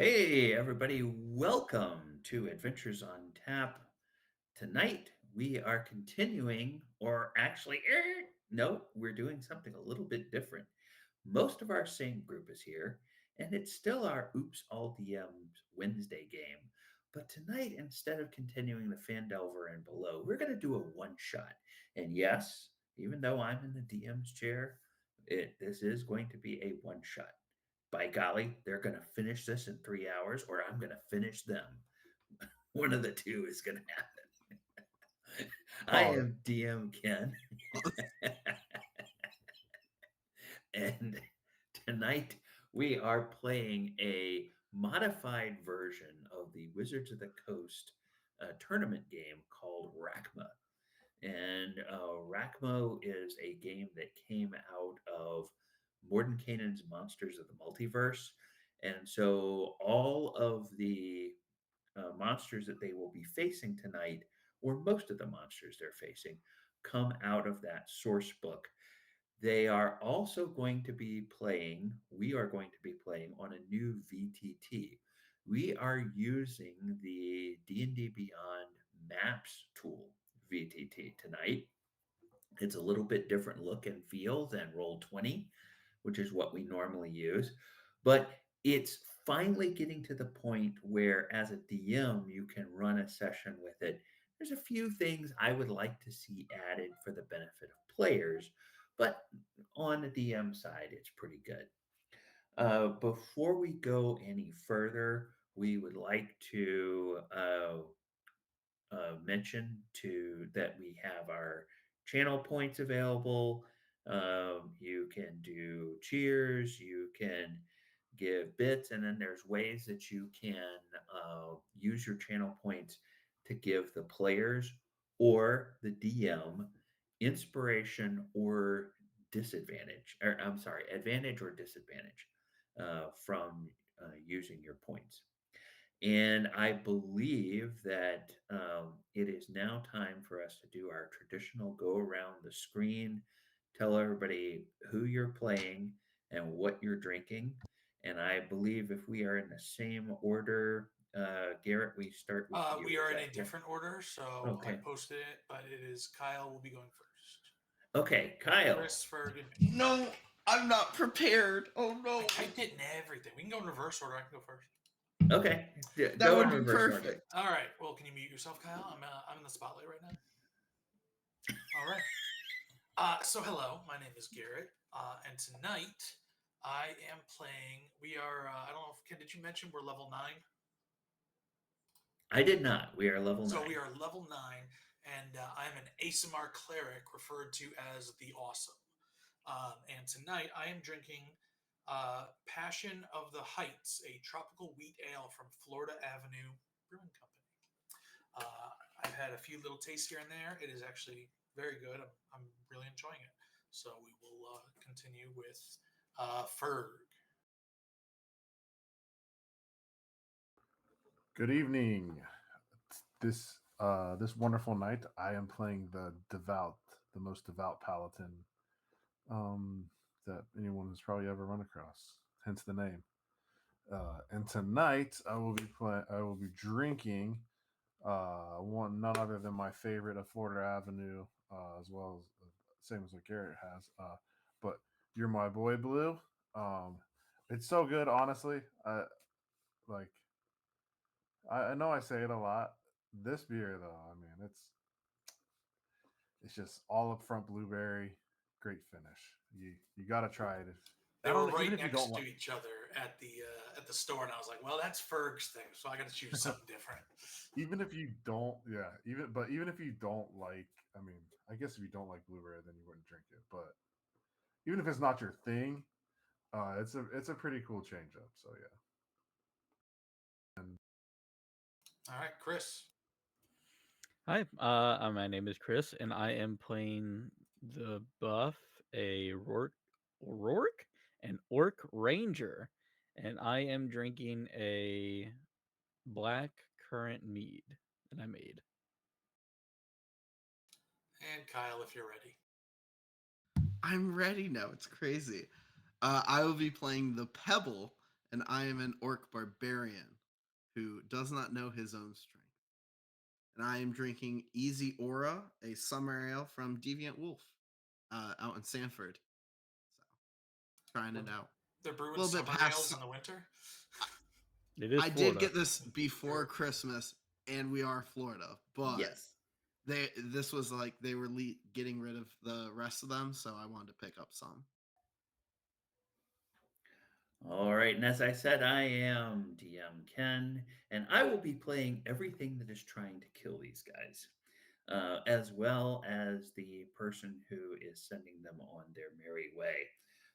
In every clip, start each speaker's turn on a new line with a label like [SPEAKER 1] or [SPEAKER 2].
[SPEAKER 1] Hey, everybody, welcome to Adventures on Tap. Tonight, we are continuing, or actually, no, we're doing something a little bit different. Most of our same group is here, and it's still our Oops All DMs Wednesday game. But tonight, instead of continuing the Fandelver and below, we're going to do a one shot. And yes, even though I'm in the DM's chair, this is going to be a one shot. By golly, they're going to finish this in 3 hours, or I'm going to finish them. One of the two is going to happen. I
[SPEAKER 2] Oh,
[SPEAKER 1] am DM Ken, and tonight we are playing a modified version of the Wizards of the Coast tournament game called Rakma. And Rakmo is a game that came out of Mordenkainen's Monsters of the Multiverse. And so all of the monsters that they will be facing tonight, or most of the monsters they're facing, come out of that source book. They are also going to be playing, we are going to be playing on a new VTT. We are using the D&D Beyond Maps tool VTT tonight. It's a little bit different look and feel than Roll20, which is what we normally use. But it's finally getting to the point where, as a DM, you can run a session with it. There's a few things I would like to see added for the benefit of players, but on the DM side, it's pretty good. Before we go any further, we would like to mention to that we have our channel points available. You can do cheers, you can give bits, and then there's ways that you can use your channel points to give the players or the DM inspiration or disadvantage, or I'm sorry, advantage or disadvantage from using your points. And I believe that it is now time for us to do our traditional go around the screen, tell everybody who you're playing and what you're drinking. And I believe if we are in the same order, Garrett, we start with
[SPEAKER 3] We
[SPEAKER 1] you. Is
[SPEAKER 3] are in
[SPEAKER 1] that
[SPEAKER 3] a
[SPEAKER 1] correct?
[SPEAKER 3] different order, so I
[SPEAKER 1] Okay.
[SPEAKER 3] posted it, but it is Kyle will be going first.
[SPEAKER 1] Okay, Kyle.
[SPEAKER 3] Chris Ferg and me.
[SPEAKER 2] no, I'm not prepared. Oh
[SPEAKER 3] I
[SPEAKER 2] no.
[SPEAKER 3] typed it in everything. We can go in reverse order. I can go first.
[SPEAKER 1] Okay,
[SPEAKER 2] That
[SPEAKER 1] go in
[SPEAKER 2] would be
[SPEAKER 1] reverse order.
[SPEAKER 2] perfect.
[SPEAKER 3] All right. Well, can you mute yourself, Kyle? I'm in the spotlight right now. All right. So hello, my name is Garrett, and tonight I am playing. We are. I don't know if Ken. Did you mention we're level 9?
[SPEAKER 1] I did not. We are level
[SPEAKER 3] So we
[SPEAKER 1] 9.
[SPEAKER 3] are level 9, and I'm an ASMR cleric referred to as the Awesome. And tonight I am drinking Passion of the Heights, a tropical wheat ale from Florida Avenue Brewing Company. I've had a few little tastes here and there. It is actually very good. I'm really enjoying it. So we will continue with Ferg.
[SPEAKER 4] Good evening. This wonderful night, I am playing the most devout paladin um, that anyone has probably ever run across. Hence the name. And tonight, I will be drinking one none other than my favorite of Florida Avenue, as well as same as what Garrett has. But you're my boy, Blue. Um, it's so good, honestly. Like I know I say it a lot. This beer, though, I mean, it's just all up front blueberry, great finish. You got to try it. If
[SPEAKER 3] They
[SPEAKER 4] I
[SPEAKER 3] were
[SPEAKER 4] don't, even
[SPEAKER 3] right
[SPEAKER 4] if you don't
[SPEAKER 3] next to
[SPEAKER 4] like,
[SPEAKER 3] each other at the store, and I was like, "Well, that's Ferg's thing, so I got to choose something different."
[SPEAKER 4] even if you don't, yeah, even if you don't like, I mean, I guess if you don't like blueberry, then you wouldn't drink it. But even if it's not your thing, it's a pretty cool change up. So yeah. And
[SPEAKER 3] All right, Chris.
[SPEAKER 5] Hi, my name is Chris, and I am playing the buff, a Rourke, an Orc Ranger, and I am drinking a black currant mead that I made.
[SPEAKER 3] And Kyle, if you're ready.
[SPEAKER 2] I'm ready now. It's crazy. I will be playing the Pebble, and I am an orc barbarian who does not know his own strength. And I am drinking Easy Aura, a summer ale from Deviant Wolf, out in Sanford. So trying
[SPEAKER 3] They're,
[SPEAKER 2] it out.
[SPEAKER 3] they're
[SPEAKER 2] A
[SPEAKER 3] brewing
[SPEAKER 2] little bit
[SPEAKER 3] summer ales
[SPEAKER 2] past.
[SPEAKER 3] in the winter.
[SPEAKER 5] It is
[SPEAKER 2] I did
[SPEAKER 5] Florida.
[SPEAKER 2] get this before
[SPEAKER 3] True.
[SPEAKER 2] Christmas, and we are Florida, but
[SPEAKER 1] Yes.
[SPEAKER 2] this was like they were getting rid of the rest of them, so I wanted to pick up some.
[SPEAKER 1] All right, and as I said, I am DM Ken, and I will be playing everything that is trying to kill these guys, as well as the person who is sending them on their merry way.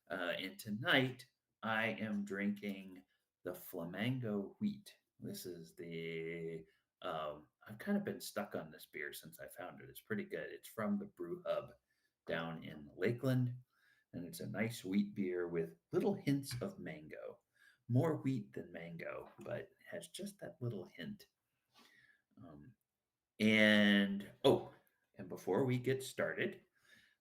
[SPEAKER 1] And tonight, I am drinking the Flamingo Wheat. This is I've kind of been stuck on this beer since I found it. It's pretty good. It's from the Brew Hub down in Lakeland, and it's a nice wheat beer with little hints of mango. More wheat than mango, but has just that little hint. And oh, and before we get started,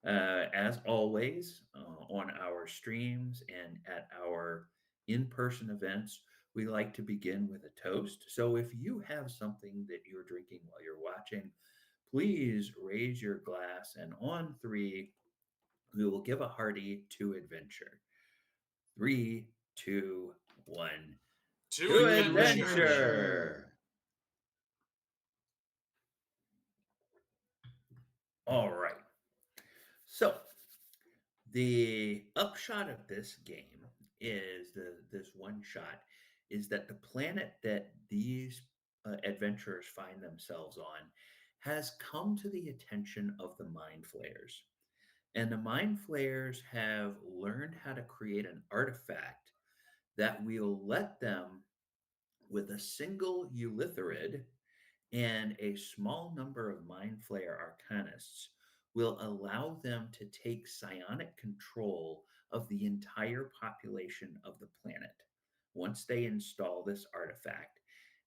[SPEAKER 1] as always, on our streams and at our in person events, we like to begin with a toast. So if you have something that you're drinking while you're watching, please raise your glass, and on three, we will give a hearty to adventure. Three, two, one.
[SPEAKER 3] To
[SPEAKER 1] To
[SPEAKER 2] To
[SPEAKER 3] adventure.
[SPEAKER 1] adventure.
[SPEAKER 2] adventure.
[SPEAKER 1] All right. So the upshot of this game is this one shot is that the planet that these adventurers find themselves on has come to the attention of the mind flayers. And the mind flayers have learned how to create an artifact that will let them, with a single eulitharid and a small number of Mind Flayer Arcanists, will allow them to take psionic control of the entire population of the planet. Once they install this artifact,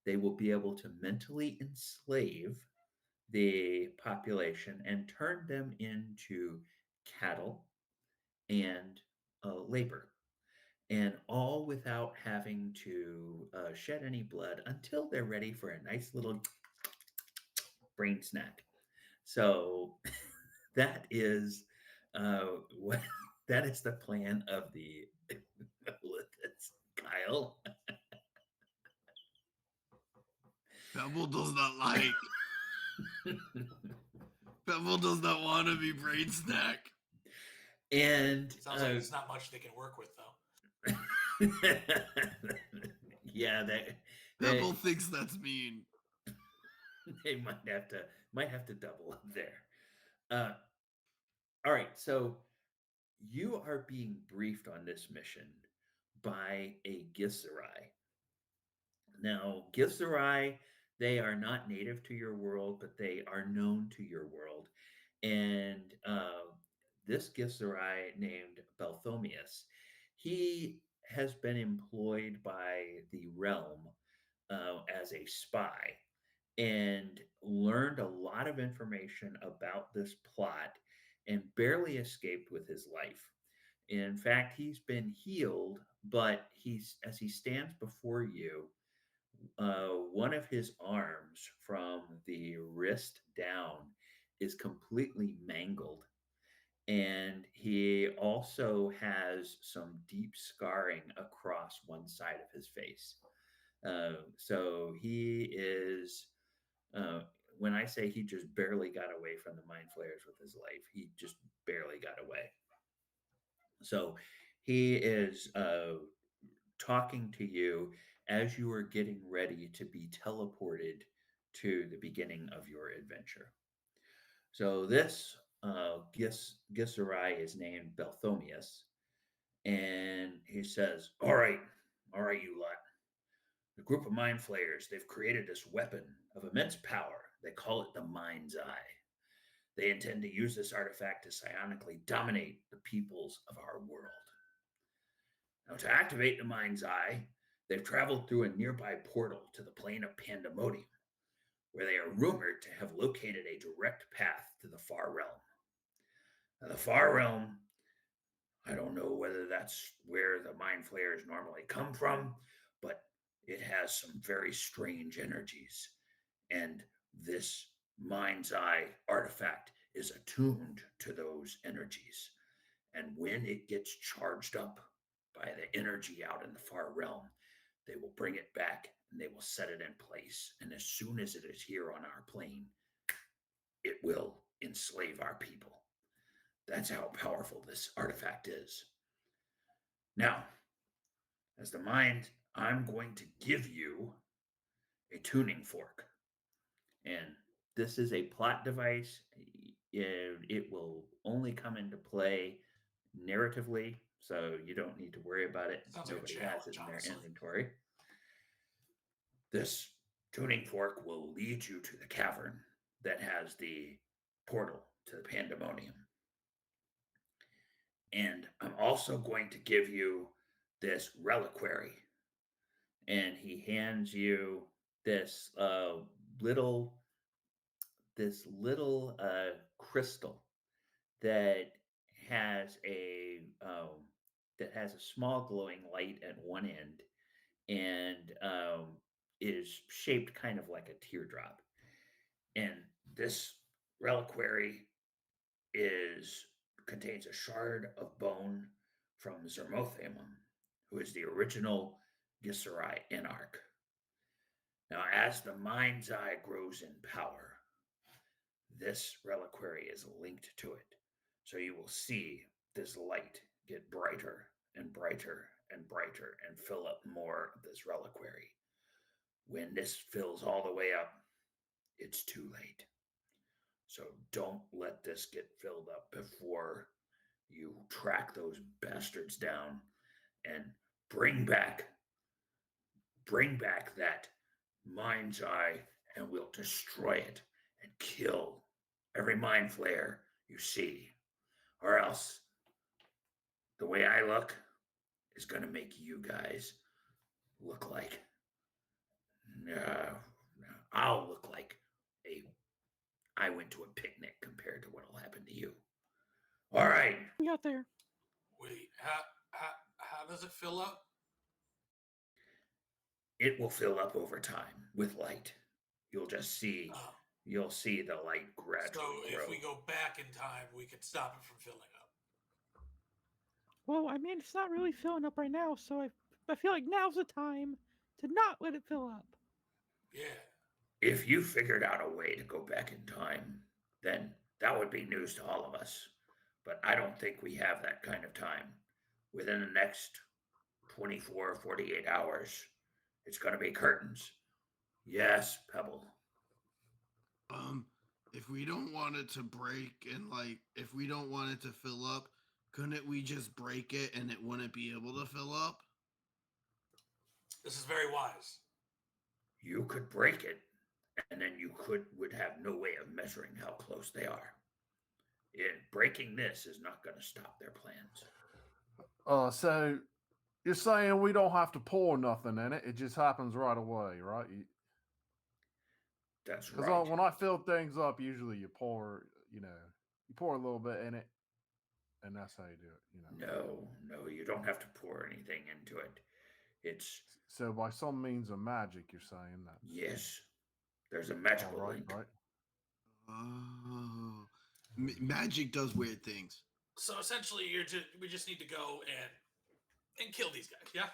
[SPEAKER 1] they will be able to mentally enslave the population and turn them into cattle and labor, and all without having to shed any blood until they're ready for a nice little brain snack. So that is what that is the plan of the Lithis, Kyle.
[SPEAKER 2] Pebble does not like. Pebble does not want to be brain snack.
[SPEAKER 1] And
[SPEAKER 3] Sounds like it's not much they can work with, though.
[SPEAKER 1] yeah,
[SPEAKER 2] Pebble thinks that's mean.
[SPEAKER 1] they might have to double up there. Uh, all right, so you are being briefed on this mission by a Githzerai. Now, Githzerai, they are not native to your world, but they are known to your world. And this Githzerai named Balthomius, he has been employed by the realm as a spy and learned a lot of information about this plot and barely escaped with his life. In fact, he's been healed, but as he stands before you, one of his arms from the wrist down is completely mangled. And he also has some deep scarring across one side of his face. So he is, uh, when I say he just barely got away from the mind flayers with his life, he just barely got away. So he is talking to you as you are getting ready to be teleported to the beginning of your adventure. So this Githzerai is named Balthomius, and he says, all right, you lot. The group of mind flayers, they've created this weapon of immense power. They call it the Mind's Eye. They intend to use this artifact to psionically dominate the peoples of our world. Now, to activate the Mind's Eye, they've traveled through a nearby portal to the plane of Pandemonium, where they are rumored to have located a direct path to the Far Realm. Now, the Far Realm I don't know whether that's where the mind flayers normally come from, but it has some very strange energies. And this mind's eye artifact is attuned to those energies. And when it gets charged up by the energy out in the far realm, they will bring it back and they will set it in place. And as soon as it is here on our plane, it will enslave our people. That's how powerful this artifact is. Now, as the mind, I'm going to give you a tuning fork. And this is a plot device. It will only come into play narratively, so you don't need to worry about it.
[SPEAKER 3] Sounds like a
[SPEAKER 1] Nobody has it
[SPEAKER 3] challenge,
[SPEAKER 1] in their
[SPEAKER 3] honestly.
[SPEAKER 1] inventory. This tuning fork will lead you to the cavern that has the portal to the pandemonium. And I'm also going to give you this reliquary. And he hands you this little crystal that has a that has a small glowing light at one end and is shaped kind of like a teardrop. And this reliquary is contains a shard of bone from Zermothamum, who is the original Gissari Anarch. Now, as the mind's eye grows in power, this reliquary is linked to it. So you will see this light get brighter and brighter and brighter and fill up more of this reliquary. When this fills all the way up, it's too late. So don't let this get filled up before you track those bastards down and bring back bring back that mind's eye and we'll destroy it and kill every mind flayer you see. Or else the way I look is going to make you guys look like uh, I'll look like a I went to a picnic compared to what'll happen to you. All right.
[SPEAKER 5] We got there.
[SPEAKER 3] Wait, how does it fill up?
[SPEAKER 1] It will fill up over time with light. You'll just see
[SPEAKER 3] Oh,
[SPEAKER 1] you'll see the light
[SPEAKER 3] so
[SPEAKER 1] gradually grow.
[SPEAKER 3] if we go back in time, we could stop it from filling up.
[SPEAKER 5] Well, I mean, it's not really filling up right now, so I feel like now's the time to not let it fill up.
[SPEAKER 3] Yeah.
[SPEAKER 1] If you figured out a way to go back in time, then that would be news to all of us. But I don't think we have that kind of time. Within the next 24, 48 hours, it's going to be curtains. Yes, Pebble.
[SPEAKER 2] Um, if we don't want it to break and like if we don't want it to fill up, couldn't we just break it and it wouldn't be able to fill up?
[SPEAKER 3] This is very wise.
[SPEAKER 1] You could break it, and then you would have no way of measuring how close they are. Breaking this is not going to stop their plans.
[SPEAKER 4] So you're saying we don't have to pour nothing in it; it just happens right away, right?
[SPEAKER 1] That's
[SPEAKER 4] Because
[SPEAKER 1] right.
[SPEAKER 4] when I fill things up, usually you pour a little bit in it, and that's how you do it.
[SPEAKER 1] No, you don't have to pour anything into it. It's
[SPEAKER 4] So by some means of magic, you're saying that.
[SPEAKER 1] yes, there's a
[SPEAKER 4] All
[SPEAKER 1] magical
[SPEAKER 4] right,
[SPEAKER 1] link.
[SPEAKER 4] right.
[SPEAKER 2] Oh, magic does weird things.
[SPEAKER 3] So essentially, we just need to go and kill these guys. Yeah.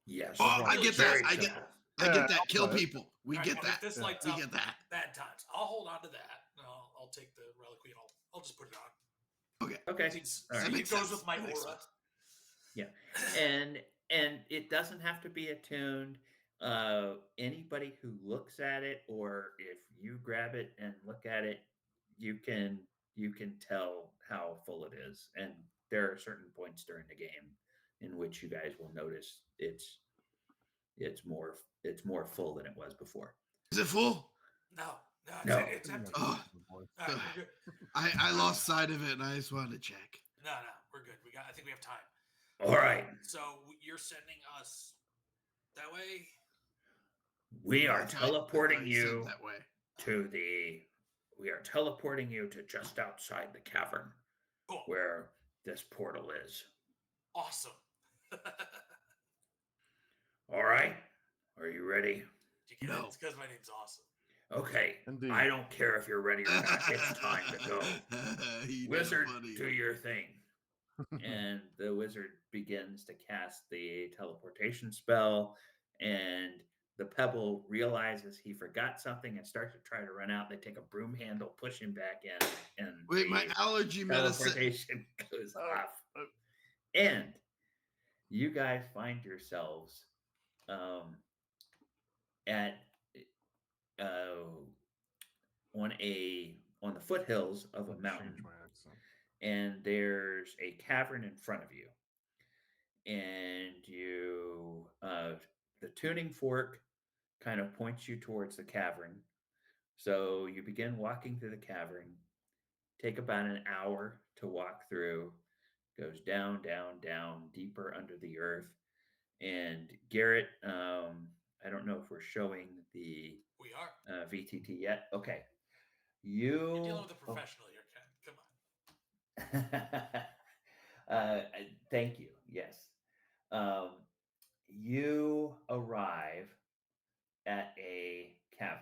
[SPEAKER 1] Yes,
[SPEAKER 2] Oh, I
[SPEAKER 3] Really
[SPEAKER 2] get that.
[SPEAKER 1] very
[SPEAKER 2] I get.
[SPEAKER 1] simple.
[SPEAKER 2] I
[SPEAKER 4] Yeah,
[SPEAKER 2] get that. Kill
[SPEAKER 4] okay.
[SPEAKER 2] people. We
[SPEAKER 3] All right,
[SPEAKER 2] get
[SPEAKER 3] and
[SPEAKER 2] that.
[SPEAKER 3] if this
[SPEAKER 4] Yeah.
[SPEAKER 3] lights
[SPEAKER 2] We
[SPEAKER 3] up,
[SPEAKER 2] get that.
[SPEAKER 3] bad times. I'll hold on to that. I'll take the reliquary. I'll just put it on.
[SPEAKER 2] Okay.
[SPEAKER 1] Okay,
[SPEAKER 3] See,
[SPEAKER 1] all right.
[SPEAKER 3] it
[SPEAKER 2] makes
[SPEAKER 3] goes
[SPEAKER 2] sense.
[SPEAKER 3] with my
[SPEAKER 2] That makes
[SPEAKER 3] aura.
[SPEAKER 2] sense.
[SPEAKER 1] Yeah, and it doesn't have to be attuned. Anybody who looks at it, or if you grab it and look at it, you can you can tell how full it is. And there are certain points during the game in which you guys will notice it's more it's more full than it was before.
[SPEAKER 2] Is it full?
[SPEAKER 3] No,
[SPEAKER 1] No,
[SPEAKER 3] it's
[SPEAKER 4] Pretty
[SPEAKER 3] empty.
[SPEAKER 4] much
[SPEAKER 2] Oh,
[SPEAKER 4] good boy.
[SPEAKER 3] All right, we're good.
[SPEAKER 2] I lost sight of it, and I just wanted to check.
[SPEAKER 3] No, we're good. I think we have time.
[SPEAKER 1] all right.
[SPEAKER 3] So you're sending us that way.
[SPEAKER 1] We are
[SPEAKER 2] That's right. I
[SPEAKER 1] teleporting
[SPEAKER 2] thought you said
[SPEAKER 1] you
[SPEAKER 2] that way.
[SPEAKER 1] to the we are teleporting you to just outside the cavern
[SPEAKER 3] Cool.
[SPEAKER 1] where this portal is.
[SPEAKER 3] Awesome.
[SPEAKER 1] All right. Are you ready?
[SPEAKER 3] Did you get it?
[SPEAKER 2] No.
[SPEAKER 3] It's because my name's Awesome.
[SPEAKER 1] Okay.
[SPEAKER 4] Indeed.
[SPEAKER 1] I don't care if you're ready or not. It's time to go.
[SPEAKER 2] You know,
[SPEAKER 1] Wizard,
[SPEAKER 2] funny.
[SPEAKER 1] do your thing. And the wizard begins to cast the teleportation spell, and the pebble realizes he forgot something and starts to try to run out. They take a broom handle, push him back in, and
[SPEAKER 2] Wait, my
[SPEAKER 1] the
[SPEAKER 2] allergy medicine.
[SPEAKER 1] teleportation goes
[SPEAKER 4] Oh,
[SPEAKER 1] off.
[SPEAKER 4] oh.
[SPEAKER 1] And you guys find yourselves at uh, on the foothills of a
[SPEAKER 4] I'll
[SPEAKER 1] mountain,
[SPEAKER 4] change my accent.
[SPEAKER 1] and there's a cavern in front of you, and the tuning fork kind of points you towards the cavern. So you begin walking through the cavern. Take about an hour to walk through. Goes down, down, down, deeper under the earth. And Garrett, I don't know if we're showing the
[SPEAKER 3] We are.
[SPEAKER 1] VTT yet. Okay,
[SPEAKER 3] You're
[SPEAKER 1] you.
[SPEAKER 3] dealing with a
[SPEAKER 1] Oh.
[SPEAKER 3] professional here, Ken. Come on.
[SPEAKER 1] Thank you. Yes. Um, you arrive at a cavern,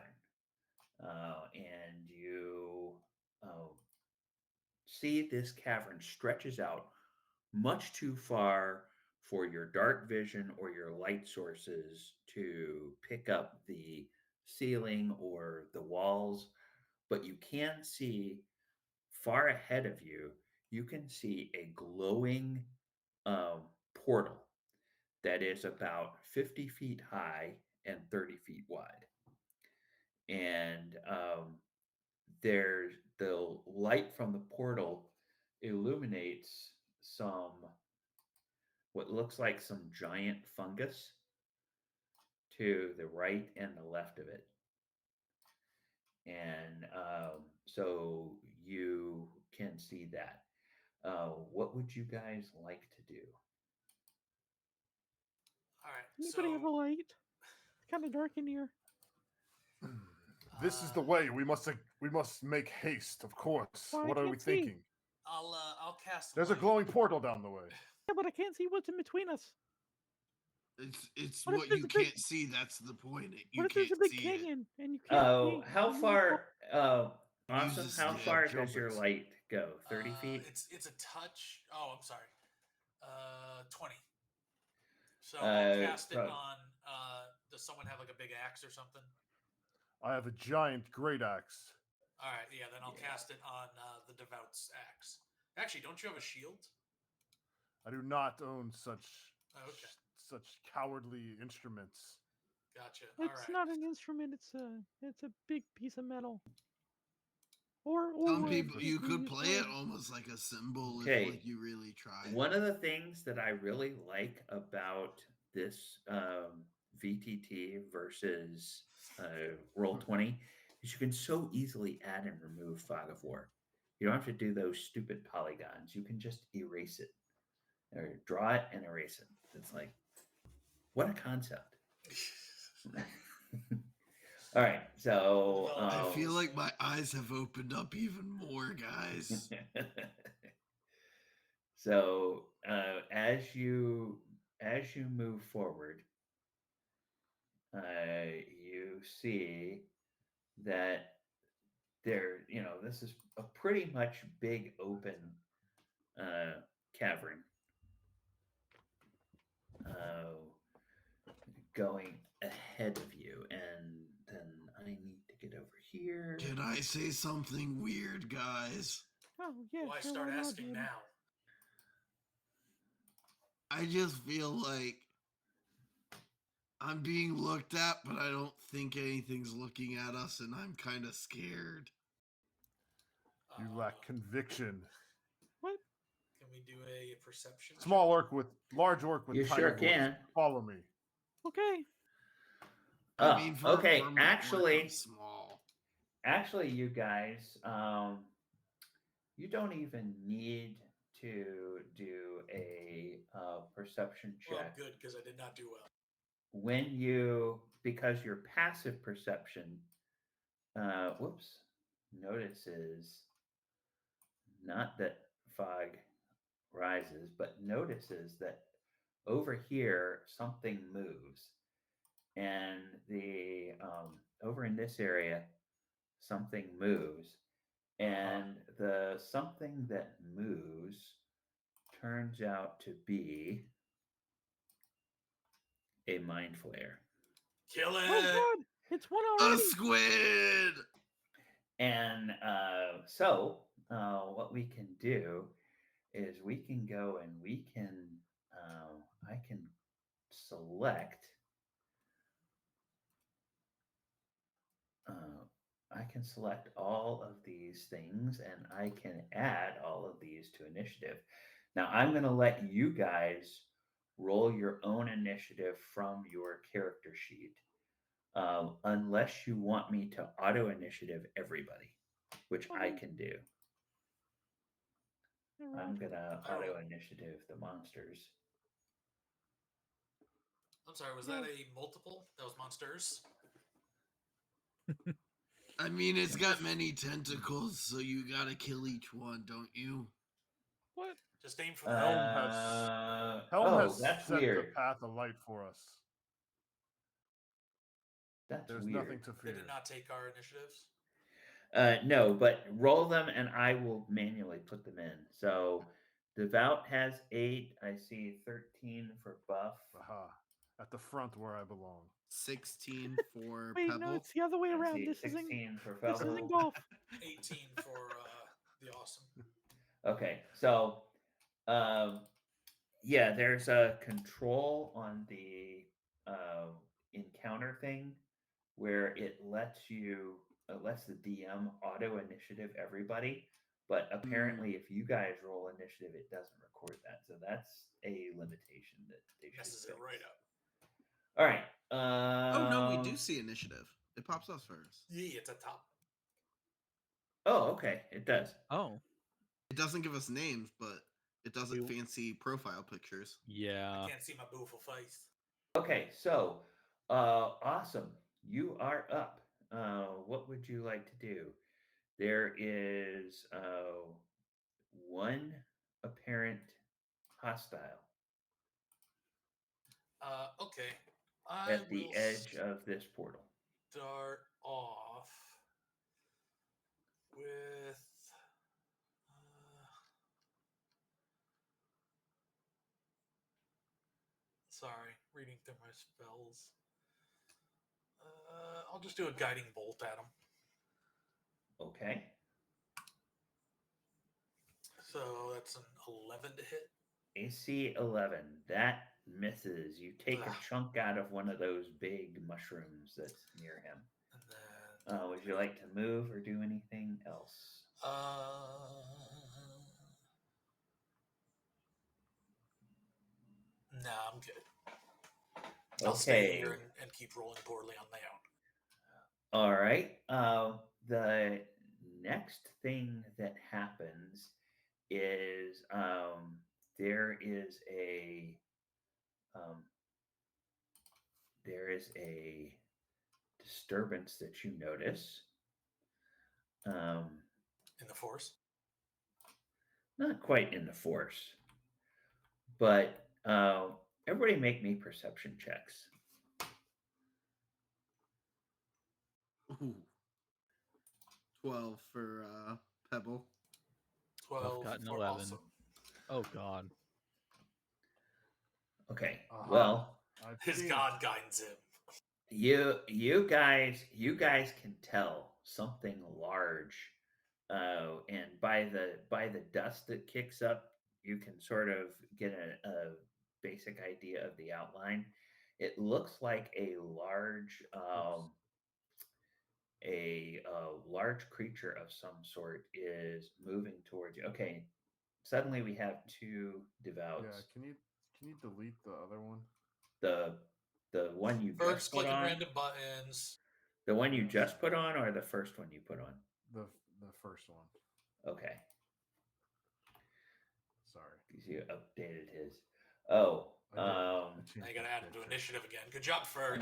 [SPEAKER 1] and you uh, see this cavern stretches out much too far for your dark vision or your light sources to pick up the ceiling or the walls, but you can see far ahead of you. You can see a glowing um, portal that is about 50 feet high and 30 feet wide. And there's the light from the portal illuminates some what looks like some giant fungus to the right and the left of it. And so you can see that. What would you guys like to do?
[SPEAKER 3] All right.
[SPEAKER 5] Anybody have a
[SPEAKER 3] So,
[SPEAKER 5] light? It's kind of dark in here.
[SPEAKER 4] This is the way. We must make haste, of course.
[SPEAKER 5] Well, I
[SPEAKER 4] What are we
[SPEAKER 5] can't see.
[SPEAKER 4] thinking?
[SPEAKER 3] I'll cast
[SPEAKER 4] There's a
[SPEAKER 3] light.
[SPEAKER 4] glowing portal down the way.
[SPEAKER 5] Yeah, but I can't see what's in between us.
[SPEAKER 2] It's
[SPEAKER 5] What if
[SPEAKER 2] what
[SPEAKER 5] there's
[SPEAKER 2] you
[SPEAKER 5] a big-
[SPEAKER 2] can't see. That's the point. You
[SPEAKER 5] What if there's
[SPEAKER 2] can't
[SPEAKER 5] a big
[SPEAKER 2] see it.
[SPEAKER 5] canyon and you can't
[SPEAKER 1] Oh,
[SPEAKER 5] see?
[SPEAKER 1] how
[SPEAKER 5] and you
[SPEAKER 1] far?
[SPEAKER 2] Use
[SPEAKER 1] Awesome.
[SPEAKER 2] the
[SPEAKER 1] How
[SPEAKER 2] stick.
[SPEAKER 1] far
[SPEAKER 4] Jump
[SPEAKER 1] does your
[SPEAKER 4] it.
[SPEAKER 1] light go? 30 feet.
[SPEAKER 3] It's a touch. Oh, I'm sorry. 20. So I'll cast it
[SPEAKER 1] So
[SPEAKER 3] on. Does someone have like a big axe or something?
[SPEAKER 4] I have a giant great axe.
[SPEAKER 3] All right. Yeah. Then I'll
[SPEAKER 1] Yeah.
[SPEAKER 3] cast it on the devout's axe. Actually, don't you have a shield?
[SPEAKER 4] I do not own such
[SPEAKER 3] Oh, okay.
[SPEAKER 4] such cowardly instruments.
[SPEAKER 3] Gotcha. All
[SPEAKER 5] It's
[SPEAKER 3] right.
[SPEAKER 5] not an instrument. It's a big piece of metal. Or
[SPEAKER 2] Some
[SPEAKER 5] wood.
[SPEAKER 2] people
[SPEAKER 5] if
[SPEAKER 2] you could
[SPEAKER 5] use
[SPEAKER 2] play it
[SPEAKER 5] wood.
[SPEAKER 2] almost like a symbol if
[SPEAKER 1] Okay.
[SPEAKER 2] like you really tried.
[SPEAKER 1] One of the things that I really like about this VTT versus Roll20 is you can so easily add and remove Fog of War. You don't have to do those stupid polygons. You can just erase it or draw it and erase it. It's like, what a concept. All right. So
[SPEAKER 2] I feel like my eyes have opened up even more, guys.
[SPEAKER 1] so as you move forward, you see that this is a pretty much big open cavern going ahead of you, and then I need to get over here.
[SPEAKER 2] Can I say something weird, guys?
[SPEAKER 5] Oh yeah.
[SPEAKER 3] Why
[SPEAKER 5] sure,
[SPEAKER 3] start
[SPEAKER 5] why not,
[SPEAKER 3] asking
[SPEAKER 5] dude?
[SPEAKER 3] now?
[SPEAKER 2] I just feel like I'm being looked at, but I don't think anything's looking at us, and I'm kind of scared.
[SPEAKER 4] You lack conviction.
[SPEAKER 5] What?
[SPEAKER 3] Can we do a perception?
[SPEAKER 4] Small orc with large orc with
[SPEAKER 1] You
[SPEAKER 4] tiny
[SPEAKER 1] sure
[SPEAKER 4] voice.
[SPEAKER 1] can.
[SPEAKER 4] Follow me.
[SPEAKER 5] Okay.
[SPEAKER 2] I mean, for
[SPEAKER 1] Okay.
[SPEAKER 2] my orc, I'm small.
[SPEAKER 1] Actually, you guys, you don't even need to do a perception
[SPEAKER 3] Well,
[SPEAKER 1] check
[SPEAKER 3] good because I did not do well.
[SPEAKER 1] because your passive perception, notices not that fog rises, but notices that over here something moves, and the over in this area something moves, and the something that moves turns out to be a mind flayer.
[SPEAKER 3] Kill it.
[SPEAKER 5] Oh God, it's one
[SPEAKER 2] A
[SPEAKER 5] already.
[SPEAKER 2] squid!
[SPEAKER 1] And so, what we can do is we can go and we can, I can select, I can select all of these things and I can add all of these to initiative. Now, I'm going to let you guys roll your own initiative from your character sheet, unless you want me to auto initiative everybody, which I
[SPEAKER 5] Okay.
[SPEAKER 1] can do.
[SPEAKER 5] I
[SPEAKER 1] I'm
[SPEAKER 5] rolled.
[SPEAKER 1] gonna
[SPEAKER 3] I rolled.
[SPEAKER 1] auto initiative the monsters.
[SPEAKER 3] I'm sorry, was that a multiple? That was monsters.
[SPEAKER 2] I mean, it's
[SPEAKER 1] Yeah.
[SPEAKER 2] got many tentacles, so you gotta kill each one, don't you?
[SPEAKER 5] What?
[SPEAKER 3] Just aim for the
[SPEAKER 4] Helm
[SPEAKER 3] head.
[SPEAKER 4] has
[SPEAKER 1] Oh, that's
[SPEAKER 4] set the
[SPEAKER 1] weird.
[SPEAKER 4] path of light for us.
[SPEAKER 1] That's
[SPEAKER 4] There's
[SPEAKER 1] weird.
[SPEAKER 4] nothing to
[SPEAKER 3] They
[SPEAKER 4] fear.
[SPEAKER 3] did not take our initiatives.
[SPEAKER 1] No, but roll them and I will manually put them in. So Devout has 8. I see 13 for Buff.
[SPEAKER 4] Aha. At the front where I belong.
[SPEAKER 2] 16 for
[SPEAKER 5] Wait,
[SPEAKER 2] Pebble.
[SPEAKER 5] no, it's the other way
[SPEAKER 1] I
[SPEAKER 5] around.
[SPEAKER 1] see
[SPEAKER 5] This isn't.
[SPEAKER 1] 16 for
[SPEAKER 5] This
[SPEAKER 1] Fellow.
[SPEAKER 5] isn't golf.
[SPEAKER 3] 18 for the awesome.
[SPEAKER 1] Okay, so um, yeah, there's a control on the encounter thing where it lets the DM auto initiative everybody, but apparently if you guys roll initiative, it doesn't record that. So that's a limitation that they should
[SPEAKER 3] Messes
[SPEAKER 1] fix.
[SPEAKER 3] it right up.
[SPEAKER 1] All right.
[SPEAKER 2] Oh no, we do see initiative. It pops up first.
[SPEAKER 3] Yeah, it's at top.
[SPEAKER 1] Oh, okay. It does.
[SPEAKER 5] Oh.
[SPEAKER 2] It doesn't give us names, but it does it
[SPEAKER 5] You-
[SPEAKER 2] fancy profile pictures.
[SPEAKER 5] Yeah.
[SPEAKER 3] I can't see my beautiful face.
[SPEAKER 1] Okay, so awesome. You are up. What would you like to do? There is one apparent hostile
[SPEAKER 3] Okay. I
[SPEAKER 1] at the
[SPEAKER 3] will
[SPEAKER 1] edge of this portal.
[SPEAKER 3] start off with. Sorry, reading through my spells. I'll just do a guiding bolt at him.
[SPEAKER 1] Okay.
[SPEAKER 3] So that's an 11 to hit.
[SPEAKER 1] AC 11. That misses. You take a
[SPEAKER 3] Ugh.
[SPEAKER 1] chunk out of one of those big mushrooms that's near him.
[SPEAKER 3] And then.
[SPEAKER 1] Would you like to move or do anything else?
[SPEAKER 3] Nah, I'm good. I'll stay here and keep rolling poorly on my own.
[SPEAKER 1] All right. The next thing that happens is there is a um, there is a disturbance that you notice.
[SPEAKER 3] In the force?
[SPEAKER 1] Not quite in the force, but everybody make me perception checks.
[SPEAKER 2] Ooh. 12 for Pebble.
[SPEAKER 3] 12
[SPEAKER 5] got an
[SPEAKER 3] for
[SPEAKER 5] 11.
[SPEAKER 3] awesome.
[SPEAKER 5] Oh God.
[SPEAKER 1] Okay.
[SPEAKER 4] Aha.
[SPEAKER 1] Well,
[SPEAKER 4] I've
[SPEAKER 3] His
[SPEAKER 4] seen it.
[SPEAKER 3] god guides him.
[SPEAKER 1] you guys can tell something large, and by the dust that kicks up, you can sort of get a basic idea of the outline. It looks like
[SPEAKER 4] Oops.
[SPEAKER 1] a large creature of some sort is moving towards you. Okay, suddenly we have two devouts.
[SPEAKER 4] Yeah, can you delete the other one?
[SPEAKER 1] The one you
[SPEAKER 3] First,
[SPEAKER 1] just put
[SPEAKER 3] clicking
[SPEAKER 1] on,
[SPEAKER 3] random buttons.
[SPEAKER 1] the one you
[SPEAKER 4] Yes.
[SPEAKER 1] just put on, or the first one you put on.
[SPEAKER 4] The first one.
[SPEAKER 1] Okay,
[SPEAKER 4] Sorry.
[SPEAKER 1] because you updated his. Oh,
[SPEAKER 4] I did. I
[SPEAKER 3] Now
[SPEAKER 4] changed
[SPEAKER 3] you gotta
[SPEAKER 4] the
[SPEAKER 3] add him to
[SPEAKER 4] picture.
[SPEAKER 3] initiative again. Good job for
[SPEAKER 2] Ooh.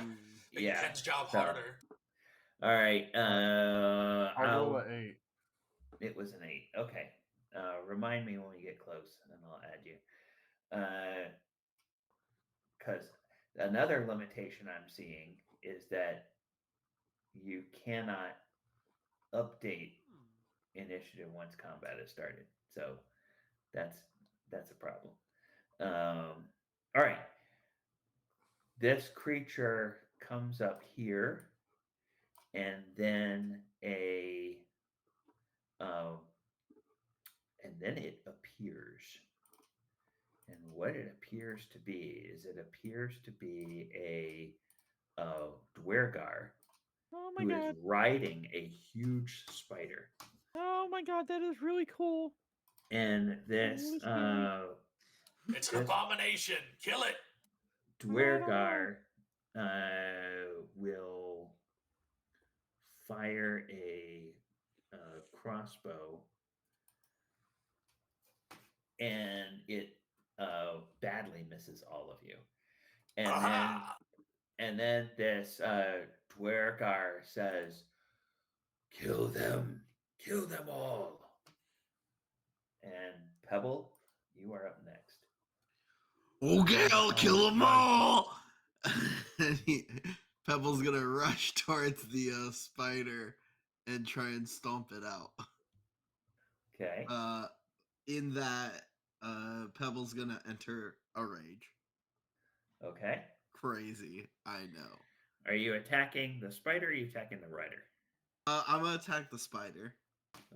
[SPEAKER 3] making
[SPEAKER 1] yeah.
[SPEAKER 3] Ken's job
[SPEAKER 1] So,
[SPEAKER 3] harder.
[SPEAKER 1] all right.
[SPEAKER 4] I'll roll an 8.
[SPEAKER 1] It was an 8. Okay. Remind me when we get close, and I'll add you. Because another limitation I'm seeing is that you cannot update initiative once combat is started. So that's that's a problem. All right, this creature comes up here, and then um, it appears. And what it appears to be is it appears to be a Dwergar
[SPEAKER 5] Oh my
[SPEAKER 1] who is
[SPEAKER 5] god.
[SPEAKER 1] riding a huge spider.
[SPEAKER 5] Oh my god, that is really cool.
[SPEAKER 1] And
[SPEAKER 5] That's really scary.
[SPEAKER 3] It's an
[SPEAKER 1] this
[SPEAKER 3] abomination. Kill it.
[SPEAKER 5] I don't know.
[SPEAKER 1] Dwergar will fire a crossbow, and it badly misses all of you. And then
[SPEAKER 3] Aha!
[SPEAKER 1] this Dwergar says, kill them all." And Pebble, you are up next.
[SPEAKER 2] Okay, I'll kill them all. Pebble's gonna rush towards the spider and try and stomp it out.
[SPEAKER 1] Okay.
[SPEAKER 2] Uh, in that, Pebble's gonna enter a rage.
[SPEAKER 1] Okay.
[SPEAKER 2] Crazy, I know.
[SPEAKER 1] Are you attacking the spider or are you attacking the rider?
[SPEAKER 2] I'm gonna attack the spider,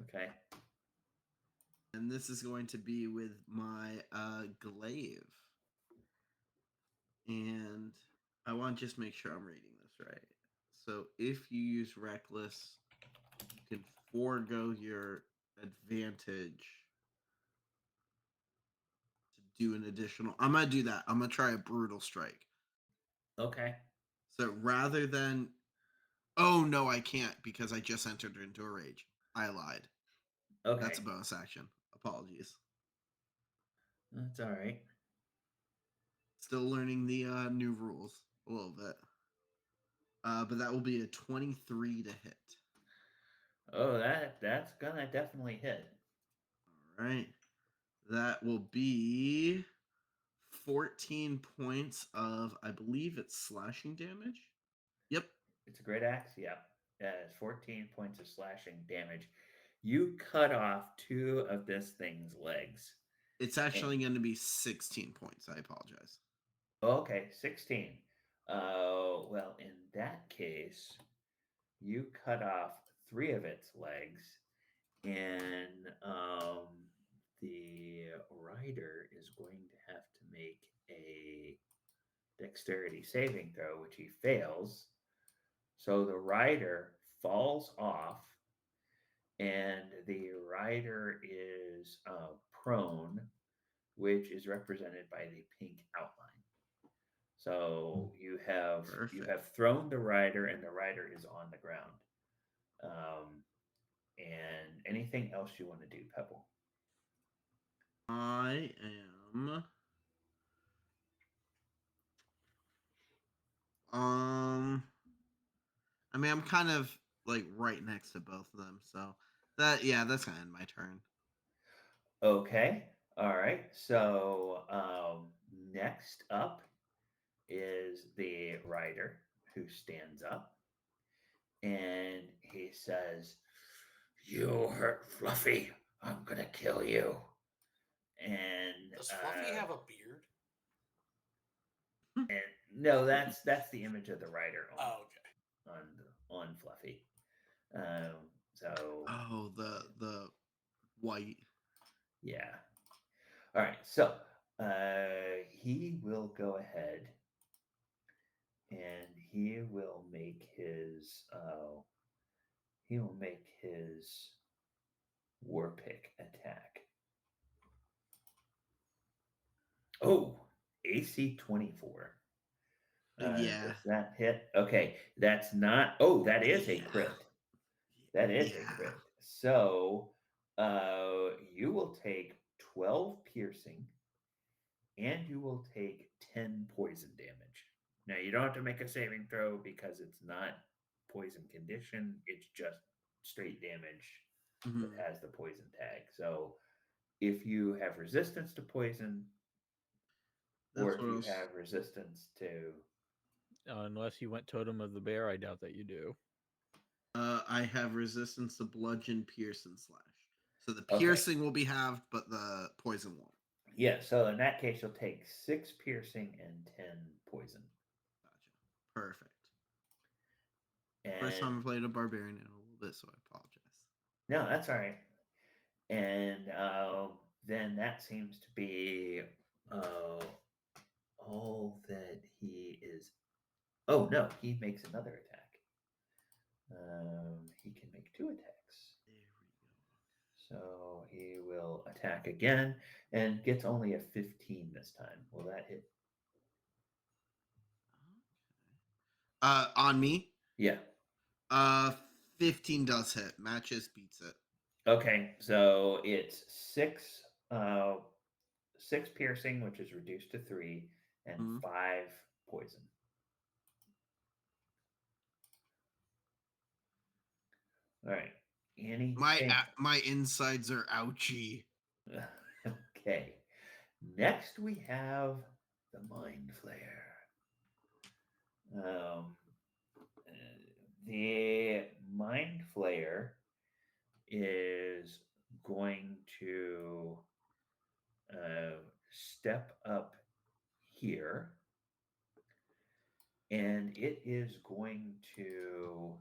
[SPEAKER 1] Okay.
[SPEAKER 2] and this is going to be with my glaive. And I want to just make sure I'm reading this right. So if you use reckless, you can forego your advantage to do an additional. I'm gonna do that. I'm gonna try a brutal strike.
[SPEAKER 1] Okay.
[SPEAKER 2] So rather than, oh no, I can't because I just entered into a rage. I lied.
[SPEAKER 1] Okay.
[SPEAKER 2] That's a bonus action. Apologies.
[SPEAKER 1] That's all right.
[SPEAKER 2] Still learning the new rules a little bit. But that will be a 23 to hit.
[SPEAKER 1] Oh, that's gonna definitely hit.
[SPEAKER 2] All right. That will be 14 points of, I believe it's slashing damage. Yep.
[SPEAKER 1] It's a great axe. Yeah. Yeah. It's 14 points of slashing damage. You cut off two of this thing's legs.
[SPEAKER 2] It's actually going to be 16 points. I apologize.
[SPEAKER 1] Okay, 16. Well, in that case, you cut off three of its legs, and the rider is going to have to make a dexterity saving throw, which he fails. So the rider falls off, and the rider is prone, which is represented by the pink outline. So you
[SPEAKER 2] Perfect.
[SPEAKER 1] have thrown the rider, and the rider is on the ground. And anything else you want to do, Pebble?
[SPEAKER 2] I am. I mean, I'm kind of like right next to both of them, so that's gonna end my turn.
[SPEAKER 1] Okay. All right. So next up is the rider who stands up and he says, "You hurt Fluffy. I'm gonna kill you." And
[SPEAKER 3] Does Fluffy have a beard?
[SPEAKER 1] and no, that's the image of the rider
[SPEAKER 3] Oh, okay.
[SPEAKER 1] on Fluffy. Um, so
[SPEAKER 2] Oh, the white.
[SPEAKER 1] yeah. All right. So he will go ahead and he will make his war pick attack. Oh, AC 24.
[SPEAKER 2] Yeah.
[SPEAKER 1] Does that hit? Okay, that's not. Oh, that is a
[SPEAKER 2] Yeah.
[SPEAKER 1] crit. That is a
[SPEAKER 2] Yeah.
[SPEAKER 1] crit. So you will take 12 piercing and you will take 10 poison damage. Now, you don't have to make a saving throw because it's not poison condition, it's just straight damage that
[SPEAKER 2] Mhm.
[SPEAKER 1] has the poison tag. So if you have resistance to poison, or
[SPEAKER 2] That's
[SPEAKER 1] if
[SPEAKER 2] what I
[SPEAKER 1] you
[SPEAKER 2] was.
[SPEAKER 1] have resistance to.
[SPEAKER 5] Unless you went Totem of the Bear, I doubt that you do.
[SPEAKER 2] I have resistance to bludgeon, pierce, and slash. So the
[SPEAKER 1] Okay.
[SPEAKER 2] piercing will be halved, but the poison won't.
[SPEAKER 1] Yeah, so in that case, you'll take 6 piercing and 10 poison.
[SPEAKER 2] Gotcha. Perfect. First
[SPEAKER 1] And
[SPEAKER 2] time I played a barbarian in a little bit, so I apologize.
[SPEAKER 1] no, that's all right. And then that seems to be uh, all that he is. Oh, no, he makes another attack. He can make 2 attacks.
[SPEAKER 2] There we go.
[SPEAKER 1] So he will attack again and gets only a 15 this time. Will that hit?
[SPEAKER 2] On me.
[SPEAKER 1] Yeah.
[SPEAKER 2] Uh, 15 does hit. Matches beats it.
[SPEAKER 1] Okay, so it's 6 piercing, which is reduced to 3, and
[SPEAKER 2] Mhm.
[SPEAKER 1] 5 poison. All right. Anything?
[SPEAKER 2] My insides are ouchy.
[SPEAKER 1] Okay. Next, we have the Mind Flayer. Um, the Mind Flayer is going to step up here, and it is going to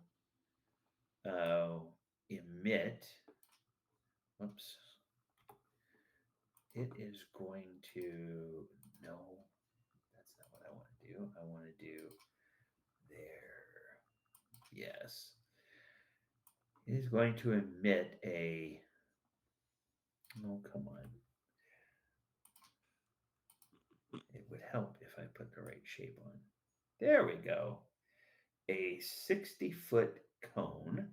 [SPEAKER 1] emit. Whoops. It is going to. No, that's not what I want to do. I want to do there. Yes. It is going to emit a. Oh, come on. It would help if I put the right shape on. There we go. A 60-foot cone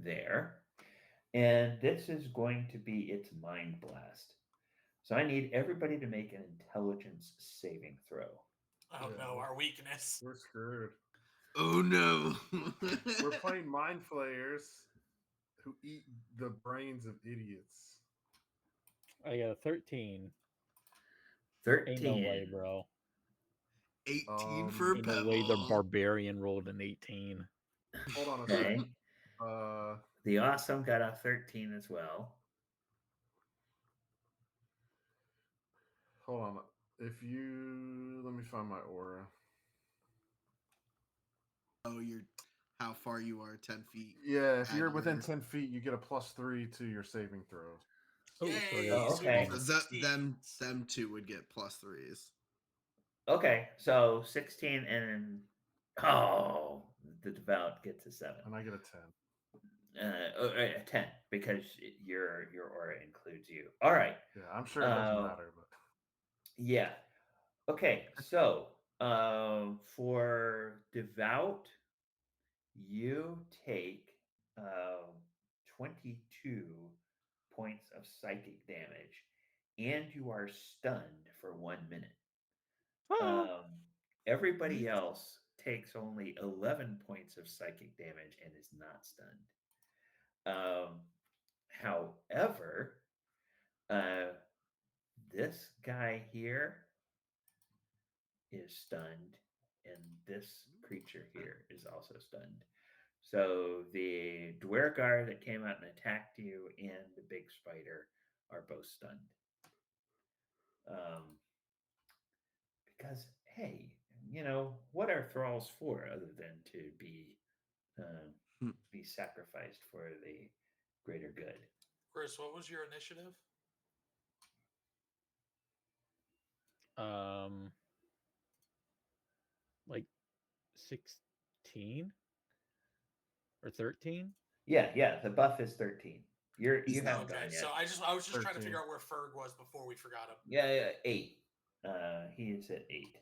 [SPEAKER 1] there. And this is going to be its mind blast. So I need everybody to make an intelligence saving throw.
[SPEAKER 3] Oh
[SPEAKER 4] Yeah.
[SPEAKER 3] no, our weakness.
[SPEAKER 4] We're screwed.
[SPEAKER 2] Oh no.
[SPEAKER 4] We're playing mind flayers who eat the brains of idiots.
[SPEAKER 5] I got a 13.
[SPEAKER 1] 13.
[SPEAKER 5] Ain't no way, bro.
[SPEAKER 2] 18 for
[SPEAKER 5] Ain't no way the
[SPEAKER 2] Pebble.
[SPEAKER 5] barbarian rolled an 18.
[SPEAKER 4] Hold on a
[SPEAKER 1] Okay.
[SPEAKER 4] second.
[SPEAKER 1] The awesome got a 13 as well.
[SPEAKER 4] Hold on. If you let me find my aura.
[SPEAKER 2] Oh, you're how far you are, 10 feet.
[SPEAKER 4] Yeah, if you're
[SPEAKER 2] Add
[SPEAKER 4] within
[SPEAKER 2] your-
[SPEAKER 4] 10 feet, you get a +3 to your saving throw.
[SPEAKER 5] Oh, so I
[SPEAKER 3] Yay!
[SPEAKER 5] got
[SPEAKER 1] Oh,
[SPEAKER 3] So we both
[SPEAKER 1] okay.
[SPEAKER 3] got
[SPEAKER 2] So
[SPEAKER 3] 16.
[SPEAKER 2] them two would get +3s.
[SPEAKER 1] Okay, so 16 and oh, the devout gets a 7.
[SPEAKER 4] And I get a 10.
[SPEAKER 1] A 10 because your aura includes you. All right.
[SPEAKER 4] Yeah, I'm sure it doesn't matter, but
[SPEAKER 1] Yeah. Okay, so for devout, you take 22 points of psychic damage, and you are stunned for 1 minute.
[SPEAKER 5] Ah.
[SPEAKER 1] Everybody else takes only 11 points of psychic damage and is not stunned. However, uh, this guy here is stunned, and this creature here is also stunned. So the Dwergar that came out and attacked you and the big spider are both stunned. Because, hey, what are thralls for other than to be sacrificed for the greater good?
[SPEAKER 3] Chris, what was your initiative?
[SPEAKER 5] Like 16 or 13.
[SPEAKER 1] Yeah. The buff is 13. You haven't
[SPEAKER 3] Okay,
[SPEAKER 1] gone
[SPEAKER 3] so
[SPEAKER 1] yet.
[SPEAKER 3] I was just trying to
[SPEAKER 4] 13.
[SPEAKER 3] figure out where Ferg was before we forgot him.
[SPEAKER 1] Yeah, 8. He is at 8.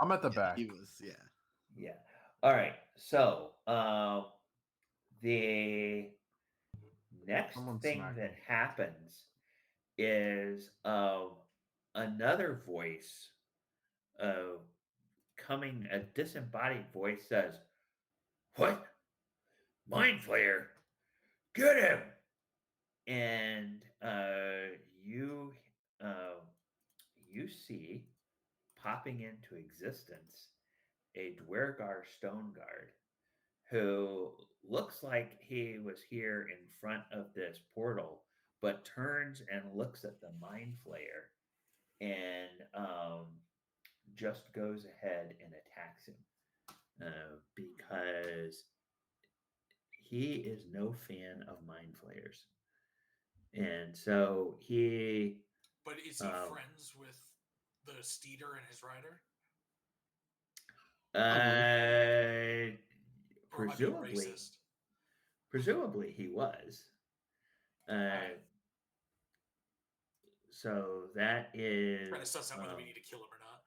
[SPEAKER 4] I'm at the back.
[SPEAKER 2] He was, yeah.
[SPEAKER 1] Yeah. All right. So the next
[SPEAKER 4] Someone
[SPEAKER 1] thing
[SPEAKER 4] smacked
[SPEAKER 1] that
[SPEAKER 4] me.
[SPEAKER 1] happens is another voice coming, a disembodied voice says, "What? Mind Flayer? Get him!" and you uh, you see popping into existence a Dwergar stone guard who looks like he was here in front of this portal, but turns and looks at the mind flayer and just goes ahead and attacks him because he is no fan of mind flayers. And so he,
[SPEAKER 3] But is he
[SPEAKER 1] uh,
[SPEAKER 3] friends with the steeder and his rider?
[SPEAKER 2] Probably.
[SPEAKER 1] uh,
[SPEAKER 3] Or am I being
[SPEAKER 1] presumably,
[SPEAKER 3] racist?
[SPEAKER 1] presumably he was.
[SPEAKER 3] All
[SPEAKER 1] Uh,
[SPEAKER 3] right.
[SPEAKER 1] so that
[SPEAKER 3] Trying to
[SPEAKER 1] is
[SPEAKER 3] suss out whether we need to kill him or not.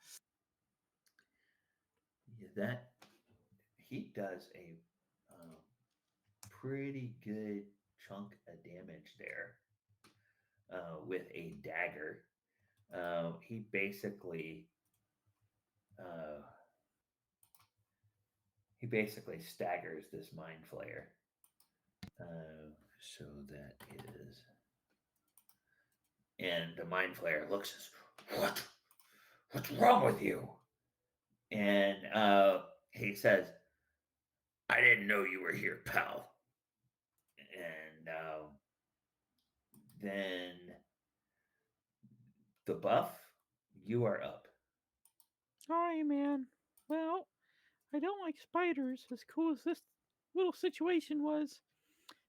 [SPEAKER 1] yeah, that he does a pretty good chunk of damage there with a dagger. He basically uh, staggers this mind flayer. So that is, and the mind flayer looks as what's wrong with you? And he says, I didn't know you were here, pal. And then the buff, you are up.
[SPEAKER 5] Hi, man. Well, I don't like spiders, as cool as this little situation was.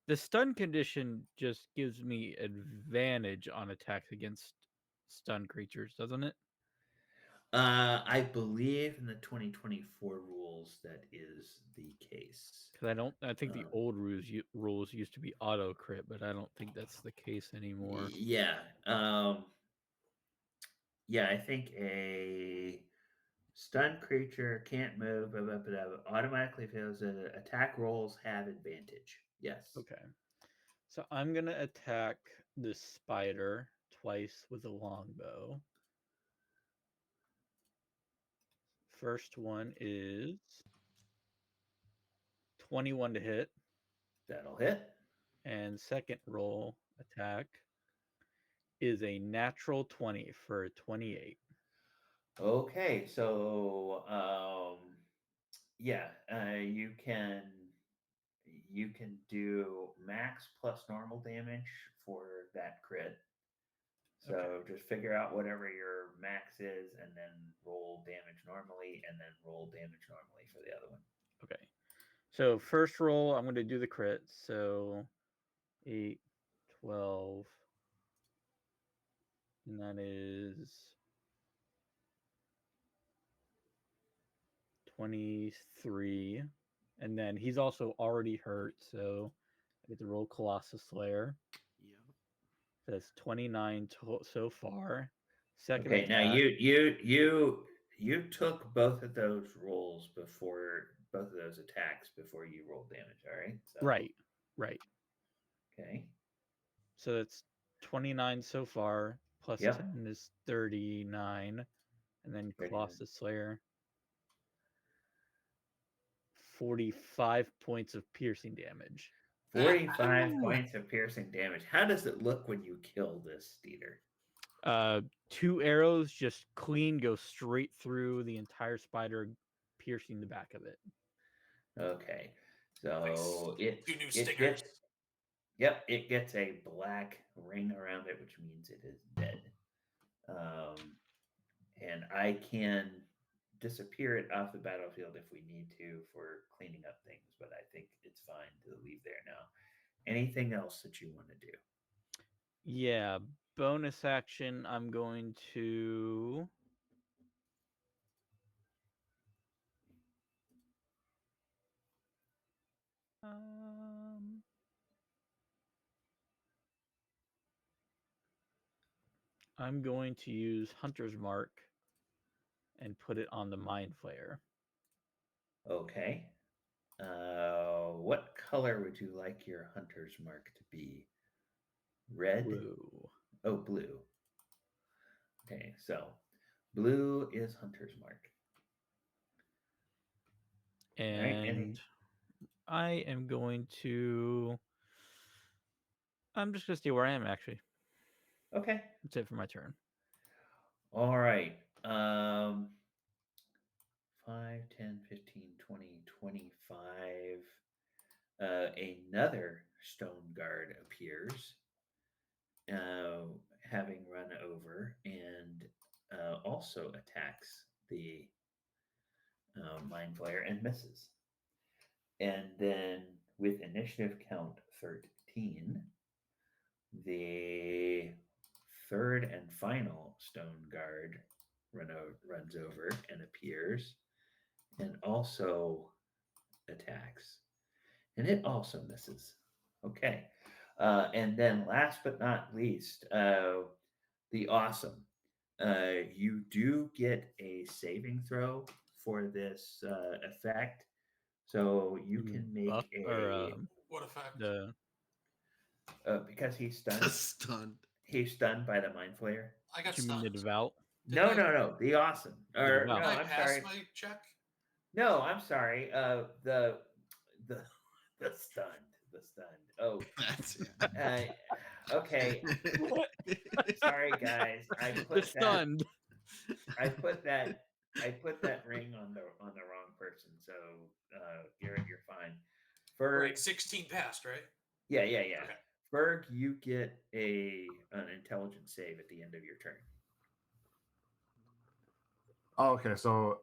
[SPEAKER 5] The stun condition just gives me advantage on attacks against stun creatures, doesn't it?
[SPEAKER 1] I believe in the 2024 rules that is the case.
[SPEAKER 5] Because I don't. I think the
[SPEAKER 1] Um,
[SPEAKER 5] old rules used to be auto crit, but I don't think that's the case anymore.
[SPEAKER 1] yeah, yeah. I think a stunned creature can't move, blah, blah, blah, blah, automatically fails. Attack rolls have advantage. Yes.
[SPEAKER 5] Okay. So I'm gonna attack this spider twice with a longbow. First one is 21 to hit,
[SPEAKER 1] That'll hit.
[SPEAKER 5] and second roll attack is a natural 20 for 28.
[SPEAKER 1] Okay, so yeah, you can do max plus normal damage for that crit.
[SPEAKER 5] Okay.
[SPEAKER 1] So just figure out whatever your max is, and then roll damage normally, and then roll damage normally for the other one.
[SPEAKER 5] Okay. So first roll, I'm going to do the crit. So 8, 12, and that is 23. And then he's also already hurt, so I get to roll Colossus Slayer.
[SPEAKER 2] Yep.
[SPEAKER 5] That's 29 so far. Second
[SPEAKER 1] Okay, now
[SPEAKER 5] attack.
[SPEAKER 1] you took both of those rolls before both of those attacks before you rolled damage. All right, so
[SPEAKER 5] Right. Right.
[SPEAKER 1] okay,
[SPEAKER 5] So that's 29 so far. Plus
[SPEAKER 1] yep,
[SPEAKER 5] 10 is 39. And then
[SPEAKER 1] 39.
[SPEAKER 5] Colossus Slayer. 45 points of piercing damage.
[SPEAKER 1] 45
[SPEAKER 3] Ooh.
[SPEAKER 1] points of piercing damage. How does it look when you kill this steeder?
[SPEAKER 5] Uh, 2 arrows just clean go straight through the entire spider, piercing the back of it.
[SPEAKER 1] Okay,
[SPEAKER 3] Nice.
[SPEAKER 1] so
[SPEAKER 3] 2 new
[SPEAKER 1] it
[SPEAKER 3] stingers.
[SPEAKER 1] gets yep, it gets a black ring around it, which means it is dead. And I can disappear it off the battlefield if we need to for cleaning up things, but I think it's fine to leave there now. Anything else that you want to do?
[SPEAKER 5] Yeah, bonus action. I'm going to. Um, I'm going to use Hunter's Mark and put it on the Mind Flayer.
[SPEAKER 1] Okay. What color would you like your hunter's mark to be? Red?
[SPEAKER 5] Blue.
[SPEAKER 1] Oh, blue. Okay, so blue is hunter's mark. All right,
[SPEAKER 5] And I am going to I'm just gonna stay where I am. Actually,
[SPEAKER 1] Okay.
[SPEAKER 5] that's it for my turn.
[SPEAKER 1] All right. 5, 10, 15, 20, 25. Another stone guard appears, uh, having run over, and also attacks the Mind Flayer and misses. And then with initiative count 13, the third and final stone guard runs over and appears and also attacks. And it also misses. Okay. And then last but not least, the awesome. You do get a saving throw for this effect. So you can
[SPEAKER 5] Buff
[SPEAKER 1] make
[SPEAKER 5] or
[SPEAKER 3] What effect?
[SPEAKER 5] the
[SPEAKER 1] because he's
[SPEAKER 2] The
[SPEAKER 1] stunned.
[SPEAKER 2] stunned.
[SPEAKER 1] He's stunned by the mind flayer.
[SPEAKER 3] I got
[SPEAKER 5] you mean the
[SPEAKER 3] stunned.
[SPEAKER 5] devout?
[SPEAKER 1] No,
[SPEAKER 3] Didn't I-
[SPEAKER 1] no, no. The awesome. Or
[SPEAKER 5] devout.
[SPEAKER 1] no,
[SPEAKER 3] Did I
[SPEAKER 1] I'm
[SPEAKER 3] pass
[SPEAKER 1] sorry.
[SPEAKER 3] my check?
[SPEAKER 1] No, I'm sorry. The the stunned. The stunned. Oh,
[SPEAKER 2] That's yeah.
[SPEAKER 1] okay.
[SPEAKER 5] What?
[SPEAKER 1] Sorry, guys. I
[SPEAKER 5] The
[SPEAKER 1] put that.
[SPEAKER 5] stunned.
[SPEAKER 1] I put that. I put that ring on the wrong person. So, Garrett, you're fine. Ferg,
[SPEAKER 3] Right, 16 passed, right?
[SPEAKER 1] yeah, yeah, yeah.
[SPEAKER 3] Okay.
[SPEAKER 1] Ferg, you get an intelligence save at the end of your turn.
[SPEAKER 4] Oh, okay, so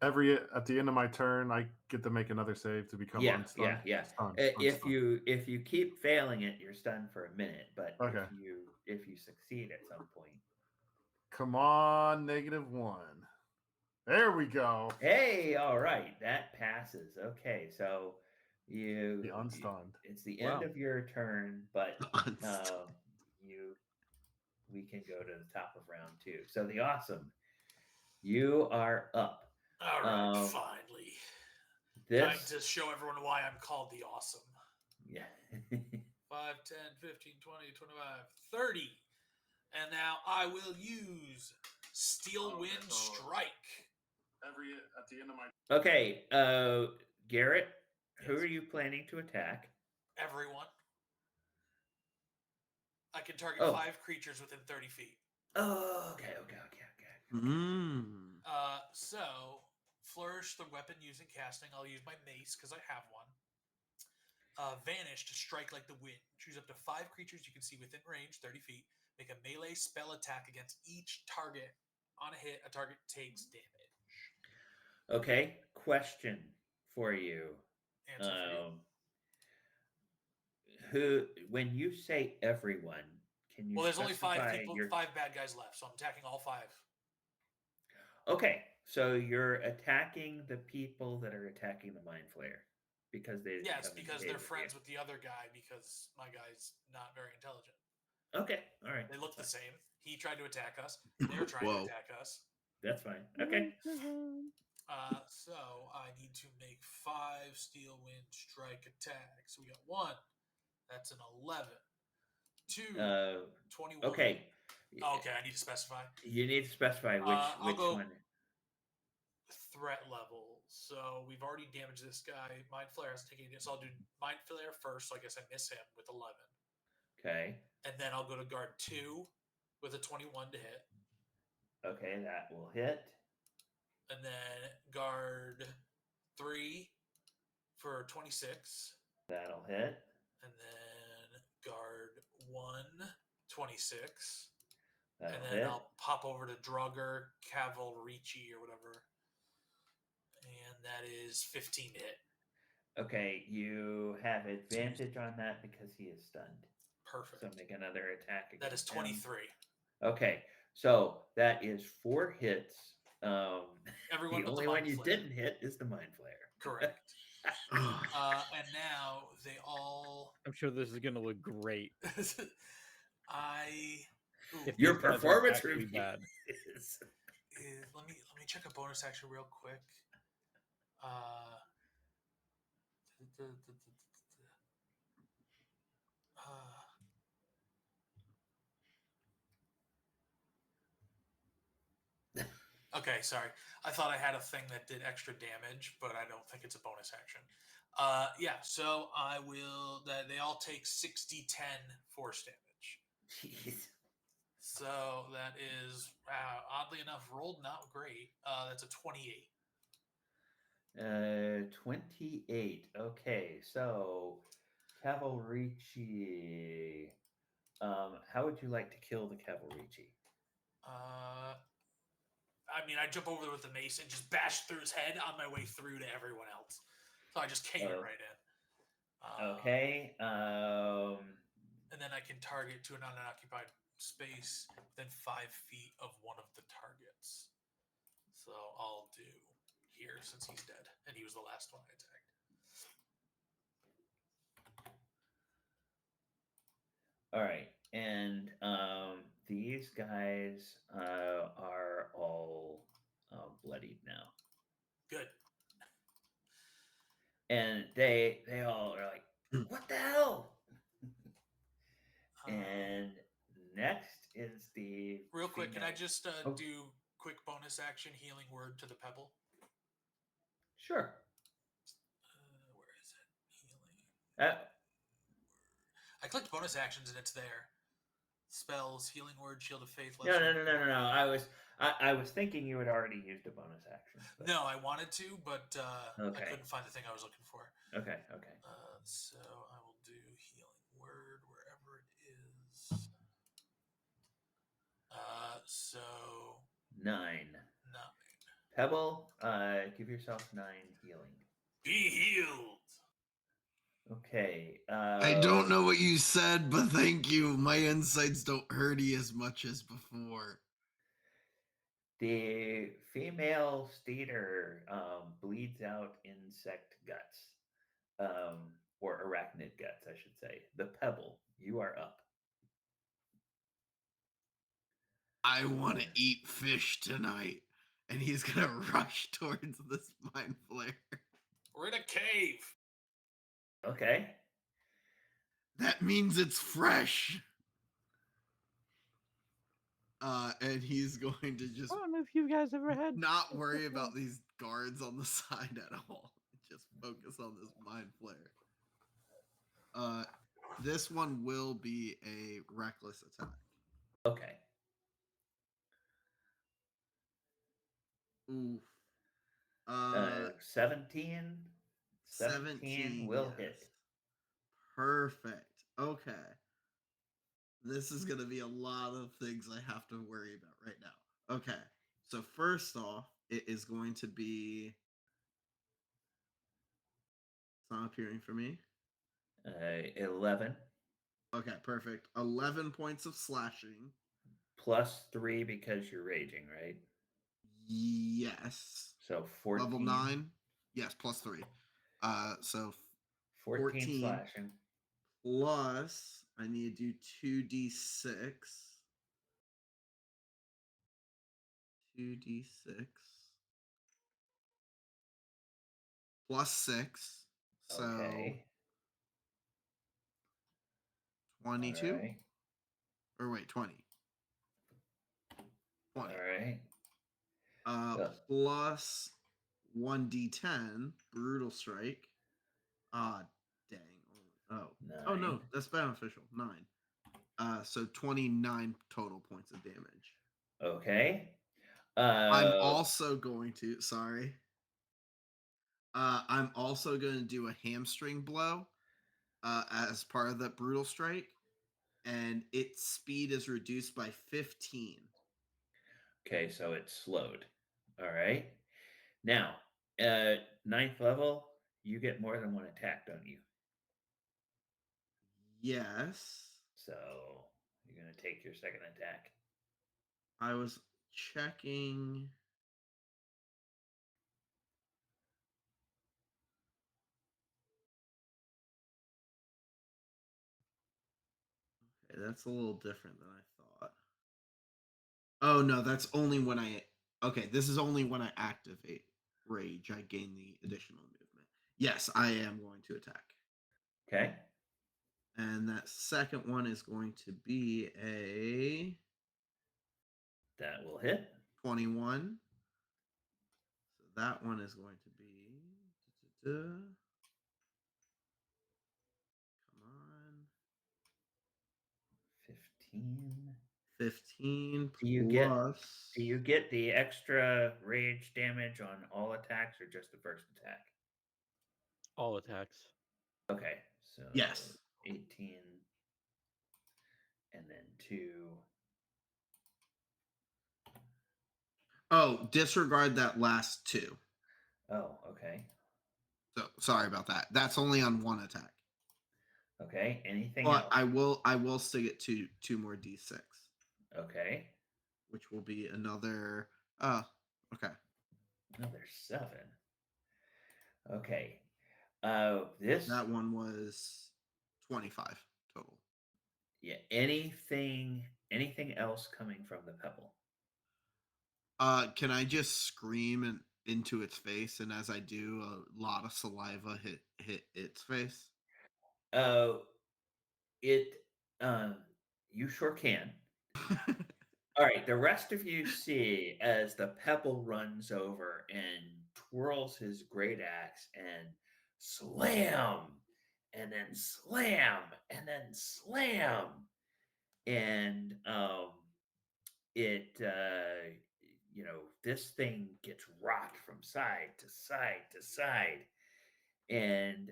[SPEAKER 4] at the end of my turn, I get to make another save to become
[SPEAKER 1] Yeah,
[SPEAKER 4] unstunned.
[SPEAKER 1] yeah.
[SPEAKER 4] Stunned,
[SPEAKER 1] If
[SPEAKER 4] unstunned.
[SPEAKER 1] you keep failing it, you're stunned for a minute. But
[SPEAKER 4] Okay.
[SPEAKER 1] if you succeed at some point,
[SPEAKER 4] Come on, -1. There we go.
[SPEAKER 1] hey, all right, that passes. Okay, so
[SPEAKER 4] The unstunned.
[SPEAKER 1] it's the end
[SPEAKER 5] Wow.
[SPEAKER 1] of your turn, but
[SPEAKER 2] Unstunned.
[SPEAKER 1] you we can go to the top of round 2. So the awesome, you are up.
[SPEAKER 3] All right, finally. Time
[SPEAKER 1] This
[SPEAKER 3] to show everyone why I'm called the awesome.
[SPEAKER 1] yeah.
[SPEAKER 3] 5, 10, 15, 20, 25, 30. And now I will use Steel Wind Strike.
[SPEAKER 4] At the end of my
[SPEAKER 1] Okay, Garrett, who
[SPEAKER 3] Yes.
[SPEAKER 1] are you planning to attack?
[SPEAKER 3] Everyone. I can target
[SPEAKER 1] Oh.
[SPEAKER 3] 5 creatures within 30 feet.
[SPEAKER 1] Oh, okay.
[SPEAKER 2] Mm.
[SPEAKER 3] So, flourish the weapon using casting. I'll use my mace because I have one. Vanish to strike like the wind. Choose up to 5 creatures you can see within range, 30 feet. Make a melee spell attack against each target. On a hit, a target takes damage.
[SPEAKER 1] Okay, question for you.
[SPEAKER 3] Answer for you.
[SPEAKER 1] Who, when you say everyone, can you
[SPEAKER 3] Well, there's only 5
[SPEAKER 1] specify
[SPEAKER 3] people, 5 bad guys left, so I'm attacking all 5.
[SPEAKER 1] Okay, so you're attacking the people that are attacking the Mind Flayer because they didn't
[SPEAKER 3] Yes,
[SPEAKER 1] come and
[SPEAKER 3] because
[SPEAKER 1] engage
[SPEAKER 3] they're
[SPEAKER 1] with
[SPEAKER 3] friends with the other guy because my guy's not very intelligent.
[SPEAKER 1] you. Okay, all right.
[SPEAKER 3] They look the
[SPEAKER 1] that's fine.
[SPEAKER 3] same. He tried to attack us. They're trying to
[SPEAKER 2] Whoa.
[SPEAKER 3] attack us.
[SPEAKER 1] That's fine. Okay.
[SPEAKER 3] So I need to make 5 Steel Wind Strike attacks. So we got 1. That's an 11. 2. 21.
[SPEAKER 1] Okay.
[SPEAKER 3] Okay, I need to specify.
[SPEAKER 1] You need to specify
[SPEAKER 3] I'll
[SPEAKER 1] which
[SPEAKER 3] go
[SPEAKER 1] one.
[SPEAKER 3] threat level. So we've already damaged this guy. Mind Flayer has taken it. So I'll do Mind Flayer first. So I guess I miss him with 11.
[SPEAKER 1] Okay.
[SPEAKER 3] And then I'll go to guard 2 with a 21 to hit.
[SPEAKER 1] Okay, that will hit.
[SPEAKER 3] And then guard 3 for 26.
[SPEAKER 1] That'll hit.
[SPEAKER 3] And then guard 1, 26.
[SPEAKER 1] That'll
[SPEAKER 3] And then
[SPEAKER 1] hit.
[SPEAKER 3] I'll pop over to Drugger, Cavalrici, or whatever. And that is 15 to hit.
[SPEAKER 1] Okay, you have advantage on that because he is stunned.
[SPEAKER 3] Perfect.
[SPEAKER 1] So make another attack against
[SPEAKER 3] That is 23.
[SPEAKER 1] him. Okay, so that is 4 hits.
[SPEAKER 3] Everyone
[SPEAKER 1] The
[SPEAKER 3] but
[SPEAKER 1] only
[SPEAKER 3] the
[SPEAKER 1] one
[SPEAKER 3] Mind
[SPEAKER 1] you
[SPEAKER 3] Flayer.
[SPEAKER 1] didn't hit is the Mind Flayer.
[SPEAKER 3] Correct.
[SPEAKER 2] Ugh.
[SPEAKER 3] And now they all.
[SPEAKER 5] I'm sure this is gonna look great.
[SPEAKER 3] Ooh,
[SPEAKER 1] Your
[SPEAKER 5] These guys are
[SPEAKER 1] performance
[SPEAKER 5] actually
[SPEAKER 1] review
[SPEAKER 5] bad.
[SPEAKER 1] is
[SPEAKER 3] let me check a bonus action real quick. Okay, sorry. I thought I had a thing that did extra damage, but I don't think it's a bonus action. Yeah, so I will. They all take 60-10 force damage.
[SPEAKER 1] Jeez.
[SPEAKER 3] So that is, oddly enough, rolled not great. That's a 28.
[SPEAKER 1] 28. Okay, so Cavalrici. How would you like to kill the Cavalrici?
[SPEAKER 3] I mean, I jump over there with the mace and just bash through his head on my way through to everyone else. So I just came it
[SPEAKER 1] Oh,
[SPEAKER 3] right in.
[SPEAKER 1] okay.
[SPEAKER 3] And then I can target to an unoccupied space within 5 feet of one of the targets. So I'll do here since he's dead, and he was the last one I attacked.
[SPEAKER 1] All right, and these guys are all bloodied now,
[SPEAKER 3] Good.
[SPEAKER 1] and they all are like, "What the hell?"
[SPEAKER 3] Um,
[SPEAKER 1] And next is the
[SPEAKER 3] real quick, can I
[SPEAKER 1] female.
[SPEAKER 3] just
[SPEAKER 1] Oh,
[SPEAKER 3] do quick bonus action healing word to the pebble?
[SPEAKER 1] sure.
[SPEAKER 3] Where is it? Healing.
[SPEAKER 1] Uh,
[SPEAKER 3] I clicked bonus actions and it's there. Spells, healing word, shield of faith.
[SPEAKER 1] no, no, no, no, no, no. I was thinking you had already used a bonus action. But...
[SPEAKER 3] No, I wanted to, but I
[SPEAKER 1] Okay.
[SPEAKER 3] couldn't find the thing I was looking for.
[SPEAKER 1] Okay. Okay.
[SPEAKER 3] So I will do healing word wherever it is. So
[SPEAKER 1] 9.
[SPEAKER 3] 9.
[SPEAKER 1] Pebble, give yourself 9 healing.
[SPEAKER 3] Be healed.
[SPEAKER 1] Okay.
[SPEAKER 2] I don't know what you said, but thank you. My insides don't hurt you as much as before.
[SPEAKER 1] The female steeder bleeds out insect guts, or arachnid guts, I should say. The pebble, you are up.
[SPEAKER 2] I want to eat fish tonight. And he's going to rush towards this mind flare.
[SPEAKER 3] We're in a cave.
[SPEAKER 1] Okay.
[SPEAKER 2] That means it's fresh. And he's going to just
[SPEAKER 5] I don't know if you guys ever had
[SPEAKER 2] not worry about these guards on the side at all. Just focus on this mind flare. This one will be a reckless attack.
[SPEAKER 1] Okay.
[SPEAKER 2] Oof.
[SPEAKER 1] 17.
[SPEAKER 2] 17
[SPEAKER 1] will
[SPEAKER 2] yes.
[SPEAKER 1] hit.
[SPEAKER 2] Perfect. Okay. This is going to be a lot of things I have to worry about right now. Okay. So first off, it is going to be. It's not appearing for me.
[SPEAKER 1] 11.
[SPEAKER 2] Okay, perfect. 11 points of slashing.
[SPEAKER 1] Plus 3 because you're raging, right?
[SPEAKER 2] Yes.
[SPEAKER 1] So 14.
[SPEAKER 2] Level 9. Yes, plus 3. So
[SPEAKER 1] 14 slashing.
[SPEAKER 2] Plus, I need to do 2d6. 2d6. Plus 6. So
[SPEAKER 1] Okay.
[SPEAKER 2] 22?
[SPEAKER 1] All right.
[SPEAKER 2] Or wait, 20. 20.
[SPEAKER 1] All right.
[SPEAKER 2] Plus 1d10. Brutal strike. Ah, dang. Oh.
[SPEAKER 1] 9.
[SPEAKER 2] Oh, no. That's beneficial. 9. So 29 total points of damage.
[SPEAKER 1] Okay.
[SPEAKER 2] I'm also going to. Sorry. I'm also going to do a hamstring blow as part of that brutal strike, and its speed is reduced by 15.
[SPEAKER 1] Okay, so it's slowed. All right. Now, 9th level, you get more than one attack, don't you?
[SPEAKER 2] Yes.
[SPEAKER 1] So you're going to take your second attack.
[SPEAKER 2] I was checking. Okay, that's a little different than I thought. Oh, no, that's only when I. Okay, this is only when I activate Rage. I gain the additional movement. Yes, I am going to attack.
[SPEAKER 1] Okay.
[SPEAKER 2] And that second one is going to be a
[SPEAKER 1] That will hit.
[SPEAKER 2] 21. that one is going to be. Come on.
[SPEAKER 1] 15.
[SPEAKER 2] 15
[SPEAKER 1] Do you get
[SPEAKER 2] plus.
[SPEAKER 1] do you get the extra rage damage on all attacks or just the first attack?
[SPEAKER 5] All attacks.
[SPEAKER 1] Okay, so
[SPEAKER 2] Yes.
[SPEAKER 1] 18 and then 2.
[SPEAKER 2] Oh, disregard that last 2.
[SPEAKER 1] Oh, okay.
[SPEAKER 2] So sorry about that. That's only on one attack.
[SPEAKER 1] Okay, anything
[SPEAKER 2] But
[SPEAKER 1] else?
[SPEAKER 2] I will still get two more d6,
[SPEAKER 1] Okay,
[SPEAKER 2] which will be another. Okay.
[SPEAKER 1] another 7. Okay, this
[SPEAKER 2] That one was 25 total.
[SPEAKER 1] yeah. Anything else coming from the pebble?
[SPEAKER 2] Can I just scream into its face, and as I do, a lot of saliva hit its face?
[SPEAKER 1] Uh, it you sure can. All right, the rest of you see as the pebble runs over and twirls his great axe and slam, and then slam, and then slam, and this thing gets rocked from side to side to side, and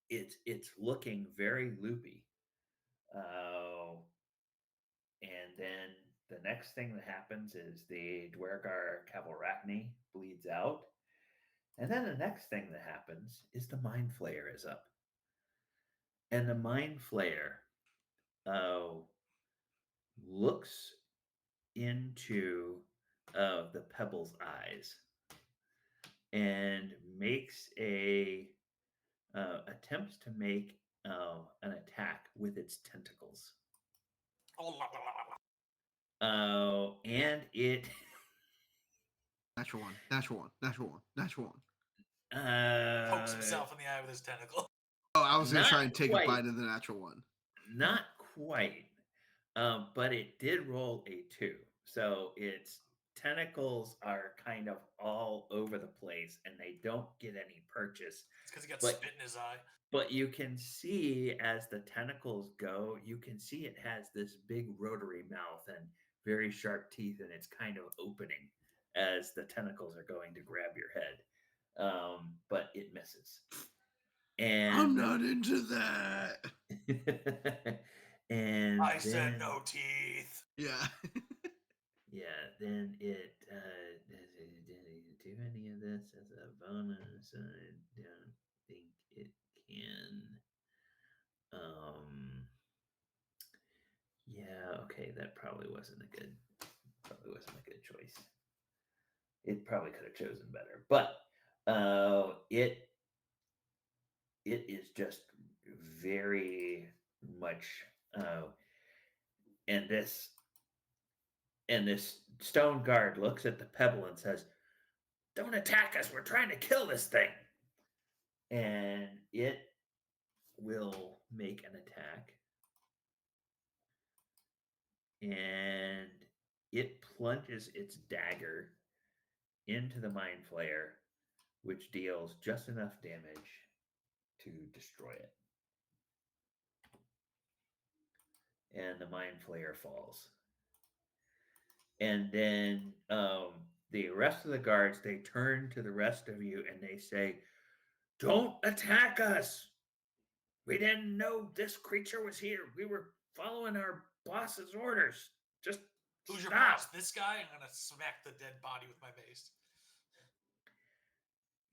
[SPEAKER 1] it's looking very loopy. Uh, And then the next thing that happens is the Dwergar Cavalrachni bleeds out. And then the next thing that happens is the Mind Flayer is up. And the Mind Flayer uh, looks into the Pebble's eyes and makes attempts to make an attack with its tentacles. And it
[SPEAKER 2] Natural one. Natural one. Natural one. Natural one.
[SPEAKER 3] Pokes
[SPEAKER 1] uh,
[SPEAKER 3] himself in the eye with his tentacle.
[SPEAKER 2] Oh, I was gonna
[SPEAKER 1] not
[SPEAKER 2] try and take a
[SPEAKER 1] quite.
[SPEAKER 2] bite of the natural one.
[SPEAKER 1] Not quite. But it did roll a 2. So its tentacles are kind of all over the place and they don't get any purchase.
[SPEAKER 3] It's because he got
[SPEAKER 1] But
[SPEAKER 3] spit in his eye.
[SPEAKER 1] but you can see as the tentacles go, you can see it has this big rotary mouth and very sharp teeth, and it's kind of opening as the tentacles are going to grab your head. But it misses.
[SPEAKER 2] I'm
[SPEAKER 1] And
[SPEAKER 2] not into that.
[SPEAKER 1] and
[SPEAKER 3] I said
[SPEAKER 1] then
[SPEAKER 3] no teeth.
[SPEAKER 2] Yeah.
[SPEAKER 1] yeah, then it does it do any of this as a bonus? I don't think it can. Yeah, okay, that probably wasn't a good choice. It probably could have chosen better, but it is just very much and this stone guard looks at the pebble and says, "Don't attack us. We're trying to kill this thing." And it will make an attack. And it plunges its dagger into the Mind Flayer, which deals just enough damage to destroy it. And the Mind Flayer falls. And then the rest of the guards, they turn to the rest of you and they say, "Don't attack us. We didn't know this creature was here. We were following our boss's orders. Just
[SPEAKER 3] Who's your
[SPEAKER 1] stop."
[SPEAKER 3] boss? This guy? I'm gonna smack the dead body with my mace.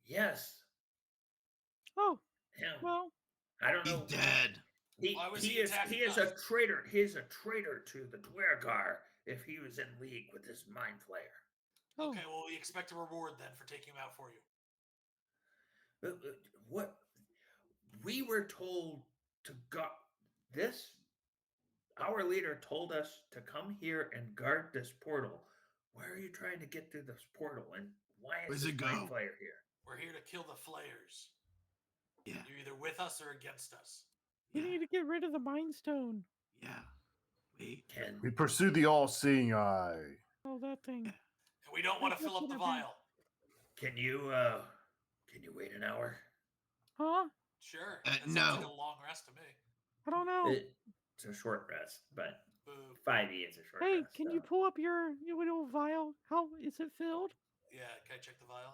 [SPEAKER 1] Yes,
[SPEAKER 5] Oh,
[SPEAKER 1] him.
[SPEAKER 5] well,
[SPEAKER 1] I don't
[SPEAKER 2] He's
[SPEAKER 1] know.
[SPEAKER 2] dead.
[SPEAKER 3] Why was
[SPEAKER 1] He
[SPEAKER 3] he
[SPEAKER 1] is
[SPEAKER 3] attacking
[SPEAKER 1] he is
[SPEAKER 3] us?
[SPEAKER 1] a traitor. He is a traitor to the Dwergar if he was in league with this Mind Flayer.
[SPEAKER 5] oh,
[SPEAKER 3] Okay, well, we expect a reward then for taking him out for you.
[SPEAKER 1] What we were told to go this our leader told us to come here and guard this portal. Why are you trying to get through this portal? And why is
[SPEAKER 2] Where's
[SPEAKER 1] this
[SPEAKER 2] it
[SPEAKER 1] Mind
[SPEAKER 2] go?
[SPEAKER 1] Flayer here?
[SPEAKER 3] We're here to kill the Flayers.
[SPEAKER 2] Yeah.
[SPEAKER 3] You're either with us or against us.
[SPEAKER 5] we
[SPEAKER 2] Yeah.
[SPEAKER 5] need to get rid of the Mind Stone.
[SPEAKER 2] Yeah. Wait.
[SPEAKER 1] Can
[SPEAKER 4] We pursue the all-seeing eye.
[SPEAKER 5] Oh, that thing.
[SPEAKER 3] And we don't want to fill up the vial.
[SPEAKER 1] Can you wait an hour?
[SPEAKER 5] Huh?
[SPEAKER 3] Sure. That sounds like a
[SPEAKER 2] No.
[SPEAKER 3] long rest to me.
[SPEAKER 5] I don't know.
[SPEAKER 1] It's a short rest, but
[SPEAKER 3] Boo.
[SPEAKER 1] 5e is a short
[SPEAKER 5] Hey,
[SPEAKER 1] rest.
[SPEAKER 5] can
[SPEAKER 1] So.
[SPEAKER 5] you pull up your little vial? How is it filled?
[SPEAKER 3] Yeah, can I check the vial?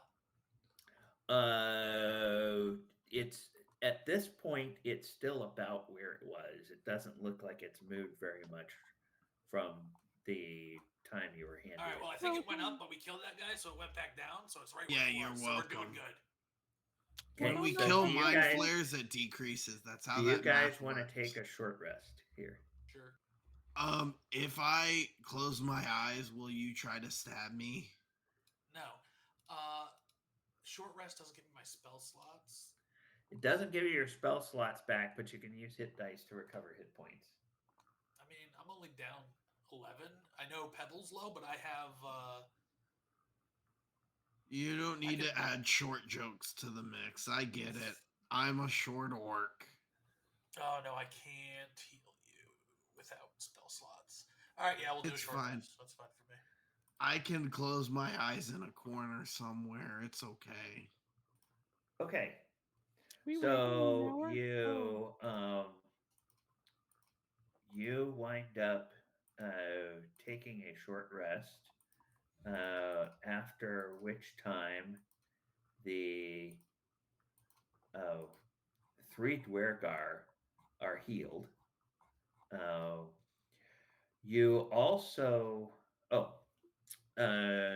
[SPEAKER 1] It's at this point, it's still about where it was. It doesn't look like it's moved very much from the time you were handed
[SPEAKER 3] All right.
[SPEAKER 1] it.
[SPEAKER 3] Well, I think it went up, but we killed that guy, so it went back down. So it's right where
[SPEAKER 2] Yeah,
[SPEAKER 3] it
[SPEAKER 2] you're
[SPEAKER 3] was. So we're doing
[SPEAKER 2] welcome.
[SPEAKER 3] good.
[SPEAKER 2] When
[SPEAKER 1] Okay,
[SPEAKER 2] we
[SPEAKER 1] so
[SPEAKER 2] kill
[SPEAKER 1] do you
[SPEAKER 2] mind
[SPEAKER 1] guys
[SPEAKER 2] flares, it decreases. That's how
[SPEAKER 1] do you
[SPEAKER 2] that
[SPEAKER 1] guys
[SPEAKER 2] math
[SPEAKER 1] want to
[SPEAKER 2] works.
[SPEAKER 1] take a short rest here?
[SPEAKER 3] Sure.
[SPEAKER 2] If I close my eyes, will you try to stab me?
[SPEAKER 3] No. Short rest doesn't give me my spell slots.
[SPEAKER 1] It doesn't give you your spell slots back, but you can use hit dice to recover hit points.
[SPEAKER 3] I mean, I'm only down 11. I know Pebble's low, but I have.
[SPEAKER 2] You don't need to add short jokes to the mix. I get it. I'm a short orc.
[SPEAKER 3] Oh no, I can't heal you without spell slots. All right, yeah, we'll do a
[SPEAKER 2] It's
[SPEAKER 3] short
[SPEAKER 2] fine.
[SPEAKER 3] rest. That's fine for me.
[SPEAKER 2] I can close my eyes in a corner somewhere. It's okay.
[SPEAKER 1] Okay,
[SPEAKER 5] We waiting an
[SPEAKER 1] so
[SPEAKER 5] hour?
[SPEAKER 1] you wind up taking a short rest. After which time the uh, three Dwergar are healed. Uh, you also, oh, uh,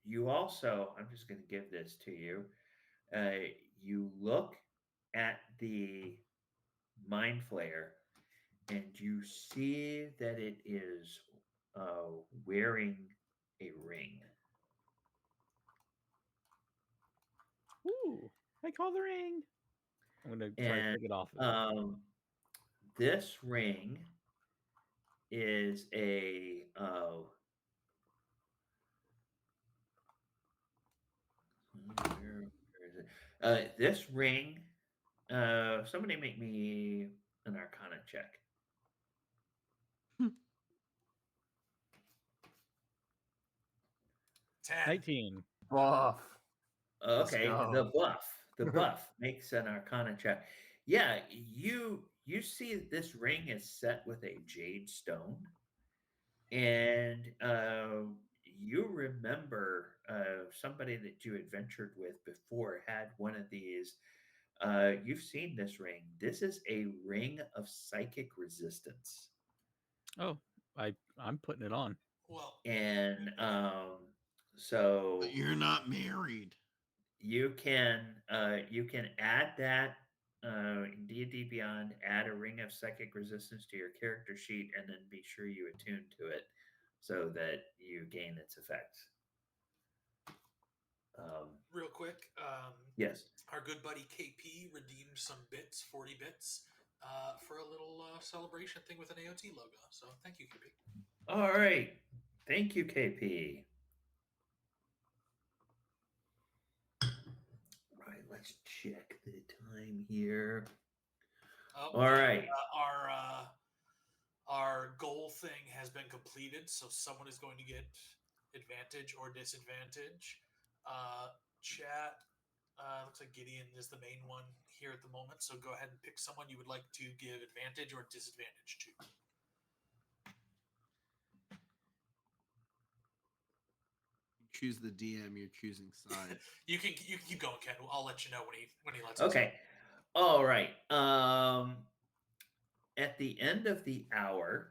[SPEAKER 1] you also, I'm just going to give this to you. You look at the Mind Flayer and you see that it is wearing a ring.
[SPEAKER 5] Ooh, I call the ring. I'm gonna try to
[SPEAKER 1] And
[SPEAKER 5] take it off of it.
[SPEAKER 1] this ring is a where is it? This ring. Somebody make me an Arcana check.
[SPEAKER 3] 10.
[SPEAKER 5] 19.
[SPEAKER 4] Buff. Let's
[SPEAKER 1] Okay,
[SPEAKER 4] go.
[SPEAKER 1] the buff makes an Arcana check. Yeah, you see this ring is set with a jade stone, and you remember somebody that you adventured with before had one of these. You've seen this ring. This is a ring of psychic resistance,
[SPEAKER 5] Oh, I'm putting it on.
[SPEAKER 3] Well,
[SPEAKER 1] and
[SPEAKER 2] But
[SPEAKER 1] so
[SPEAKER 2] you're not married.
[SPEAKER 1] you can add that in D&D Beyond. Add a ring of psychic resistance to your character sheet, and then be sure you attune to it so that you gain its effects.
[SPEAKER 3] real quick,
[SPEAKER 1] Yes.
[SPEAKER 3] our good buddy KP redeemed some bits, 40 bits, for a little celebration thing with an AOT logo. So thank you, KP.
[SPEAKER 1] All right. Thank you, KP. Right. Let's check the time here.
[SPEAKER 3] Oh,
[SPEAKER 1] All right.
[SPEAKER 3] our goal thing has been completed, so someone is going to get advantage or disadvantage. Chat. Looks like Gideon is the main one here at the moment, so go ahead and pick someone you would like to give advantage or disadvantage to.
[SPEAKER 2] You choose the DM. You're choosing sides.
[SPEAKER 3] You can keep going, Ken. I'll let you know when he lets us.
[SPEAKER 1] Okay. All right. At the end of the hour,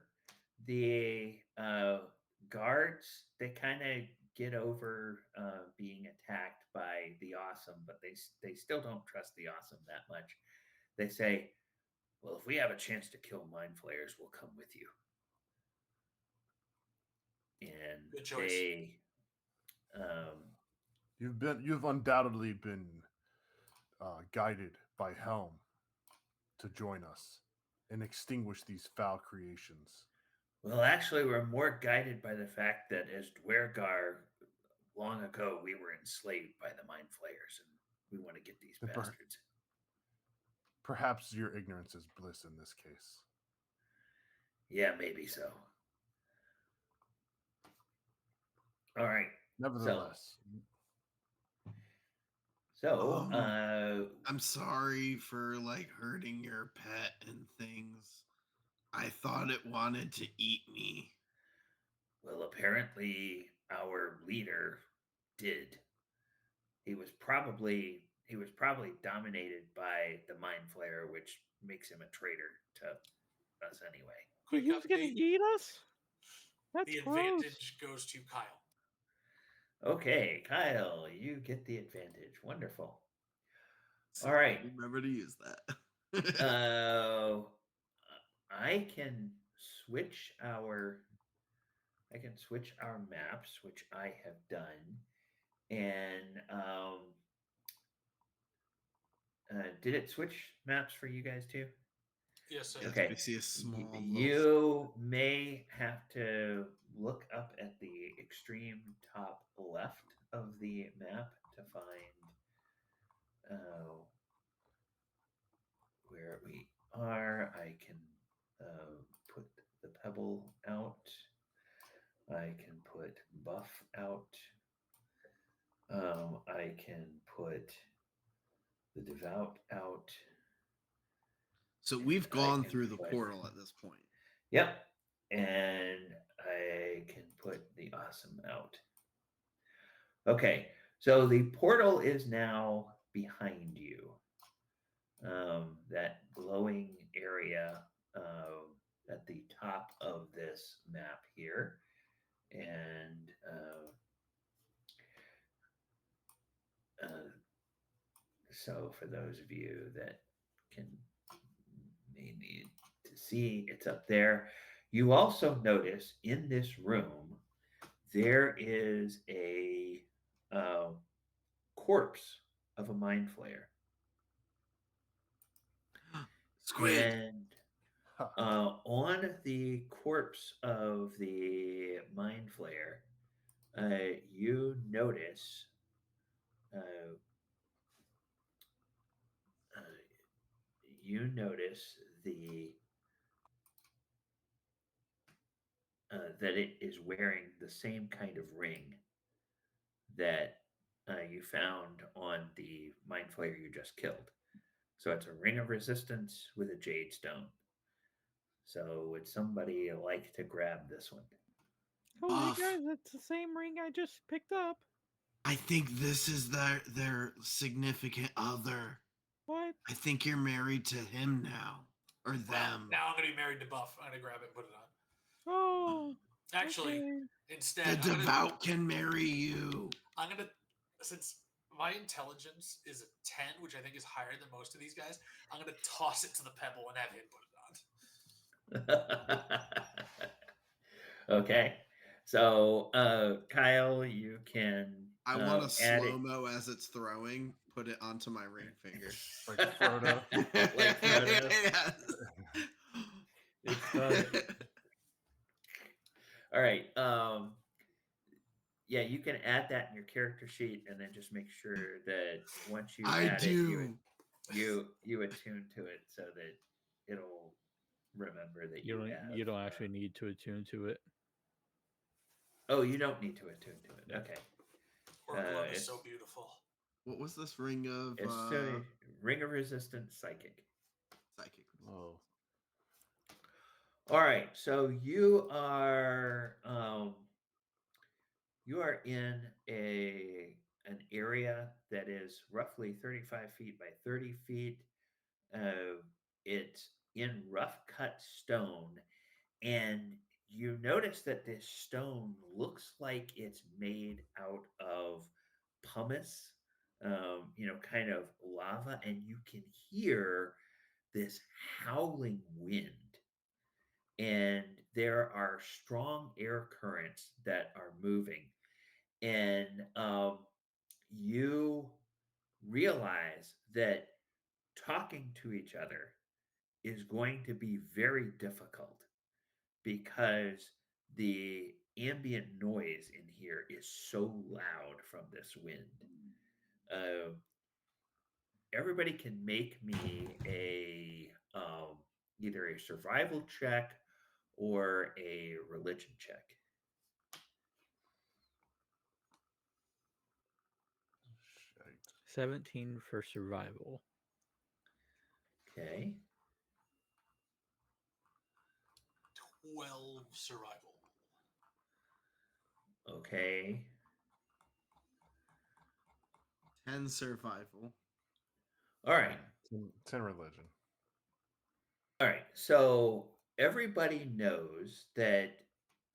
[SPEAKER 1] the guards, they kind of get over being attacked by the awesome, but they still don't trust the awesome that much. They say, "Well, if we have a chance to kill mind flayers, we'll come with you." And
[SPEAKER 3] Good choice.
[SPEAKER 1] they um,
[SPEAKER 4] You've undoubtedly been guided by Helm to join us and extinguish these foul creations.
[SPEAKER 1] well, actually, we're more guided by the fact that as Dwergar, long ago, we were enslaved by the mind flayers, and we want to get these
[SPEAKER 4] Then
[SPEAKER 1] bastards.
[SPEAKER 4] Perhaps your ignorance is bliss in this case.
[SPEAKER 1] Yeah, maybe so. All right.
[SPEAKER 4] Nevertheless,
[SPEAKER 1] So,
[SPEAKER 2] I'm sorry for like hurting your pet and things. I thought it wanted to eat me.
[SPEAKER 1] well, apparently our leader did. He was probably dominated by the mind flayer, which makes him a traitor to us anyway.
[SPEAKER 3] Quick
[SPEAKER 5] He was gonna
[SPEAKER 3] update:
[SPEAKER 5] eat us? That's
[SPEAKER 3] the
[SPEAKER 5] gross.
[SPEAKER 3] advantage goes to Kyle.
[SPEAKER 1] Okay, Kyle, you get the advantage. Wonderful.
[SPEAKER 2] See
[SPEAKER 1] All
[SPEAKER 2] if
[SPEAKER 1] right.
[SPEAKER 2] I remember to use that.
[SPEAKER 1] Uh, I can switch our I can switch our maps, which I have done. And did it switch maps for you guys too?
[SPEAKER 3] Yes,
[SPEAKER 2] Yes,
[SPEAKER 3] sir.
[SPEAKER 1] Okay.
[SPEAKER 2] we see a small little.
[SPEAKER 1] You may have to look up at the extreme top left of the map to find uh, where we are. I can put the pebble out. I can put buff out. I can put the devout out.
[SPEAKER 2] So
[SPEAKER 1] And
[SPEAKER 2] we've
[SPEAKER 1] I
[SPEAKER 2] gone
[SPEAKER 1] can
[SPEAKER 2] through the
[SPEAKER 1] put,
[SPEAKER 2] portal at this point.
[SPEAKER 1] yep. And I can put the awesome out. Okay. So the portal is now behind you. That glowing area at the top of this map here. And so for those of you that can may need to see, it's up there. You also notice in this room there is a uh, corpse of a mind flayer,
[SPEAKER 2] Squid.
[SPEAKER 1] and on the corpse of the mind flayer, you notice uh, uh, you notice the that it is wearing the same kind of ring that you found on the mind flayer you just killed. So it's a ring of resistance with a jade stone. So would somebody like to grab this one?
[SPEAKER 5] Oh, hey
[SPEAKER 2] Buff.
[SPEAKER 5] guys, that's the same ring I just picked up.
[SPEAKER 2] I think this is their significant other.
[SPEAKER 5] What?
[SPEAKER 2] I think you're married to him now. Or
[SPEAKER 3] Well,
[SPEAKER 2] them.
[SPEAKER 3] now I'm going to be married to Buff. I'm going to grab it and put it on.
[SPEAKER 5] Oh,
[SPEAKER 3] Actually,
[SPEAKER 5] okay.
[SPEAKER 3] instead,
[SPEAKER 2] The devout can marry you.
[SPEAKER 3] I'm gonna since my intelligence is a 10, which I think is higher than most of these guys, I'm gonna toss it to the pebble and have him put it on.
[SPEAKER 1] Okay. So, Kyle, you can
[SPEAKER 2] I want a
[SPEAKER 1] add
[SPEAKER 2] slow
[SPEAKER 1] it
[SPEAKER 2] mo as it's throwing, put it onto my ring finger.
[SPEAKER 4] Like Frodo.
[SPEAKER 1] like Frodo.
[SPEAKER 2] Yes.
[SPEAKER 1] It's done. All right. Yeah, you can add that in your character sheet, and then just make sure that once you
[SPEAKER 2] I
[SPEAKER 1] add it,
[SPEAKER 2] do.
[SPEAKER 1] you attune to it so that it'll remember that
[SPEAKER 5] You
[SPEAKER 1] you
[SPEAKER 5] don't
[SPEAKER 1] have.
[SPEAKER 5] you don't actually need to attune to it.
[SPEAKER 1] Oh, you don't need to attune to it. Okay.
[SPEAKER 3] Orc love is
[SPEAKER 1] It's
[SPEAKER 3] so beautiful.
[SPEAKER 2] What was this ring of
[SPEAKER 1] it's a ring of resistance psychic.
[SPEAKER 2] psychic?
[SPEAKER 4] Oh,
[SPEAKER 1] All right, so you are in an area that is roughly 35 feet by 30 feet. It's in rough cut stone, and you notice that this stone looks like it's made out of pumice, kind of lava, and you can hear this howling wind. And there are strong air currents that are moving. And you realize that talking to each other is going to be very difficult because the ambient noise in here is so loud from this wind. Uh, Everybody can make me either a survival check or a religion check.
[SPEAKER 4] shite.
[SPEAKER 5] 17 for survival.
[SPEAKER 1] Okay.
[SPEAKER 3] 12 survival.
[SPEAKER 1] Okay.
[SPEAKER 2] 10 survival.
[SPEAKER 1] All right.
[SPEAKER 4] 10 religion.
[SPEAKER 1] All right. So everybody knows that,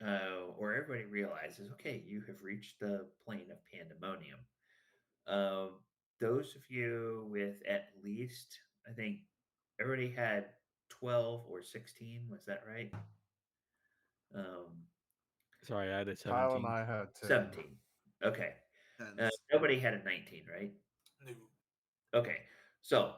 [SPEAKER 1] or everybody realizes, okay, you have reached the plane of pandemonium. Um, those of you with at least, I think everybody had 12 or 16. Was that right? Um,
[SPEAKER 5] Sorry, I had a
[SPEAKER 4] Kyle and
[SPEAKER 5] 17.
[SPEAKER 4] I had 10.
[SPEAKER 1] 17. Okay.
[SPEAKER 2] 10s.
[SPEAKER 1] Nobody had a 19, right?
[SPEAKER 3] No.
[SPEAKER 1] Okay. So,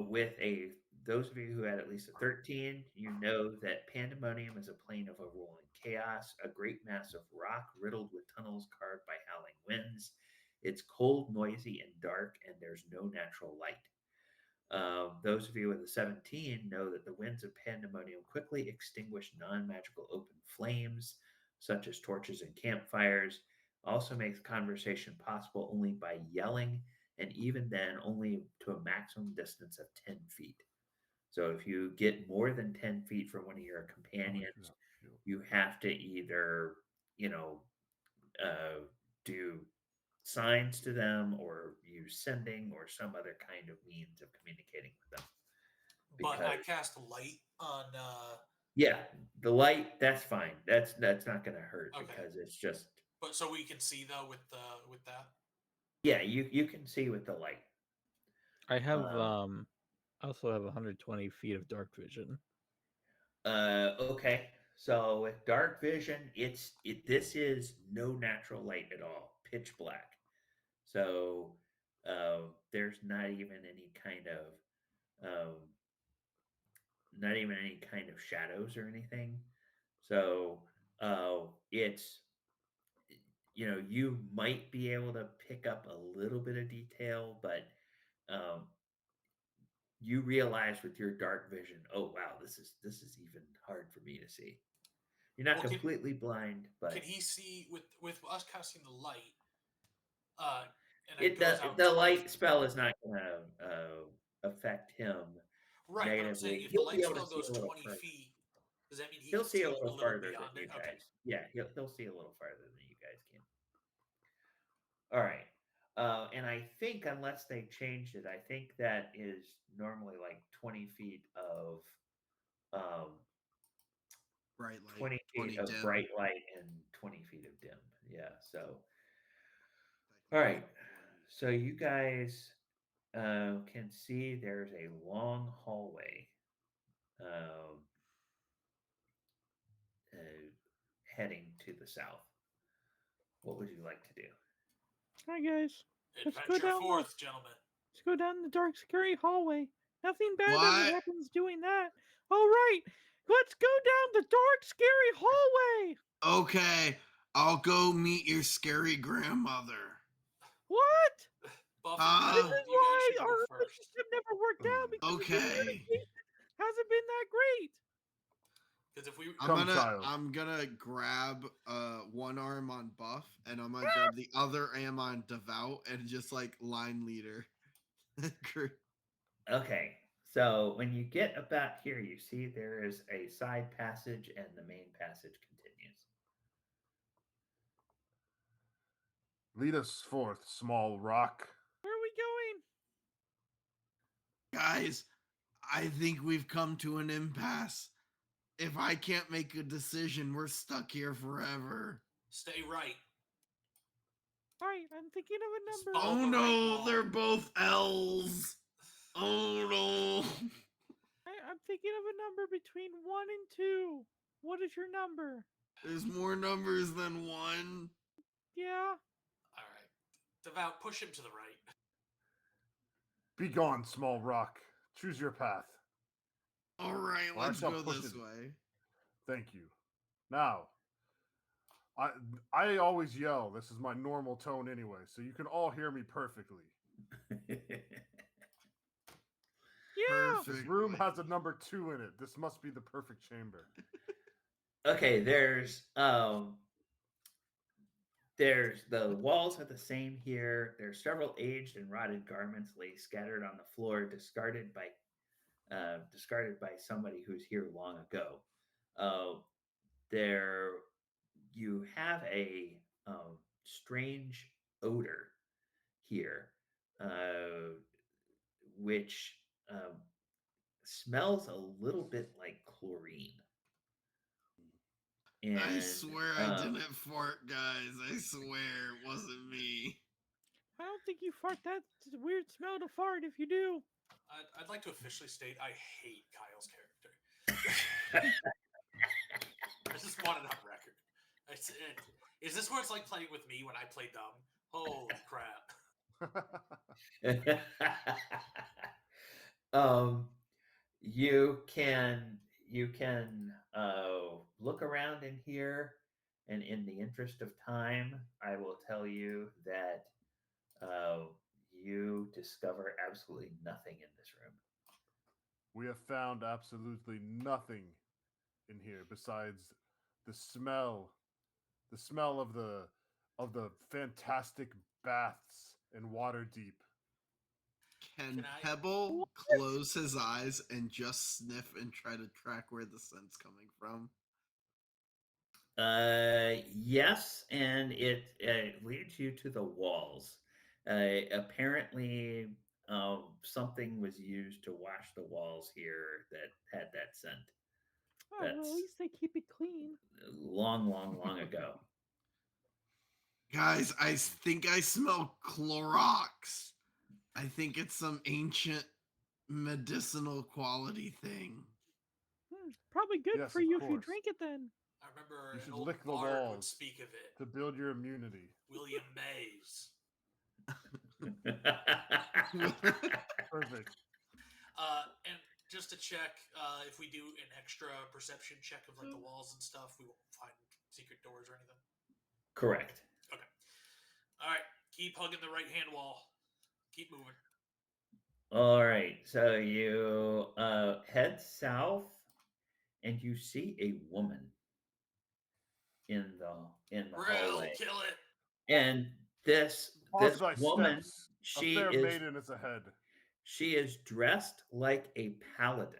[SPEAKER 1] with a those of you who had at least a 13, you know that pandemonium is a plane of a rolling chaos, a great mass of rock riddled with tunnels carved by howling winds. It's cold, noisy, and dark, and there's no natural light. Those of you with a 17 know that the winds of pandemonium quickly extinguish non magical open flames, such as torches and campfires, also makes conversation possible only by yelling, and even then, only to a maximum distance of 10 feet. So if you get more than 10 feet from one of your companions, you have to either, you know, uh, do signs to them or use sending or some other kind of means of communicating with them.
[SPEAKER 3] But
[SPEAKER 1] Because
[SPEAKER 3] I cast light on.
[SPEAKER 1] yeah, the light, that's fine. That's not going to hurt
[SPEAKER 3] Okay.
[SPEAKER 1] because it's just
[SPEAKER 3] But so we can see though with that.
[SPEAKER 1] yeah, you can see with the light.
[SPEAKER 5] I have
[SPEAKER 1] Um,
[SPEAKER 5] I also have 120 feet of dark vision.
[SPEAKER 1] okay. So with dark vision, this is no natural light at all, pitch black. So there's um, not even any kind of shadows or anything. So it's you might be able to pick up a little bit of detail, but um, you realize with your dark vision, oh wow, this is even hard for me to see. You're not
[SPEAKER 3] Well,
[SPEAKER 1] completely blind,
[SPEAKER 3] can
[SPEAKER 1] but
[SPEAKER 3] he see with us casting the light? Uh, and it
[SPEAKER 1] it
[SPEAKER 3] goes
[SPEAKER 1] does.
[SPEAKER 3] out
[SPEAKER 1] The
[SPEAKER 3] 20 feet.
[SPEAKER 1] light spell is not going to affect him
[SPEAKER 3] Right, but I'm saying
[SPEAKER 1] negatively.
[SPEAKER 3] if the
[SPEAKER 1] He'll be
[SPEAKER 3] light
[SPEAKER 1] able to
[SPEAKER 3] spell
[SPEAKER 1] see
[SPEAKER 3] goes
[SPEAKER 1] a little
[SPEAKER 3] 20
[SPEAKER 1] further.
[SPEAKER 3] feet, does that mean he
[SPEAKER 1] He'll
[SPEAKER 3] can
[SPEAKER 1] see
[SPEAKER 3] see
[SPEAKER 1] a
[SPEAKER 3] a
[SPEAKER 1] little
[SPEAKER 3] little
[SPEAKER 1] farther than
[SPEAKER 3] beyond
[SPEAKER 1] you
[SPEAKER 3] it? Okay.
[SPEAKER 1] guys. Yeah, he'll see a little farther than you guys can. All right. And I think unless they changed it, I think that is normally like 20 feet of um,
[SPEAKER 2] Bright light,
[SPEAKER 1] 20 feet
[SPEAKER 2] 20
[SPEAKER 1] of
[SPEAKER 2] dim.
[SPEAKER 1] bright light and 20 feet of dim. Yeah. So,
[SPEAKER 2] That
[SPEAKER 1] all
[SPEAKER 2] can
[SPEAKER 1] right.
[SPEAKER 2] make 40.
[SPEAKER 1] So you guys can see there's a long hallway um, uh, heading to the south. What would you like to do?
[SPEAKER 5] Hi guys.
[SPEAKER 3] Adventure forth, gentlemen.
[SPEAKER 5] Let's go down the dark, scary hallway. Nothing bad ever
[SPEAKER 2] What?
[SPEAKER 5] happens doing that. All right, let's go down the dark, scary hallway.
[SPEAKER 2] Okay, I'll go meet your scary grandmother.
[SPEAKER 5] What?
[SPEAKER 3] Buff and
[SPEAKER 5] This
[SPEAKER 2] Huh?
[SPEAKER 3] Kyle,
[SPEAKER 5] is
[SPEAKER 3] you guys
[SPEAKER 5] why
[SPEAKER 3] should
[SPEAKER 5] our
[SPEAKER 3] go first.
[SPEAKER 5] relationship never worked out because the
[SPEAKER 2] Okay.
[SPEAKER 5] communication hasn't been that great.
[SPEAKER 3] Because if we
[SPEAKER 4] Come, child.
[SPEAKER 2] I'm gonna grab one arm on Buff and I'm gonna grab the other arm on Devout and just like line leader.
[SPEAKER 1] Okay. So when you get about here, you see there is a side passage and the main passage continues.
[SPEAKER 4] Lead us forth, small rock.
[SPEAKER 5] Where are we going?
[SPEAKER 2] Guys, I think we've come to an impasse. If I can't make a decision, we're stuck here forever.
[SPEAKER 3] stay right.
[SPEAKER 5] All right, I'm thinking of a number.
[SPEAKER 3] Follow
[SPEAKER 2] Oh
[SPEAKER 3] the right
[SPEAKER 2] no,
[SPEAKER 3] wall.
[SPEAKER 2] they're both L's. Oh no.
[SPEAKER 5] I'm thinking of a number between 1 and 2. What is your number?
[SPEAKER 2] There's more numbers than one.
[SPEAKER 5] Yeah.
[SPEAKER 3] All right. Devout, push him to the right.
[SPEAKER 4] Be gone, small rock. Choose your path.
[SPEAKER 2] All right,
[SPEAKER 4] Or I
[SPEAKER 2] let's
[SPEAKER 4] shall
[SPEAKER 2] go
[SPEAKER 4] push
[SPEAKER 2] this
[SPEAKER 4] it.
[SPEAKER 2] way.
[SPEAKER 4] Thank you. Now, I I always yell. This is my normal tone anyway, so you can all hear me perfectly.
[SPEAKER 5] Yeah.
[SPEAKER 4] This room has a number 2 in it. This must be the perfect chamber.
[SPEAKER 1] Okay, There's the walls are the same here. There are several aged and rotted garments lay scattered on the floor, discarded by somebody who's here long ago. Uh, there, you have a strange odor here, uh, which smells a little bit like chlorine.
[SPEAKER 2] I
[SPEAKER 1] And
[SPEAKER 2] swear I didn't fart, guys. I swear it wasn't me.
[SPEAKER 5] I don't think you fart. That's a weird smell to fart if you do.
[SPEAKER 3] I'd like to officially state I hate Kyle's character. I just want it on record. Is this where it's like playing with me when I play dumb? Holy crap.
[SPEAKER 1] um, you can you can look around in here, and in the interest of time, I will tell you that uh, you discover absolutely nothing in this room.
[SPEAKER 4] We have found absolutely nothing in here besides the smell, the smell of the fantastic baths in Waterdeep.
[SPEAKER 2] Can
[SPEAKER 3] Can I
[SPEAKER 2] Pebble
[SPEAKER 5] What?
[SPEAKER 2] close his eyes and just sniff and try to track where the scent's coming from?
[SPEAKER 1] Yes, and it leads you to the walls. Apparently, something was used to wash the walls here that had that scent.
[SPEAKER 5] Oh, well, at
[SPEAKER 1] That's
[SPEAKER 5] least they keep it clean.
[SPEAKER 1] long, long, long ago.
[SPEAKER 2] Guys, I think I smell Clorox. I think it's some ancient medicinal quality thing.
[SPEAKER 5] Probably good
[SPEAKER 4] Yes,
[SPEAKER 5] for
[SPEAKER 4] of
[SPEAKER 5] you if you
[SPEAKER 4] course.
[SPEAKER 5] drink it then.
[SPEAKER 3] I remember
[SPEAKER 4] You
[SPEAKER 3] an
[SPEAKER 4] should
[SPEAKER 3] old
[SPEAKER 4] lick the
[SPEAKER 3] bard would
[SPEAKER 4] walls
[SPEAKER 3] speak of it.
[SPEAKER 4] to build your immunity.
[SPEAKER 3] William Mays.
[SPEAKER 4] Perfect.
[SPEAKER 3] And just to check, if we do an extra perception check of like the walls and stuff, we won't find secret doors or anything.
[SPEAKER 1] Correct.
[SPEAKER 3] Okay. All right. Keep hugging the right hand wall. Keep moving.
[SPEAKER 1] All right. So you head south, and you see a woman in the
[SPEAKER 3] Brill,
[SPEAKER 1] hallway.
[SPEAKER 3] kill it.
[SPEAKER 1] And
[SPEAKER 4] Pause
[SPEAKER 1] this
[SPEAKER 4] thy
[SPEAKER 1] woman,
[SPEAKER 4] steps. A fair maiden is ahead.
[SPEAKER 1] she is dressed like a paladin,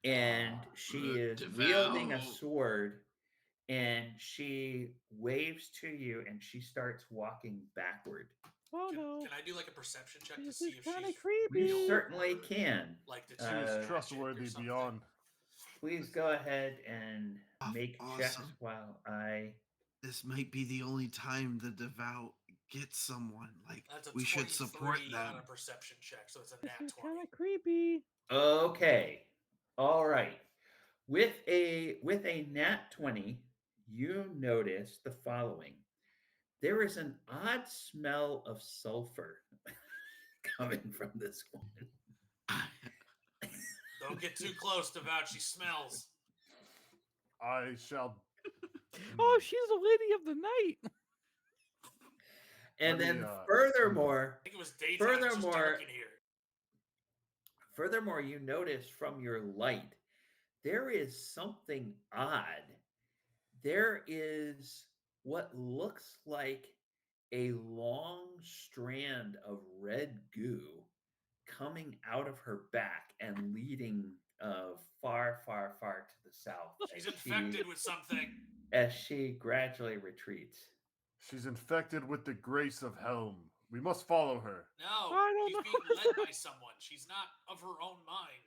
[SPEAKER 1] and she is wielding a
[SPEAKER 2] Devout.
[SPEAKER 1] sword, and she waves to you, and she starts walking backward.
[SPEAKER 5] Oh no,
[SPEAKER 3] Can I do like a perception check to
[SPEAKER 5] this
[SPEAKER 3] see
[SPEAKER 5] is
[SPEAKER 3] if
[SPEAKER 5] kind
[SPEAKER 3] she's
[SPEAKER 5] of
[SPEAKER 1] You
[SPEAKER 5] creepy.
[SPEAKER 3] real
[SPEAKER 1] certainly
[SPEAKER 3] or
[SPEAKER 1] can.
[SPEAKER 3] like did
[SPEAKER 4] She
[SPEAKER 3] she
[SPEAKER 4] is
[SPEAKER 3] use magic or
[SPEAKER 4] trustworthy
[SPEAKER 3] something?
[SPEAKER 4] beyond.
[SPEAKER 1] Please go ahead and make checks
[SPEAKER 2] Awesome.
[SPEAKER 1] while I.
[SPEAKER 2] This might be the only time the devout gets someone. Like,
[SPEAKER 3] That's a
[SPEAKER 2] we should support
[SPEAKER 3] 23
[SPEAKER 2] them.
[SPEAKER 3] on a perception check, so it's a
[SPEAKER 5] This
[SPEAKER 3] nat
[SPEAKER 5] is
[SPEAKER 3] 20.
[SPEAKER 5] kind of creepy.
[SPEAKER 1] Okay. All right. With a nat 20, you notice the following. There is an odd smell of sulfur coming from this woman.
[SPEAKER 3] Don't get too close, Devout. She smells.
[SPEAKER 4] I shall.
[SPEAKER 5] Oh, she's the lady of the night.
[SPEAKER 1] And
[SPEAKER 4] Let me,
[SPEAKER 1] then
[SPEAKER 4] let me-
[SPEAKER 3] I think it was daytime. It's just dark in here.
[SPEAKER 1] furthermore, you notice from your light, there is something odd. There is what looks like a long strand of red goo coming out of her back and leading far, far, far to the south
[SPEAKER 3] She's infected with something.
[SPEAKER 1] as she gradually retreats.
[SPEAKER 4] She's infected with the grace of Helm. We must follow her.
[SPEAKER 3] No,
[SPEAKER 5] I don't
[SPEAKER 3] she's
[SPEAKER 5] know.
[SPEAKER 3] being led by someone. She's not of her own mind.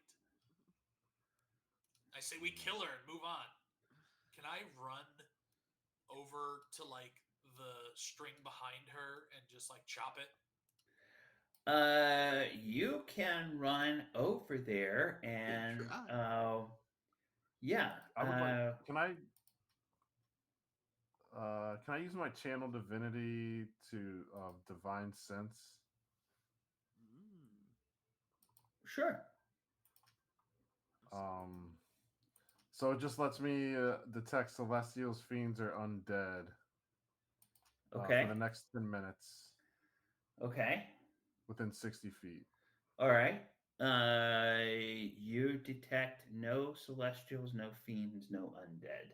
[SPEAKER 3] I say we kill her and move on. Can I run over to like the string behind her and just like chop it?
[SPEAKER 1] You can run over there and
[SPEAKER 2] Try.
[SPEAKER 1] yeah.
[SPEAKER 4] I would like. Can I use my channel divinity to divine sense?
[SPEAKER 2] Mm.
[SPEAKER 1] Sure.
[SPEAKER 4] Um, so it just lets me detect celestials, fiends, or undead
[SPEAKER 1] Okay.
[SPEAKER 4] for the next 10 minutes
[SPEAKER 1] Okay.
[SPEAKER 4] within 60 feet.
[SPEAKER 1] All right. You detect no celestials, no fiends, no undead.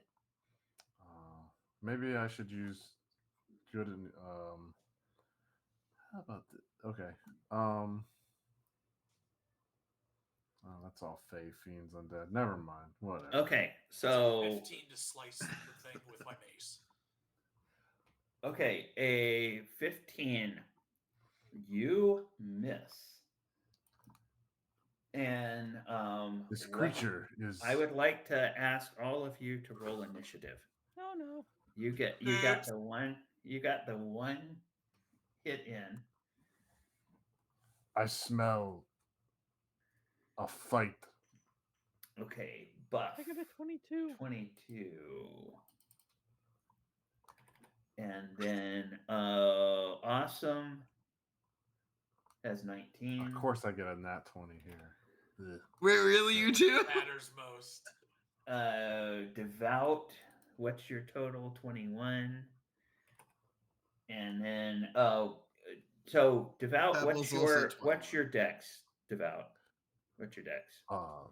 [SPEAKER 4] Maybe I should use good and how about okay. Um oh, that's all Fey fiends undead. Never mind. Whatever.
[SPEAKER 1] Okay,
[SPEAKER 3] It's a
[SPEAKER 1] so
[SPEAKER 3] 15 to slice the thing with my mace.
[SPEAKER 1] okay, a 15. You miss. And
[SPEAKER 4] This
[SPEAKER 1] what
[SPEAKER 4] creature is
[SPEAKER 1] I would like to ask all of you to roll initiative.
[SPEAKER 5] Oh no.
[SPEAKER 1] You got the one hit in.
[SPEAKER 4] I smell a fight.
[SPEAKER 1] Okay, buff
[SPEAKER 5] I got a 22.
[SPEAKER 1] 22. And then awesome has 19.
[SPEAKER 4] Of course I get a nat 20 here. Ugh.
[SPEAKER 2] Wait, really, you two?
[SPEAKER 3] Matters most.
[SPEAKER 1] Devout, what's your total? 21. And then so Devout,
[SPEAKER 2] That
[SPEAKER 1] what's
[SPEAKER 2] was also
[SPEAKER 1] your
[SPEAKER 2] 21.
[SPEAKER 1] dex? Devout. What's your dex?
[SPEAKER 4] Um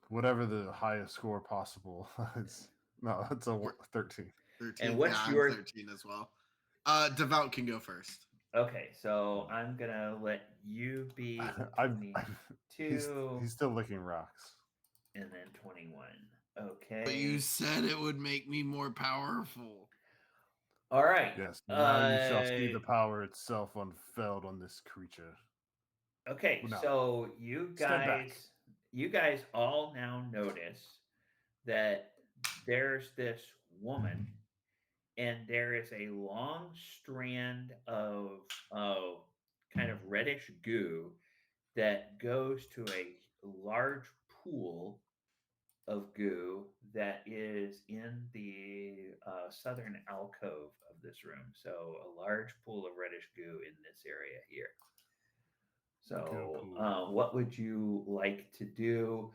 [SPEAKER 4] Whatever the highest score possible. it's no, it's a 13.
[SPEAKER 2] 13.
[SPEAKER 1] And
[SPEAKER 2] Yeah,
[SPEAKER 1] what's
[SPEAKER 2] I'm
[SPEAKER 1] your
[SPEAKER 2] 13 as well. Devout can go first.
[SPEAKER 1] Okay, so I'm gonna let you be the
[SPEAKER 4] I've
[SPEAKER 1] 22
[SPEAKER 4] he's still licking rocks.
[SPEAKER 1] and then 21.
[SPEAKER 2] But you
[SPEAKER 1] Okay.
[SPEAKER 2] said it would make me more powerful.
[SPEAKER 1] All right.
[SPEAKER 4] Yes, now you shall see the power itself unfurled on this creature.
[SPEAKER 1] Okay,
[SPEAKER 4] Now,
[SPEAKER 1] so
[SPEAKER 4] step back.
[SPEAKER 1] you guys all now notice that there's this woman and there is a long strand of kind of reddish goo that goes to a large pool of goo that is in the southern alcove of this room. So a large pool of reddish goo in this area here.
[SPEAKER 4] Goo
[SPEAKER 1] So
[SPEAKER 4] pool.
[SPEAKER 1] what would you like to do?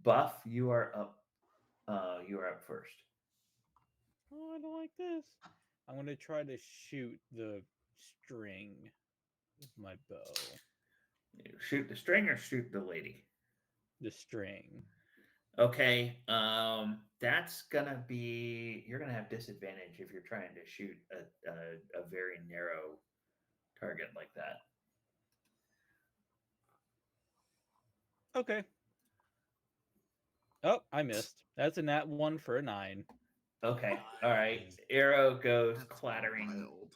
[SPEAKER 1] Buff, you are up. You are up first.
[SPEAKER 5] Oh, I don't like this. I'm gonna try to shoot the string with my bow.
[SPEAKER 1] Shoot the string or shoot the lady.
[SPEAKER 5] The string.
[SPEAKER 1] Okay, that's gonna be you're gonna have disadvantage if you're trying to shoot a very narrow target like that.
[SPEAKER 5] Okay. Oh, I missed. That's a nat 1 for a 9.
[SPEAKER 1] Okay, all right.
[SPEAKER 3] Nice.
[SPEAKER 1] Arrow goes
[SPEAKER 2] That's
[SPEAKER 1] clattering
[SPEAKER 2] wild.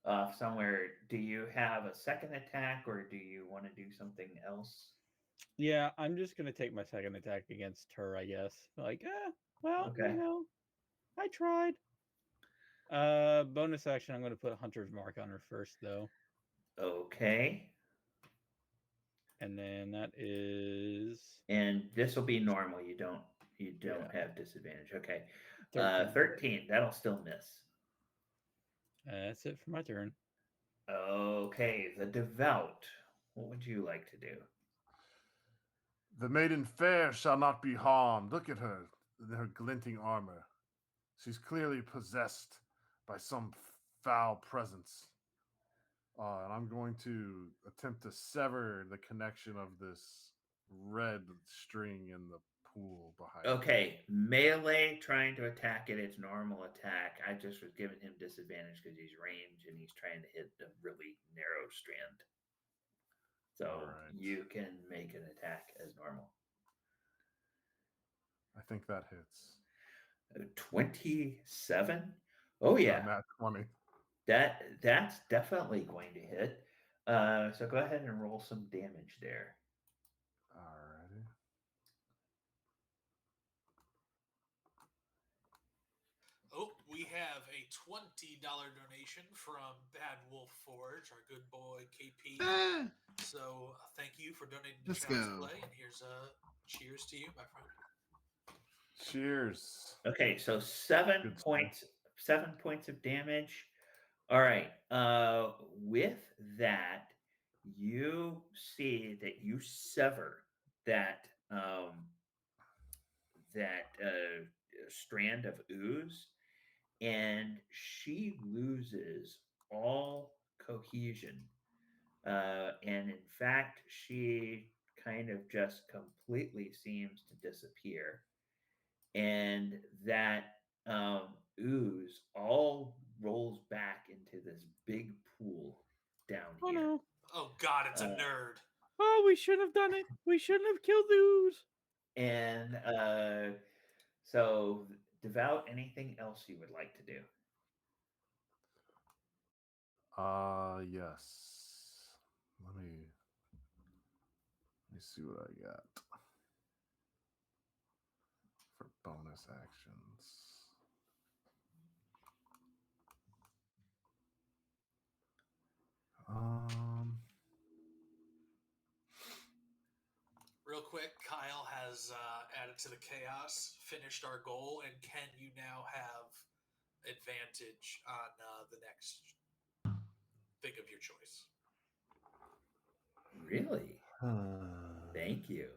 [SPEAKER 1] off somewhere. Do you have a second attack or do you want to do something else?
[SPEAKER 5] Yeah, I'm just gonna take my second attack against her, I guess. Like, well,
[SPEAKER 1] Okay.
[SPEAKER 5] I tried. Bonus action, I'm gonna put Hunter's Mark on her first, though.
[SPEAKER 1] Okay.
[SPEAKER 5] And then that is
[SPEAKER 1] And this will be normal. You don't
[SPEAKER 5] yeah,
[SPEAKER 1] have disadvantage. Okay.
[SPEAKER 5] 13.
[SPEAKER 1] 13. That'll still miss.
[SPEAKER 5] That's it for my turn.
[SPEAKER 1] Okay, the devout. What would you like to do?
[SPEAKER 4] The maiden fair shall not be harmed. Look at her, in her glinting armor. She's clearly possessed by some foul presence. And I'm going to attempt to sever the connection of this red string in the pool behind me.
[SPEAKER 1] Okay, melee trying to attack it, its normal attack. I just was giving him disadvantage because he's range and he's trying to hit a really narrow strand. So
[SPEAKER 4] Alright.
[SPEAKER 1] you can make an attack as normal.
[SPEAKER 4] I think that hits.
[SPEAKER 1] 27? Oh yeah.
[SPEAKER 4] Nat 20.
[SPEAKER 1] That's definitely going to hit. So go ahead and roll some damage there.
[SPEAKER 4] Alrighty.
[SPEAKER 3] Oh, we have a $20 donation from Bad Wolf Forge, our good boy KP.
[SPEAKER 2] Ah,
[SPEAKER 3] So thank you for donating to
[SPEAKER 2] Let's
[SPEAKER 3] Child's
[SPEAKER 2] go.
[SPEAKER 3] Play, and here's a cheers to you, my friend.
[SPEAKER 4] Cheers.
[SPEAKER 1] Okay, so 7
[SPEAKER 4] Good stuff.
[SPEAKER 1] points, 7 points of damage. All right. With that, you see that you sever that strand of ooze, and she loses all cohesion. And in fact, she kind of just completely seems to disappear. And that ooze all rolls back into this big pool down
[SPEAKER 5] Oh
[SPEAKER 1] here.
[SPEAKER 5] no.
[SPEAKER 3] Oh God, it's a
[SPEAKER 1] Uh,
[SPEAKER 3] nerd.
[SPEAKER 5] Oh, we shouldn't have done it. We shouldn't have killed the ooze.
[SPEAKER 1] and so, Devout, anything else you would like to do?
[SPEAKER 4] Yes. Let me see what I got for bonus actions. Um,
[SPEAKER 3] Real quick, Kyle has added to the chaos, finished our goal, and Ken, you now have advantage on the next thing of your choice.
[SPEAKER 1] Really?
[SPEAKER 4] uh,
[SPEAKER 1] Thank you.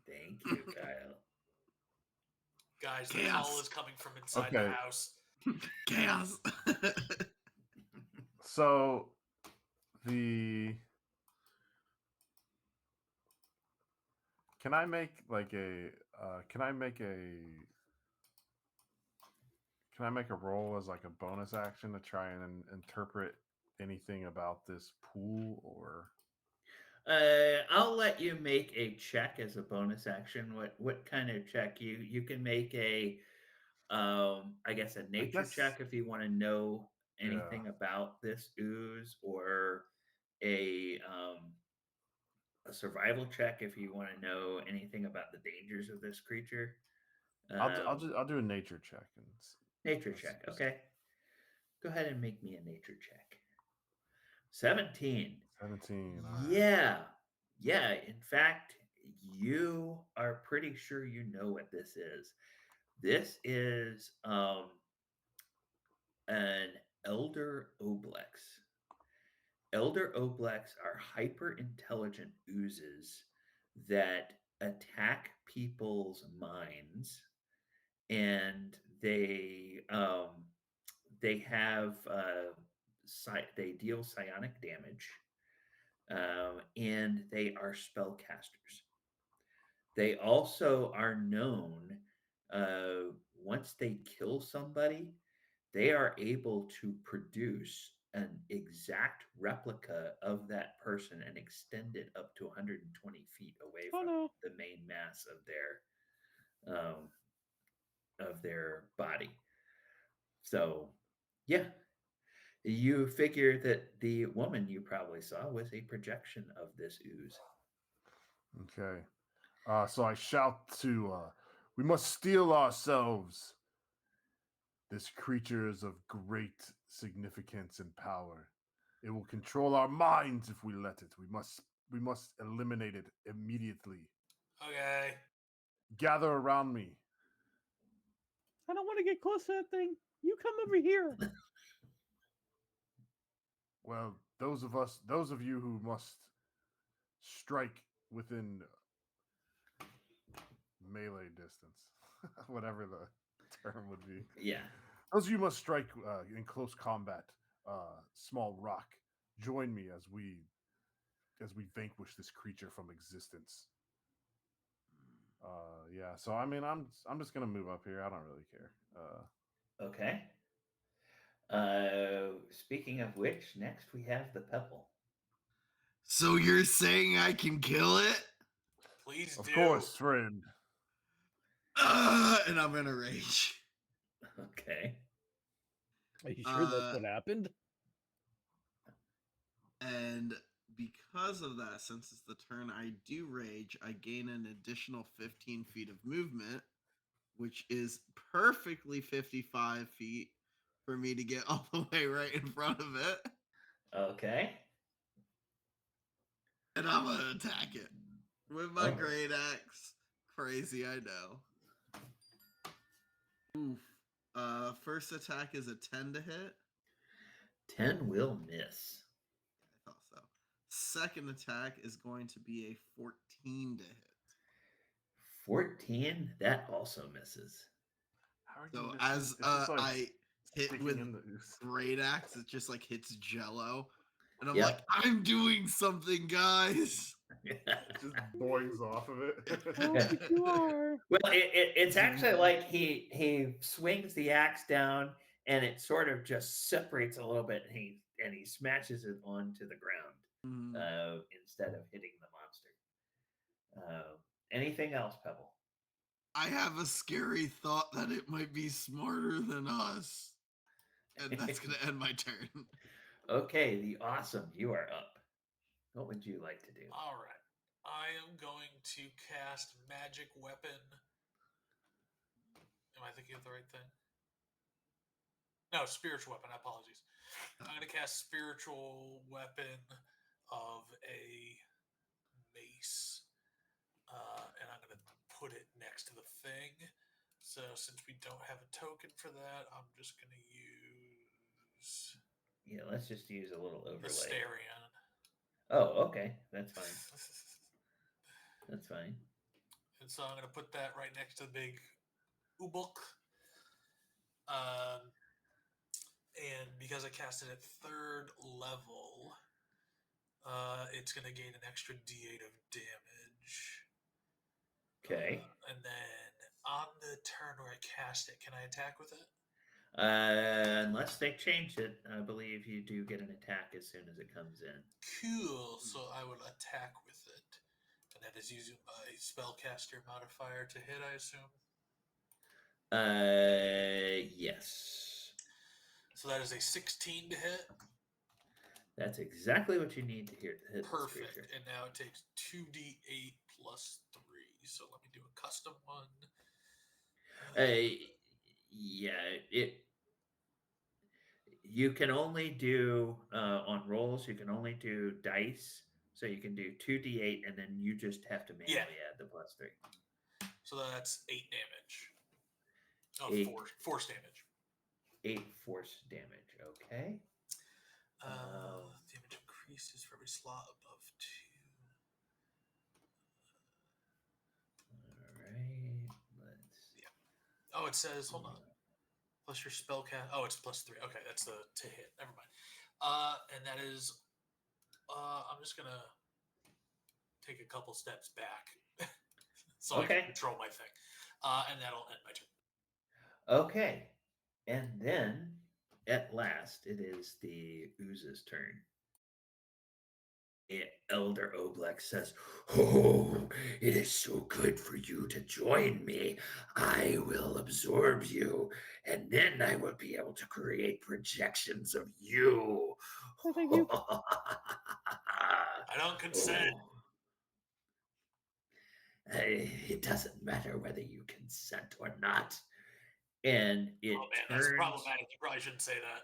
[SPEAKER 1] Thank you, Kyle.
[SPEAKER 3] Guys, the call
[SPEAKER 2] Chaos.
[SPEAKER 3] is coming from inside the
[SPEAKER 4] okay,
[SPEAKER 3] house.
[SPEAKER 2] Chaos.
[SPEAKER 4] so the can I make like a can I make a roll as like a bonus action to try and interpret anything about this pool or
[SPEAKER 1] I'll let you make a check as a bonus action. What kind of check? You can make a I guess a
[SPEAKER 4] I
[SPEAKER 1] nature
[SPEAKER 4] guess
[SPEAKER 1] check if you want to know
[SPEAKER 4] yeah.
[SPEAKER 1] anything about this ooze, or a um a survival check if you want to know anything about the dangers of this creature. Um,
[SPEAKER 4] I'll do a nature check and
[SPEAKER 1] nature
[SPEAKER 4] let's
[SPEAKER 1] check.
[SPEAKER 4] just
[SPEAKER 1] Okay. Go ahead and make me a nature check. 17.
[SPEAKER 4] 17. All right.
[SPEAKER 1] Yeah. Yeah. In fact, you are pretty sure you know what this is. This is an elder oblex. Elder oblex are hyper intelligent oozes that attack people's minds, and they have they deal psionic damage, and they are spellcasters. They also are known, once they kill somebody, they are able to produce an exact replica of that person and extend it up to 120 feet away
[SPEAKER 5] Oh
[SPEAKER 1] from
[SPEAKER 5] no.
[SPEAKER 1] the main mass of their body. So, yeah, you figure that the woman you probably saw was a projection of this ooze.
[SPEAKER 4] Okay. So I shout to we must steel ourselves. This creature is of great significance and power. It will control our minds if we let it. We must eliminate it immediately.
[SPEAKER 3] Okay.
[SPEAKER 4] Gather around me.
[SPEAKER 5] I don't want to get close to that thing. You come over here.
[SPEAKER 4] Well, those of you who must strike within melee distance, whatever the term would be.
[SPEAKER 1] Yeah.
[SPEAKER 4] Those of you must strike in close combat. Small rock, join me as we vanquish this creature from existence. Yeah. So I mean, I'm just gonna move up here. I don't really care.
[SPEAKER 1] Okay. Speaking of which, next we have the pebble.
[SPEAKER 2] So you're saying I can kill it?
[SPEAKER 3] Please
[SPEAKER 4] Of
[SPEAKER 3] do.
[SPEAKER 4] course, friend.
[SPEAKER 2] And I'm gonna rage.
[SPEAKER 1] Okay.
[SPEAKER 5] Are you sure that's
[SPEAKER 2] Uh,
[SPEAKER 5] what happened?
[SPEAKER 2] and because of that, since it's the turn I do rage, I gain an additional 15 feet of movement, which is perfectly 55 feet for me to get all the way right in front of it.
[SPEAKER 1] Okay.
[SPEAKER 2] And I'm gonna attack it with my
[SPEAKER 1] Oh,
[SPEAKER 2] great axe. Crazy, I know. Oof. First attack is a 10 to hit.
[SPEAKER 1] 10 will miss.
[SPEAKER 2] I thought so. Second attack is going to be a 14 to hit.
[SPEAKER 1] 14, that also misses.
[SPEAKER 4] How are you
[SPEAKER 2] So
[SPEAKER 4] missing?
[SPEAKER 2] as
[SPEAKER 4] It's just like
[SPEAKER 2] I hit
[SPEAKER 4] sticking
[SPEAKER 2] with
[SPEAKER 4] in the ooze.
[SPEAKER 2] great axe, it just like hits jello. And I'm like,
[SPEAKER 1] Yep.
[SPEAKER 2] I'm doing something, guys.
[SPEAKER 4] It just boings off of
[SPEAKER 5] Oh,
[SPEAKER 4] it.
[SPEAKER 5] but you are.
[SPEAKER 1] Well, it's actually like he swings the axe down and it sort of just separates a little bit, and he smashes it onto the ground
[SPEAKER 2] Mm.
[SPEAKER 1] instead of hitting the monster. Uh, Anything else, Pebble?
[SPEAKER 2] I have a scary thought that it might be smarter than us. And that's going to end my turn.
[SPEAKER 1] Okay, the awesome, you are up. What would you like to do?
[SPEAKER 3] All right. I am going to cast Magic Weapon. Am I thinking of the right thing? No, Spiritual Weapon. Apologies. I'm going to cast Spiritual Weapon of a mace. And I'm going to put it next to the thing. So since we don't have a token for that, I'm just going to use
[SPEAKER 1] Yeah, let's just use a little
[SPEAKER 3] the
[SPEAKER 1] overlay.
[SPEAKER 3] Starion.
[SPEAKER 1] Oh, okay, that's fine. That's fine.
[SPEAKER 3] And so I'm going to put that right next to the big Ubuk. Um, and because I cast it at 3rd level, it's going to gain an extra d8 of damage.
[SPEAKER 1] Okay.
[SPEAKER 3] And then on the turn where I cast it, can I attack with it?
[SPEAKER 1] Unless they change it, I believe you do get an attack as soon as it comes in.
[SPEAKER 3] Cool. So I will attack with it. And that is using my spellcaster modifier to hit, I assume.
[SPEAKER 1] Yes.
[SPEAKER 3] So that is a 16 to hit.
[SPEAKER 1] That's exactly what you need to hit this
[SPEAKER 3] Perfect.
[SPEAKER 1] creature.
[SPEAKER 3] And now it takes 2d8 plus 3. So let me do a custom one.
[SPEAKER 1] Yeah, it. You can only do on rolls. You can only do dice, so you can do 2d8, and then you just have to manually add the +3.
[SPEAKER 3] So that's 8 damage. Oh,
[SPEAKER 1] Eight.
[SPEAKER 3] force damage.
[SPEAKER 1] 8 force damage. Okay.
[SPEAKER 3] Damage increases for every slot above 2.
[SPEAKER 1] All right. Let's.
[SPEAKER 3] Yeah. Oh, it says, hold on. Plus your spell cast. Oh, it's +3. Okay, that's the to hit. Never mind. And that is. I'm just gonna take a couple steps back so I can
[SPEAKER 1] Okay.
[SPEAKER 3] control my thing, and that'll end my turn.
[SPEAKER 1] Okay. And then, at last, it is the ooze's turn. Elder Oblek says, "Oh, it is so good for you to join me. I will absorb you, and then I will be able to create projections of you."
[SPEAKER 5] Oh, thank you.
[SPEAKER 3] I don't consent.
[SPEAKER 1] Oh. It doesn't matter whether you consent or not. And
[SPEAKER 3] Oh man, that's problematic. You probably shouldn't say that.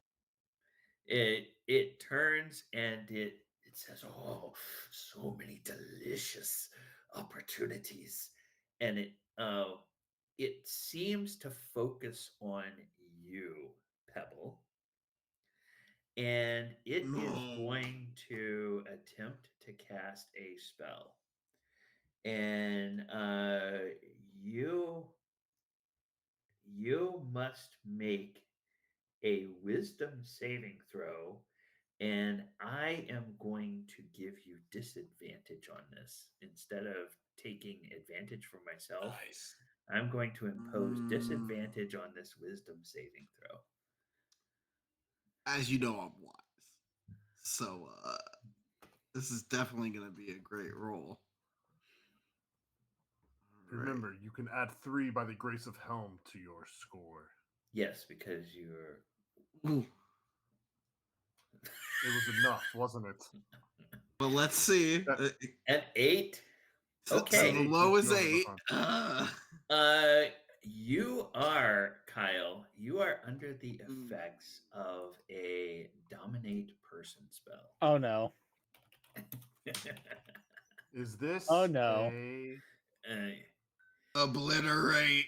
[SPEAKER 1] it turns and it says, "Oh, so many delicious opportunities," and it seems to focus on you, Pebble, and it is
[SPEAKER 2] No.
[SPEAKER 1] going to attempt to cast a spell, and you you must make a wisdom saving throw, and I am going to give you disadvantage on this. Instead of taking advantage for myself,
[SPEAKER 3] Nice.
[SPEAKER 1] I'm going to impose
[SPEAKER 2] Mm.
[SPEAKER 1] disadvantage on this wisdom saving throw.
[SPEAKER 2] As you know, I'm wise. So, this is definitely going to be a great roll. All right.
[SPEAKER 4] Remember, you can add 3 by the grace of Helm to your score.
[SPEAKER 1] Yes, because you're.
[SPEAKER 2] Ooh.
[SPEAKER 4] It was enough, wasn't it?
[SPEAKER 2] Well, let's see.
[SPEAKER 4] That-
[SPEAKER 1] At 8.
[SPEAKER 2] So the
[SPEAKER 1] Okay.
[SPEAKER 2] low is
[SPEAKER 4] You over the
[SPEAKER 2] 8.
[SPEAKER 4] front.
[SPEAKER 1] You are, Kyle, you are under the
[SPEAKER 2] Mm.
[SPEAKER 1] effects of a dominate person spell.
[SPEAKER 5] Oh no.
[SPEAKER 4] Is this
[SPEAKER 5] Oh no.
[SPEAKER 4] a
[SPEAKER 2] Obliterate.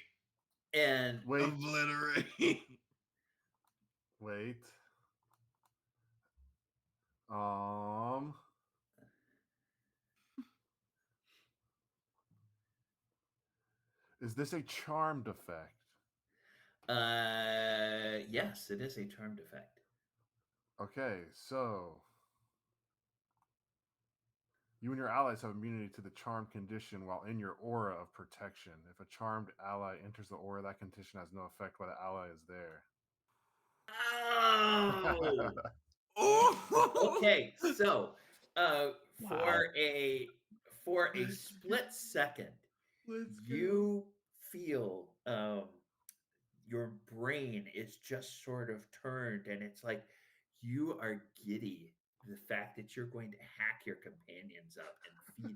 [SPEAKER 1] And
[SPEAKER 4] wait?
[SPEAKER 2] Obliterate.
[SPEAKER 4] Wait. Um. Is this a charmed effect?
[SPEAKER 1] yes, it is a charmed effect.
[SPEAKER 4] Okay, so you and your allies have immunity to the charmed condition while in your aura of protection. If a charmed ally enters the aura, that condition has no effect while the ally is there.
[SPEAKER 1] No.
[SPEAKER 2] Oh,
[SPEAKER 1] Okay, so uh,
[SPEAKER 5] Wow.
[SPEAKER 1] for a for a split second,
[SPEAKER 2] let's go.
[SPEAKER 1] you feel your brain is just sort of turned, and it's like you are giddy. The fact that you're going to hack your companions up and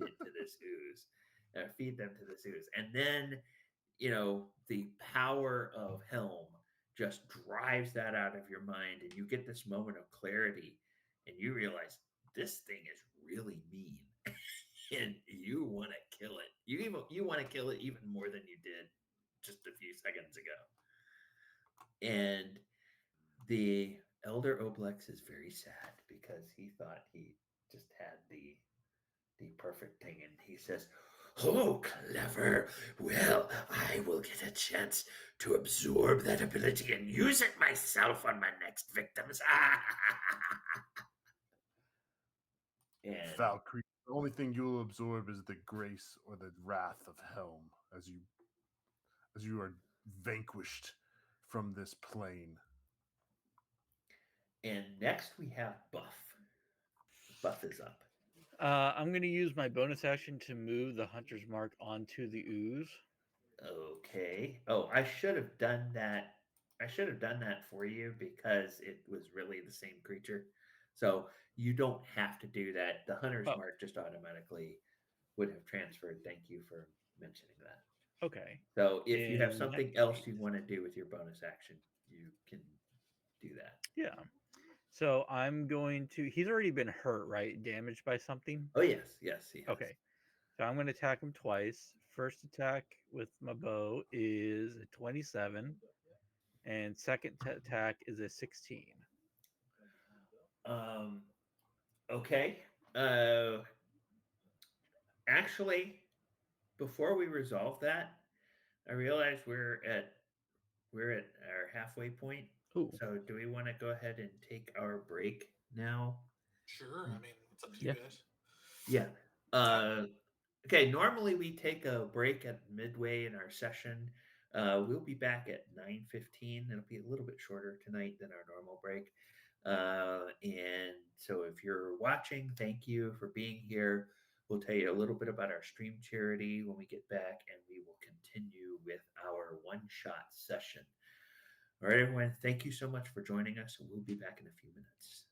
[SPEAKER 1] feed them to this ooze, and then the power of Helm just drives that out of your mind, and you get this moment of clarity, and you realize this thing is really mean, and you want to kill it. You want to kill it even more than you did just a few seconds ago. And the elder Oblex is very sad because he thought he just had the perfect thing, and he says, "Oh, clever. Well, I will get a chance to absorb that ability and use it myself on my next victims." And
[SPEAKER 4] Foul creature. The only thing you will absorb is the grace or the wrath of Helm as you are vanquished from this plane.
[SPEAKER 1] next we have Buff. Buff is up.
[SPEAKER 5] I'm going to use my bonus action to move the hunter's mark onto the ooze.
[SPEAKER 1] Okay. Oh, I should have done that. I should have done that for you because it was really the same creature. So you don't have to do that. The hunter's
[SPEAKER 5] Oh,
[SPEAKER 1] mark just automatically would have transferred. Thank you for mentioning that.
[SPEAKER 5] okay.
[SPEAKER 1] So if you have
[SPEAKER 5] In that
[SPEAKER 1] something else
[SPEAKER 5] case,
[SPEAKER 1] you want to do with your bonus action, you can do that.
[SPEAKER 5] yeah. So I'm going to. He's already been hurt, right? Damaged by something?
[SPEAKER 1] Oh yes, yes, he has.
[SPEAKER 5] Okay. So I'm going to attack him twice. First attack with my bow is a 27, and second attack is a 16.
[SPEAKER 1] Um. Okay. Actually, before we resolve that, I realize we're at our halfway point.
[SPEAKER 5] Ooh,
[SPEAKER 1] So do we want to go ahead and take our break now?
[SPEAKER 3] Sure. I mean, it's up to you
[SPEAKER 5] yeah.
[SPEAKER 3] guys.
[SPEAKER 1] Yeah.
[SPEAKER 3] I,
[SPEAKER 1] Okay. Normally we take a break at midway in our session. We'll be back at 9:15. It'll be a little bit shorter tonight than our normal break. And so if you're watching, thank you for being here. We'll tell you a little bit about our stream charity when we get back, and we will continue with our one-shot session. All right, everyone. Thank you so much for joining us. We'll be back in a few minutes.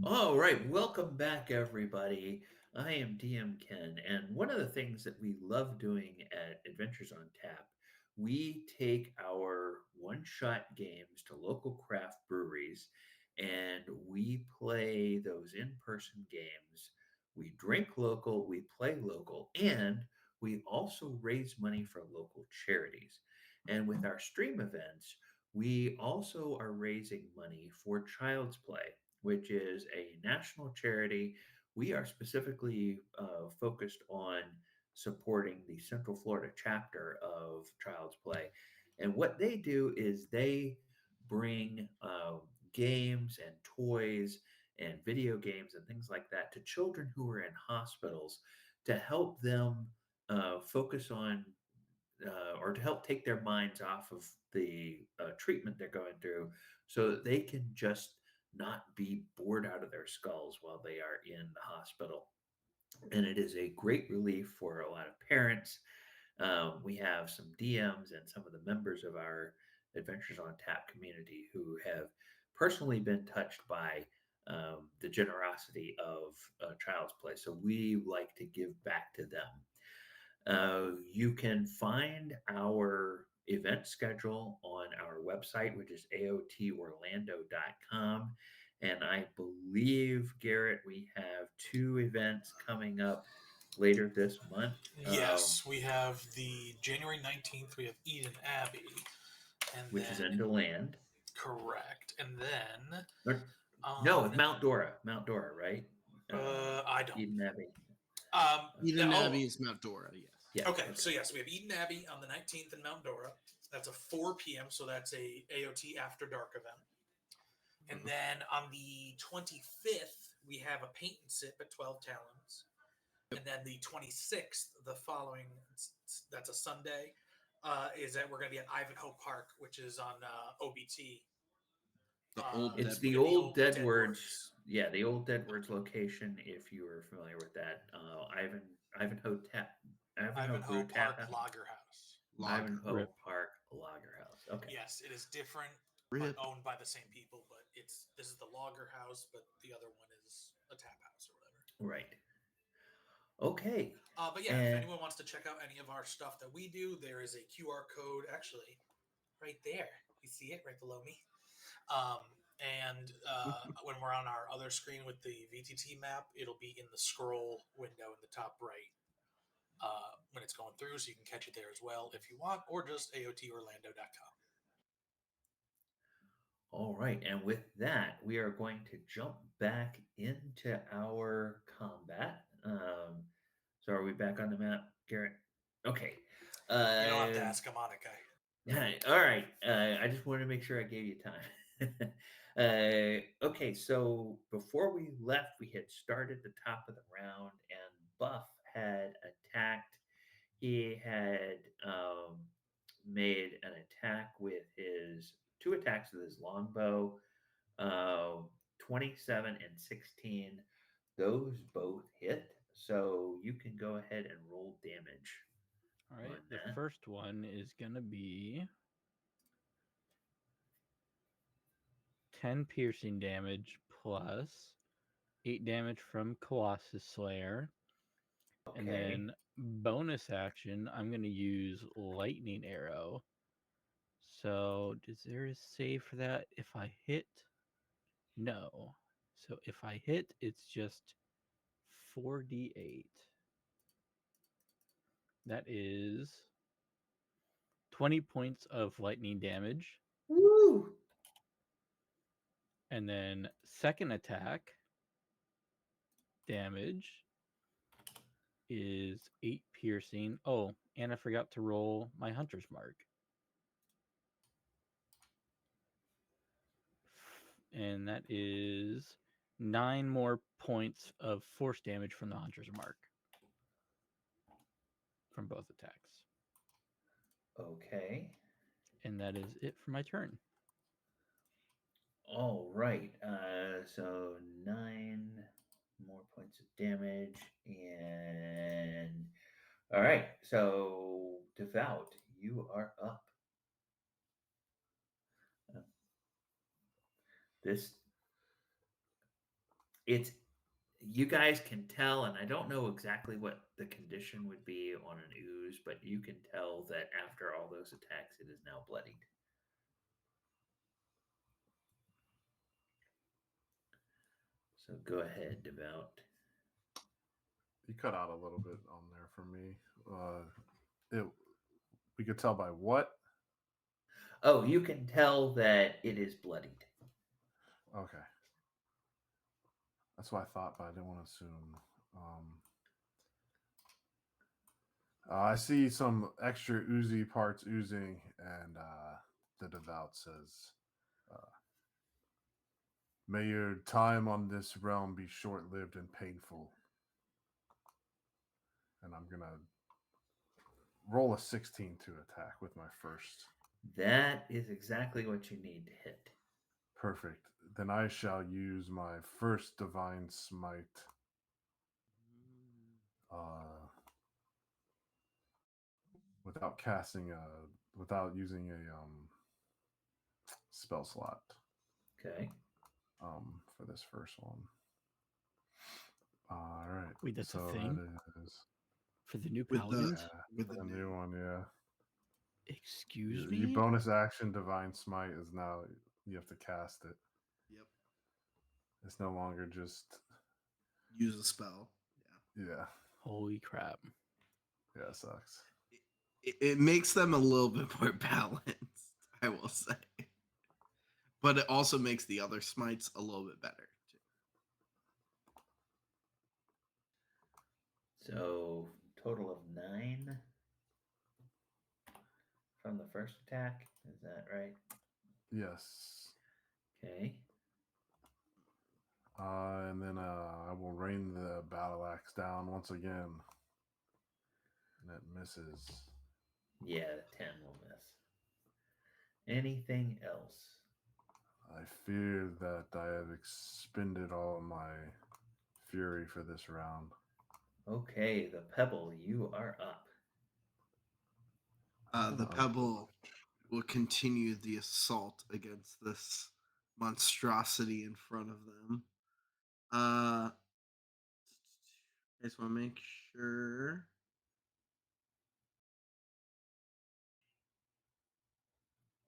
[SPEAKER 1] All right, welcome back, everybody. I am DM Ken, and one of the things that we love doing at Adventures on Tap, we take our one shot games to local craft breweries and we play those in person games. We drink local, we play local, and we also raise money for local charities. And with our stream events, we also are raising money for Child's Play, which is a national charity. We are specifically focused on supporting the Central Florida chapter of Child's Play. And what they do is they bring games and toys and video games and things like that to children who are in hospitals to help them focus on or to help take their minds off of the treatment they're going through so that they can just not be bored out of their skulls while they are in the hospital. And it is a great relief for a lot of parents. We have some DMs and some of the members of our Adventures on Tap community who have personally been touched by the generosity of Child's Play. So we like to give back to them. You can find our event schedule on our website, which is aotorlando.com. And I believe, Garrett, we have two events coming up later this month.
[SPEAKER 3] Yes, we have the January 19th, we have Eden Abbey. And
[SPEAKER 1] which is
[SPEAKER 3] then,
[SPEAKER 1] in DeLand.
[SPEAKER 3] correct. And then,
[SPEAKER 1] No, Mount Dora. Mount Dora, right?
[SPEAKER 3] I don't.
[SPEAKER 1] Eden Abbey.
[SPEAKER 2] Eden Abbey is Mount Dora, yes.
[SPEAKER 1] Yeah.
[SPEAKER 3] Okay, so yes, we have Eden Abbey on the 19th in Mount Dora. That's a 4 p.m., so that's a AOT After Dark event. And then on the 25th, we have a paint and sip at 12 Talons. And then the 26th, the following, that's a Sunday, is that we're going to be at Ivanhoe Park, which is on OBT.
[SPEAKER 1] It's the old Deadwards. Yeah, the old Deadwards location. If you are familiar with that, Ivanhoe Brew
[SPEAKER 3] Park
[SPEAKER 1] Tap.
[SPEAKER 3] Lager House.
[SPEAKER 1] Ivanhoe Park Lager House. Okay.
[SPEAKER 3] Yes, it is different,
[SPEAKER 2] Rip.
[SPEAKER 3] owned by the same people, but this is the Lager House, but the other one is a tap house or whatever.
[SPEAKER 1] Right. Okay.
[SPEAKER 3] But yeah, if anyone wants to check out any of our stuff that we do, there is a QR code actually right there. You see it right below me. And when we're on our other screen with the VTT map, it'll be in the scroll window in the top right when it's going through, so you can catch it there as well if you want, or just aotorlando.com.
[SPEAKER 1] All right, and with that, we are going to jump back into our combat. So are we back on the map, Garrett? Okay.
[SPEAKER 3] You don't have to ask, I'm on it, guy.
[SPEAKER 1] All right. I just wanted to make sure I gave you time. Okay, so before we left, we had started the top of the round, and Buff had attacked. He had made an attack with his two attacks with his longbow, 27 and 16. Those both hit. So you can go ahead and roll damage.
[SPEAKER 5] All right. The first one is going to be 10 piercing damage plus 8 damage from Colossus Slayer.
[SPEAKER 1] Okay.
[SPEAKER 5] And then bonus action, I'm going to use Lightning Arrow. So, is there a save for that? If I hit? No. So, if I hit, it's just 4d8. That is 20 points of lightning damage.
[SPEAKER 1] Woo!
[SPEAKER 5] And then second attack damage is 8 piercing. Oh, and I forgot to roll my hunter's mark. And that is 9 more points of force damage from the hunter's mark from both attacks.
[SPEAKER 1] Okay.
[SPEAKER 5] And that is it for my turn.
[SPEAKER 1] All right. So 9 more points of damage. And all right. So Devout, you are up. This it's you guys can tell, and I don't know exactly what the condition would be on an ooze, but you can tell that after all those attacks, it is now bloodied. So go ahead, Devout.
[SPEAKER 4] You cut out a little bit on there for me. It we could tell by what?
[SPEAKER 1] Oh, you can tell that it is bloodied.
[SPEAKER 4] Okay, that's what I thought, but I didn't want to assume. I see some extra oozy parts oozing, and the devout says, uh, "May your time on this realm be short-lived and painful." And I'm gonna roll a 16 to attack with my first.
[SPEAKER 1] That is exactly what you need to hit.
[SPEAKER 4] Perfect. Then I shall use my first divine smite. Uh, without casting a, without using a spell slot.
[SPEAKER 1] Okay.
[SPEAKER 4] For this first one. All right.
[SPEAKER 5] Wait, that's a
[SPEAKER 4] so
[SPEAKER 5] thing?
[SPEAKER 4] that is
[SPEAKER 5] For the new
[SPEAKER 2] With
[SPEAKER 5] paladins?
[SPEAKER 2] with
[SPEAKER 4] a
[SPEAKER 2] the
[SPEAKER 4] new one. Yeah.
[SPEAKER 5] Excuse
[SPEAKER 4] Your
[SPEAKER 5] me?
[SPEAKER 4] bonus action divine smite is now you have to cast it.
[SPEAKER 2] Yep.
[SPEAKER 4] It's no longer just
[SPEAKER 2] Use a spell.
[SPEAKER 4] yeah.
[SPEAKER 5] Holy crap.
[SPEAKER 4] Yeah, it sucks.
[SPEAKER 2] It makes them a little bit more balanced, I will say. But it also makes the other smites a little bit better too.
[SPEAKER 1] So total of 9 from the first attack. Is that right?
[SPEAKER 4] Yes.
[SPEAKER 1] Okay.
[SPEAKER 4] And then I will rain the battle axe down once again. And it misses.
[SPEAKER 1] Yeah, 10 will miss. Anything else?
[SPEAKER 4] I fear that I have expended all my fury for this round.
[SPEAKER 1] Okay, the pebble, you are up.
[SPEAKER 2] The
[SPEAKER 4] Oh,
[SPEAKER 2] pebble will continue the assault against this monstrosity in front of them. I just want to make sure.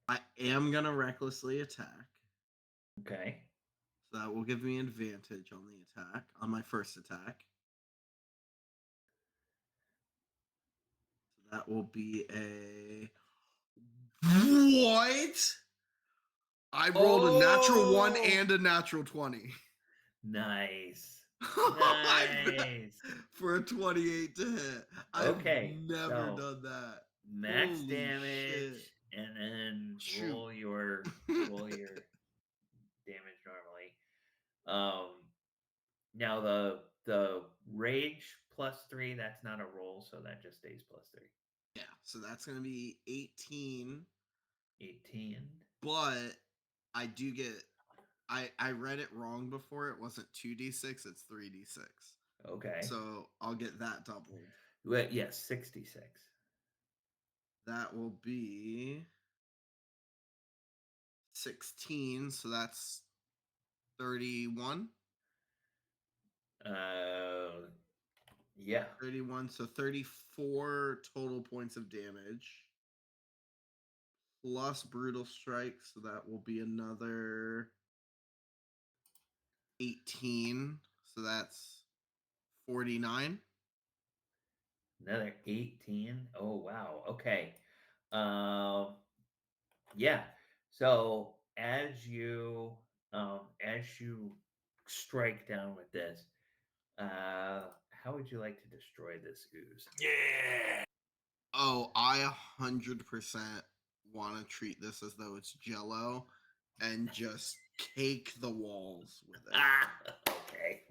[SPEAKER 2] I am gonna recklessly attack,
[SPEAKER 1] Okay.
[SPEAKER 2] so that will give me advantage on the attack on my first attack. So that will be a what? I rolled a natural 1
[SPEAKER 1] Oh!
[SPEAKER 2] and a natural 20.
[SPEAKER 1] Nice.
[SPEAKER 2] I bet
[SPEAKER 1] Nice.
[SPEAKER 2] for a 28 to hit. I've
[SPEAKER 1] Okay,
[SPEAKER 2] never
[SPEAKER 1] so
[SPEAKER 2] done that.
[SPEAKER 1] max
[SPEAKER 2] Holy
[SPEAKER 1] damage
[SPEAKER 2] shit.
[SPEAKER 1] and then
[SPEAKER 2] Shoot.
[SPEAKER 1] roll your damage normally. Now the rage +3, that's not a roll, so that just stays +3.
[SPEAKER 2] Yeah, so that's going to be 18,
[SPEAKER 1] 18.
[SPEAKER 2] but I do get I read it wrong before. It wasn't 2d6, it's 3d6.
[SPEAKER 1] Okay.
[SPEAKER 2] So I'll get that doubled.
[SPEAKER 1] Well, yes, 66.
[SPEAKER 2] That will be 16, so that's 31.
[SPEAKER 1] Uh, yeah.
[SPEAKER 2] 31, so 34 total points of damage. Plus brutal strike, so that will be another 18. So that's 49.
[SPEAKER 1] Another 18. Oh wow. Okay. Um yeah. So as you strike down with this, how would you like to destroy this ooze?
[SPEAKER 3] Yeah.
[SPEAKER 2] Oh, I 100% want to treat this as though it's jello and just cake the walls with it.
[SPEAKER 1] Ah, okay.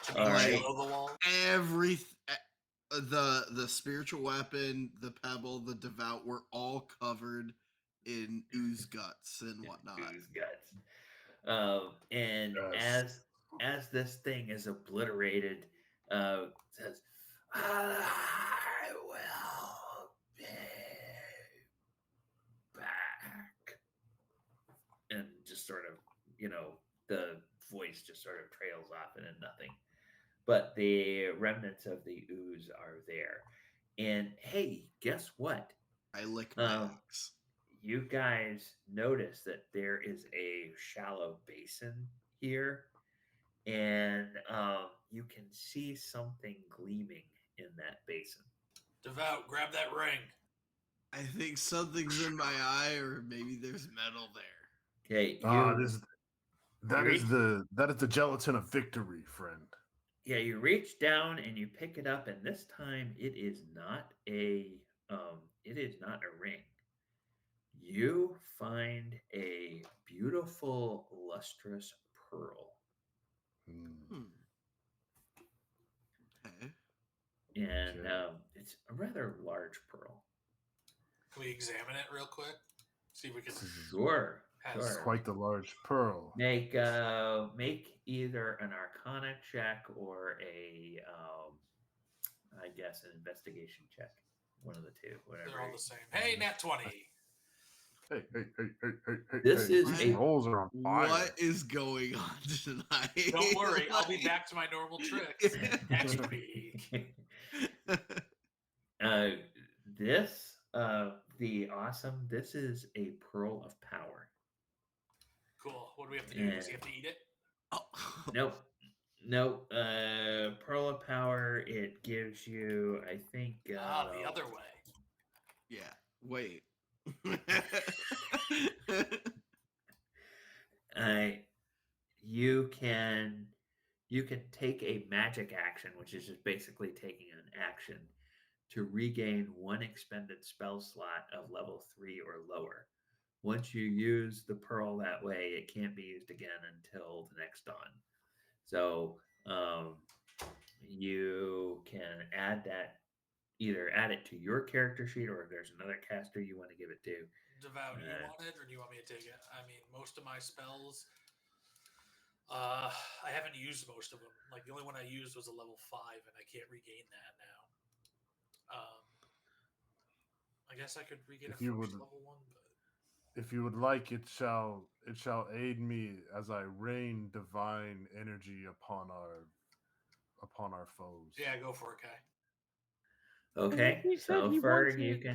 [SPEAKER 3] Can
[SPEAKER 1] All
[SPEAKER 3] you
[SPEAKER 1] right.
[SPEAKER 3] jello the wall?
[SPEAKER 2] Every the spiritual weapon, the pebble, the devout were all covered in ooze guts and whatnot.
[SPEAKER 1] Ooze guts. And
[SPEAKER 4] yes.
[SPEAKER 1] as this thing is obliterated, it says, "I will be back," and just sort of, the voice just sort of trails off into nothing. But the remnants of the ooze are there. And hey, guess what?
[SPEAKER 2] I lick my
[SPEAKER 1] Um,
[SPEAKER 2] axe.
[SPEAKER 1] you guys notice that there is a shallow basin here, and you can see something gleaming in that basin.
[SPEAKER 3] Devout, grab that ring.
[SPEAKER 2] I think something's in my eye, or maybe there's metal there.
[SPEAKER 1] Okay,
[SPEAKER 4] Ah,
[SPEAKER 1] you
[SPEAKER 4] that
[SPEAKER 1] reach,
[SPEAKER 4] is the gelatin of victory, friend.
[SPEAKER 1] yeah, you reach down and you pick it up, and this time it is not a ring. You find a beautiful, lustrous pearl,
[SPEAKER 4] Hmm.
[SPEAKER 2] Hmm. Okay.
[SPEAKER 1] and
[SPEAKER 4] Okay.
[SPEAKER 1] it's a rather large pearl.
[SPEAKER 3] Can we examine it real quick? See if we can.
[SPEAKER 4] This is
[SPEAKER 1] Sure,
[SPEAKER 3] Has
[SPEAKER 1] sure.
[SPEAKER 4] quite the large pearl.
[SPEAKER 1] Make either an Arcana check or I guess an investigation check. One of the two, whatever.
[SPEAKER 3] they're all the same. Hey, nat 20.
[SPEAKER 4] Hey!
[SPEAKER 1] This is
[SPEAKER 4] These
[SPEAKER 1] a
[SPEAKER 4] rolls are on
[SPEAKER 2] What
[SPEAKER 4] fire.
[SPEAKER 2] is going on tonight?
[SPEAKER 3] Don't worry, I'll be back to my normal tricks next week.
[SPEAKER 1] uh, this the awesome. This is a pearl of power.
[SPEAKER 3] Cool. What do we have to do? Does he
[SPEAKER 1] And
[SPEAKER 3] have to eat it?
[SPEAKER 2] Oh.
[SPEAKER 1] nope, nope. Pearl of power. It gives you, I think.
[SPEAKER 3] The other way.
[SPEAKER 2] Yeah. Wait.
[SPEAKER 1] Uh, you can you can take a magic action, which is just basically taking an action to regain one expended spell slot of level 3 or lower. Once you use the pearl that way, it can't be used again until the next dawn. So you can either add it to your character sheet, or if there's another caster you want to give it to.
[SPEAKER 3] Devout, do you
[SPEAKER 1] Uh,
[SPEAKER 3] want it or do you want me to take it? I mean, most of my spells, I haven't used most of them. Like the only one I used was a level 5, and I can't regain that now. I guess I could regain a
[SPEAKER 4] If you would,
[SPEAKER 3] first level one, but
[SPEAKER 4] if you would like, it shall aid me as I rain divine energy upon our foes.
[SPEAKER 3] yeah, go for it, Kai.
[SPEAKER 1] okay,
[SPEAKER 5] He said
[SPEAKER 1] so
[SPEAKER 5] he
[SPEAKER 1] far
[SPEAKER 5] wants it.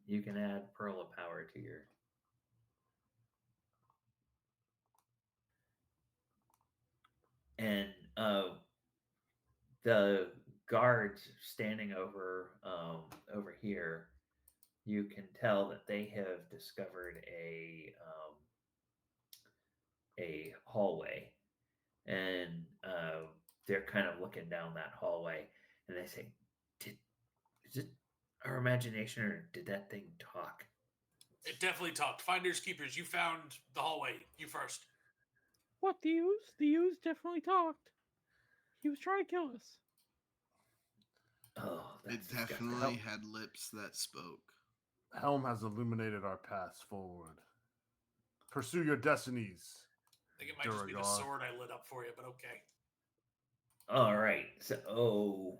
[SPEAKER 1] you can add pearl of power to your. And the guards standing over here, you can tell that they have discovered a hallway, and they're kind of looking down that hallway, and they say, "Did is it our imagination, or did that thing talk?"
[SPEAKER 3] It definitely talked. Finders keepers, you found the hallway. You first.
[SPEAKER 5] What, the ooze? The ooze definitely talked. He was trying to kill us.
[SPEAKER 1] Oh, that's
[SPEAKER 2] It
[SPEAKER 1] disgusting.
[SPEAKER 2] definitely had lips that spoke.
[SPEAKER 4] Helm has illuminated our paths forward. Pursue your destinies,
[SPEAKER 3] I think it might just be the
[SPEAKER 4] Duragar.
[SPEAKER 3] sword I lit up for you, but okay.
[SPEAKER 1] All right, so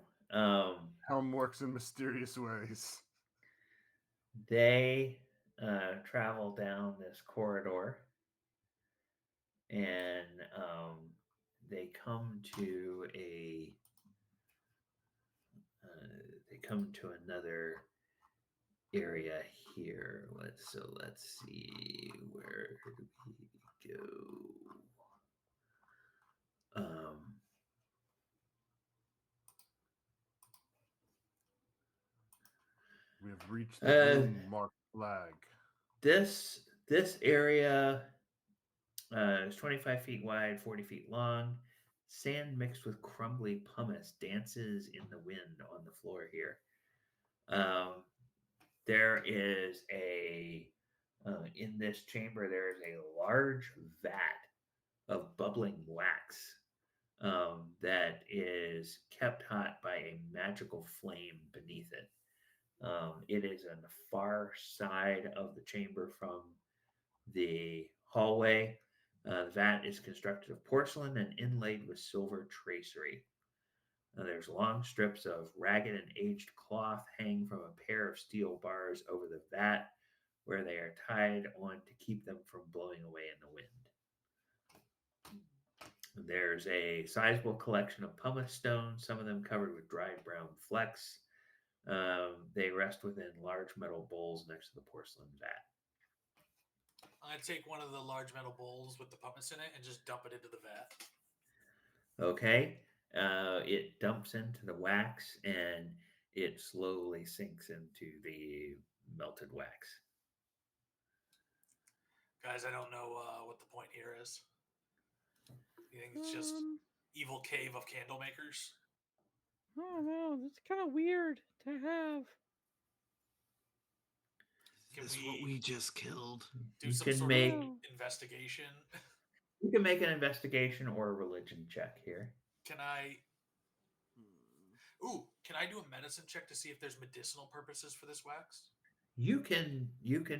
[SPEAKER 4] Helm works in mysterious ways.
[SPEAKER 1] they travel down this corridor, and they come to they come to another area here. Let's see, where do we go?
[SPEAKER 4] We have reached the
[SPEAKER 1] Uh,
[SPEAKER 4] doom marked flag.
[SPEAKER 1] this area is 25 feet wide, 40 feet long. Sand mixed with crumbly pumice dances in the wind on the floor here. Um, there is in this chamber, there is a large vat of bubbling wax that is kept hot by a magical flame beneath it. It is on the far side of the chamber from the hallway. The vat is constructed of porcelain and inlaid with silver tracery. There's long strips of ragged and aged cloth hang from a pair of steel bars over the vat, where they are tied on to keep them from blowing away in the wind. There's a sizable collection of pumice stones, some of them covered with dried brown flecks. They rest within large metal bowls next to the porcelain vat.
[SPEAKER 3] I'm gonna take one of the large metal bowls with the pumice in it and just dump it into the vat.
[SPEAKER 1] Okay, it dumps into the wax and it slowly sinks into the melted wax.
[SPEAKER 3] Guys, I don't know what the point here is. You think it's just
[SPEAKER 5] Um,
[SPEAKER 3] evil cave of candle makers?
[SPEAKER 5] I don't know. That's kind of weird to have.
[SPEAKER 3] Can
[SPEAKER 2] Is this what
[SPEAKER 3] we
[SPEAKER 2] we just killed?
[SPEAKER 3] do
[SPEAKER 1] You
[SPEAKER 3] some
[SPEAKER 1] can
[SPEAKER 3] sort of
[SPEAKER 1] make
[SPEAKER 5] No.
[SPEAKER 3] investigation?
[SPEAKER 1] you can make an investigation or a religion check here.
[SPEAKER 3] Can I?
[SPEAKER 2] Hmm.
[SPEAKER 3] Ooh, can I do a medicine check to see if there's medicinal purposes for this wax?
[SPEAKER 1] You can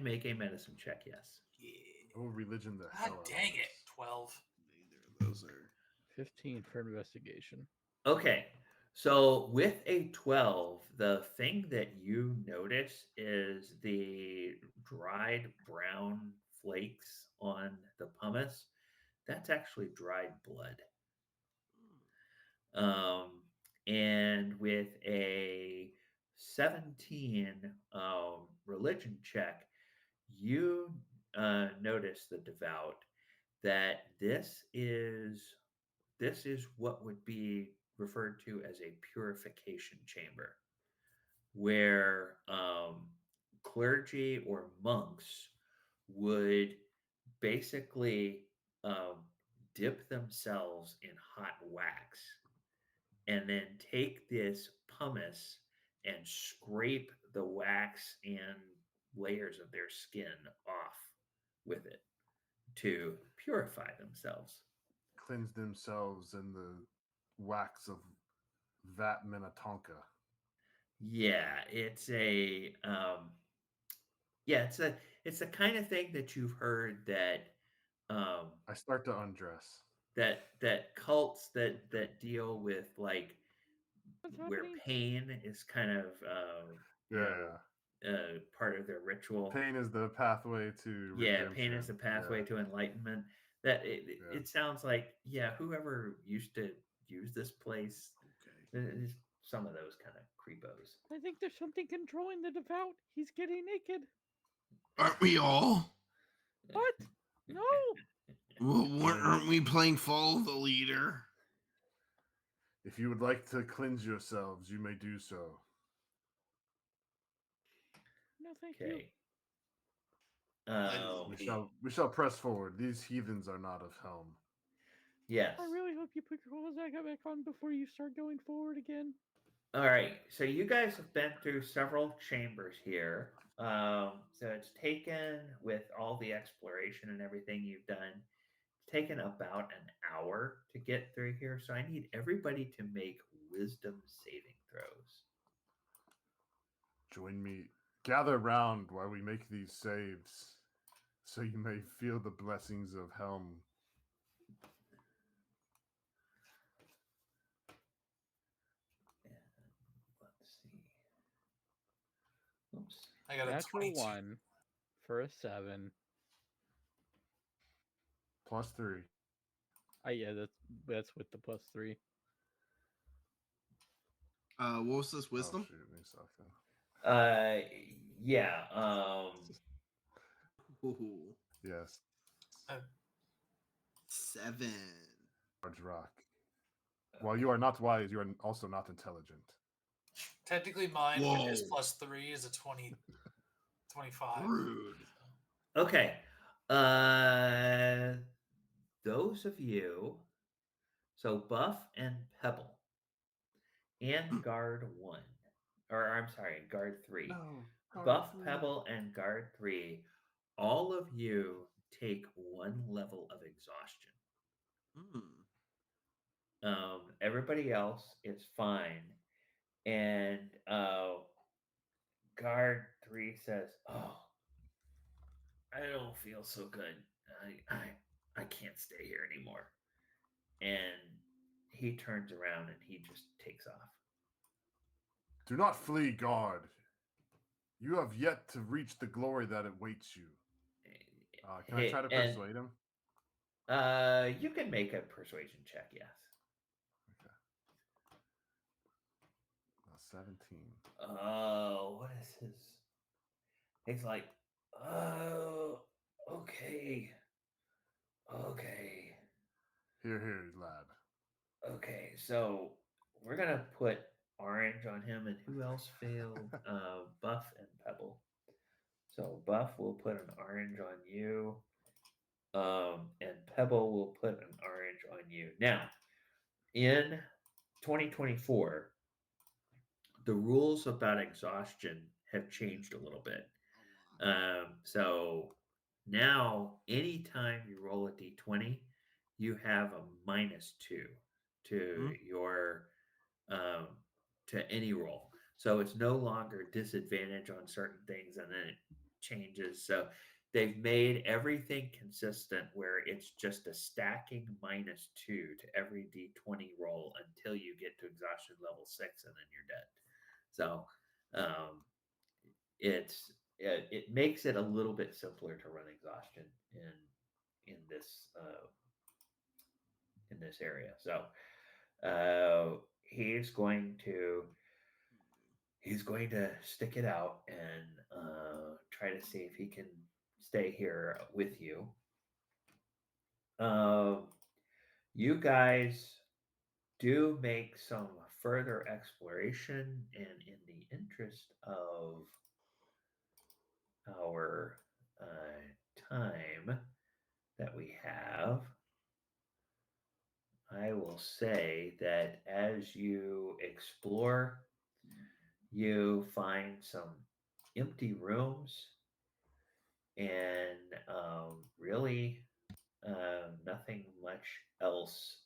[SPEAKER 1] make a medicine check, yes.
[SPEAKER 3] Yeah.
[SPEAKER 4] Oh, religion the
[SPEAKER 3] God
[SPEAKER 4] hell out
[SPEAKER 3] dang
[SPEAKER 4] of
[SPEAKER 3] it!
[SPEAKER 4] this.
[SPEAKER 3] 12.
[SPEAKER 2] Neither of those are.
[SPEAKER 5] 15 for investigation.
[SPEAKER 1] Okay. So with a 12, the thing that you notice is the dried brown flakes on the pumice. That's actually dried blood. Um, and with a 17 religion check, you notice the devout that this is what would be referred to as a purification chamber, where clergy or monks would basically um, dip themselves in hot wax and then take this pumice and scrape the wax and layers of their skin off with it to purify themselves.
[SPEAKER 4] Cleanse themselves in the wax of Vat Minnetonka.
[SPEAKER 1] Yeah, it's the kind of thing that you've heard that um,
[SPEAKER 4] I start to undress.
[SPEAKER 1] that cults that deal with like
[SPEAKER 5] What's
[SPEAKER 1] where
[SPEAKER 5] happening?
[SPEAKER 1] pain is kind of
[SPEAKER 4] Yeah, yeah.
[SPEAKER 1] part of their ritual.
[SPEAKER 4] Pain is the pathway to
[SPEAKER 1] Yeah, pain is
[SPEAKER 4] redemption.
[SPEAKER 1] the pathway
[SPEAKER 4] Yeah,
[SPEAKER 1] to enlightenment. That
[SPEAKER 4] yeah.
[SPEAKER 1] it sounds like, yeah, whoever used to use this place,
[SPEAKER 2] Okay.
[SPEAKER 1] there's some of those kind of creepos.
[SPEAKER 5] I think there's something controlling the devout. He's getting naked.
[SPEAKER 2] Aren't we all?
[SPEAKER 5] What? No.
[SPEAKER 2] Well, aren't we playing follow the leader?
[SPEAKER 4] If you would like to cleanse yourselves, you may do so.
[SPEAKER 5] No, thank you.
[SPEAKER 1] Okay.
[SPEAKER 2] I will
[SPEAKER 4] We shall press forward. These heathens are not of Helm.
[SPEAKER 1] Yes.
[SPEAKER 5] I really hope you put your clothes back on before you start going forward again.
[SPEAKER 1] All right. So you guys have been through several chambers here. So it's taken with all the exploration and everything you've done, it's taken about an hour to get through here. So I need everybody to make wisdom saving throws.
[SPEAKER 4] Join me. Gather round while we make these saves, so you may feel the blessings of Helm.
[SPEAKER 1] And let's see. Oops.
[SPEAKER 3] I got a
[SPEAKER 5] Natural
[SPEAKER 3] 22.
[SPEAKER 5] 1 for a 7.
[SPEAKER 4] +3.
[SPEAKER 5] Yeah, that's with the +3.
[SPEAKER 2] What was this
[SPEAKER 4] Oh
[SPEAKER 2] wisdom?
[SPEAKER 4] shoot, me sucking.
[SPEAKER 1] Yeah.
[SPEAKER 2] Ooh,
[SPEAKER 4] Yes,
[SPEAKER 3] Uh,
[SPEAKER 2] 7.
[SPEAKER 4] large rock. While you are not wise, you are also not intelligent.
[SPEAKER 3] technically, mine with his
[SPEAKER 2] Whoa.
[SPEAKER 3] +3 is a 20, 25.
[SPEAKER 2] Rude.
[SPEAKER 1] Okay. Uh, those of you, so Buff and Pebble and Guard 1, or I'm sorry, Guard 3.
[SPEAKER 4] No,
[SPEAKER 1] Buff, Pebble, and Guard 3, all of you take one level of exhaustion.
[SPEAKER 2] Hmm.
[SPEAKER 1] Everybody else is fine. And Guard 3 says, "Oh, I don't feel so good. I can't stay here anymore." And he turns around and he just takes off.
[SPEAKER 4] Do not flee, guard. You have yet to reach the glory that awaits you. Can I
[SPEAKER 1] Hey,
[SPEAKER 4] try to
[SPEAKER 1] and
[SPEAKER 4] persuade him?
[SPEAKER 1] You can make a persuasion check, yes.
[SPEAKER 4] Okay. 17.
[SPEAKER 1] Oh, what is his? He's like, oh, okay, okay,
[SPEAKER 4] Here, lad.
[SPEAKER 1] okay. So we're gonna put orange on him, and who else failed? Buff and Pebble. So Buff will put an orange on you, and Pebble will put an orange on you. Now, in 2024, the rules about exhaustion have changed a little bit.
[SPEAKER 2] A lot.
[SPEAKER 1] So now, anytime you roll a d20, you have a -2 to
[SPEAKER 2] Hmm?
[SPEAKER 1] your um, to any roll. So it's no longer disadvantage on certain things, and then it changes. So they've made everything consistent where it's just a stacking -2 to every d20 roll until you get to exhaustion level 6, and then you're dead. So um, it makes it a little bit simpler to run exhaustion in this in this area. So he's going to stick it out and try to see if he can stay here with you. Uh, you guys do make some further exploration, and in the interest of our time that we have, I will say that as you explore, you find some empty rooms and really nothing much else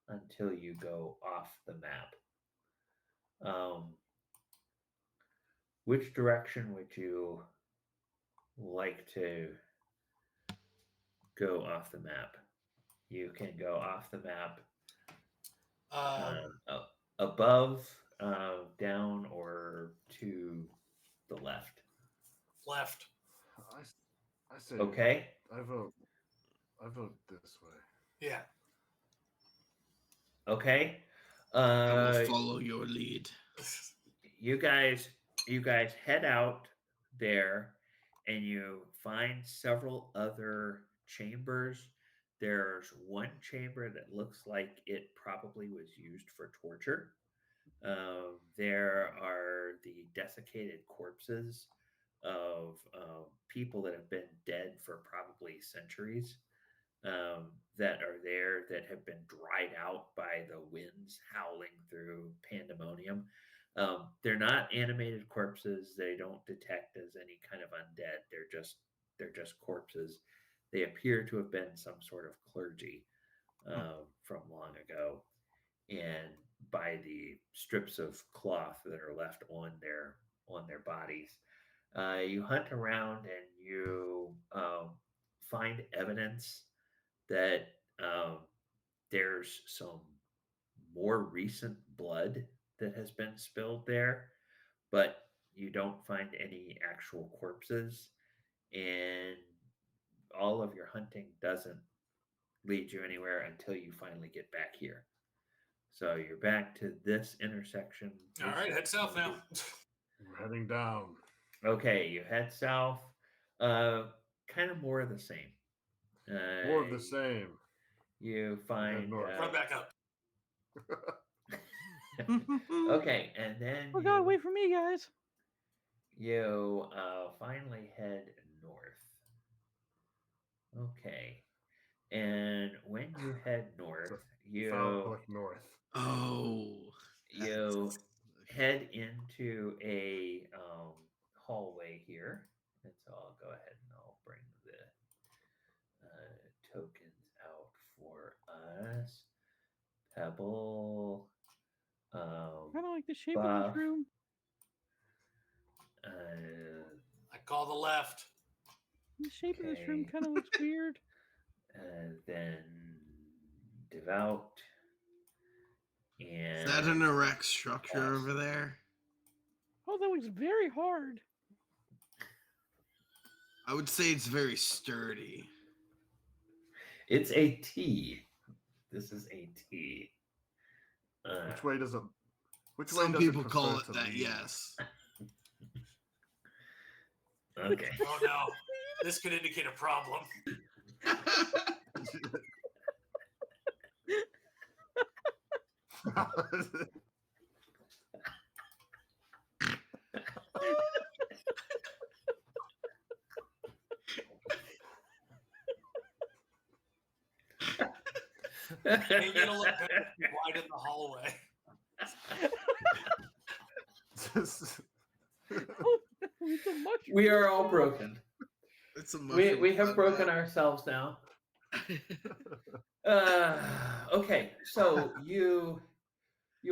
[SPEAKER 1] until you go off the map. Um, which direction would you like to go off the map? You can go off the map
[SPEAKER 3] Um,
[SPEAKER 1] above, down, or to the left.
[SPEAKER 3] left.
[SPEAKER 4] I say
[SPEAKER 1] Okay.
[SPEAKER 4] I vote I vote this way.
[SPEAKER 3] Yeah.
[SPEAKER 1] Okay.
[SPEAKER 2] I will
[SPEAKER 1] Uh,
[SPEAKER 2] follow your lead.
[SPEAKER 1] you guys, head out there, and you find several other chambers. There's one chamber that looks like it probably was used for torture. There are the desiccated corpses of people that have been dead for probably centuries, that are there, that have been dried out by the winds howling through pandemonium. They're not animated corpses. They don't detect as any kind of undead. They're just corpses. They appear to have been some sort of clergy from long ago, and by the strips of cloth that are left on their bodies. You hunt around, and you find evidence that um, there's some more recent blood that has been spilled there, but you don't find any actual corpses, and all of your hunting doesn't lead you anywhere until you finally get back here. So you're back to this intersection.
[SPEAKER 3] All right, head south now.
[SPEAKER 4] We're heading down.
[SPEAKER 1] Okay, you head south. Kind of more of the same.
[SPEAKER 4] More of the same.
[SPEAKER 1] You
[SPEAKER 4] We head
[SPEAKER 1] find
[SPEAKER 4] north.
[SPEAKER 3] Run back up.
[SPEAKER 1] okay, and then
[SPEAKER 5] Oh God, wait for me, guys.
[SPEAKER 1] you finally head north. Okay, and when you head north, you
[SPEAKER 4] Phallic north.
[SPEAKER 2] Oh.
[SPEAKER 1] you
[SPEAKER 2] that's- okay.
[SPEAKER 1] head into a hallway here, and so I'll go ahead and I'll bring the tokens out for us. Pebble,
[SPEAKER 5] Kind of like the shape of
[SPEAKER 1] Buff,
[SPEAKER 5] this room.
[SPEAKER 3] I call the left.
[SPEAKER 5] The shape of this room
[SPEAKER 1] okay,
[SPEAKER 5] kind of looks weird.
[SPEAKER 1] then Devout,
[SPEAKER 2] Is that an
[SPEAKER 1] and
[SPEAKER 2] erect structure
[SPEAKER 1] Awesome.
[SPEAKER 2] over there?
[SPEAKER 5] Oh, that looks very hard.
[SPEAKER 2] I would say it's very sturdy.
[SPEAKER 1] It's a T. This is a T.
[SPEAKER 4] Which way does it? Which way
[SPEAKER 2] Some
[SPEAKER 4] does it
[SPEAKER 2] people
[SPEAKER 4] prefer
[SPEAKER 2] call it
[SPEAKER 4] to
[SPEAKER 2] that.
[SPEAKER 4] lean?
[SPEAKER 2] Yes.
[SPEAKER 1] Okay.
[SPEAKER 3] Oh no, this could indicate a problem. Maybe it'll look better if you widen the hallway.
[SPEAKER 4] Just-
[SPEAKER 5] It's a mushroom.
[SPEAKER 1] We are all broken.
[SPEAKER 2] It's a
[SPEAKER 1] We have broken ourselves now. Okay, so you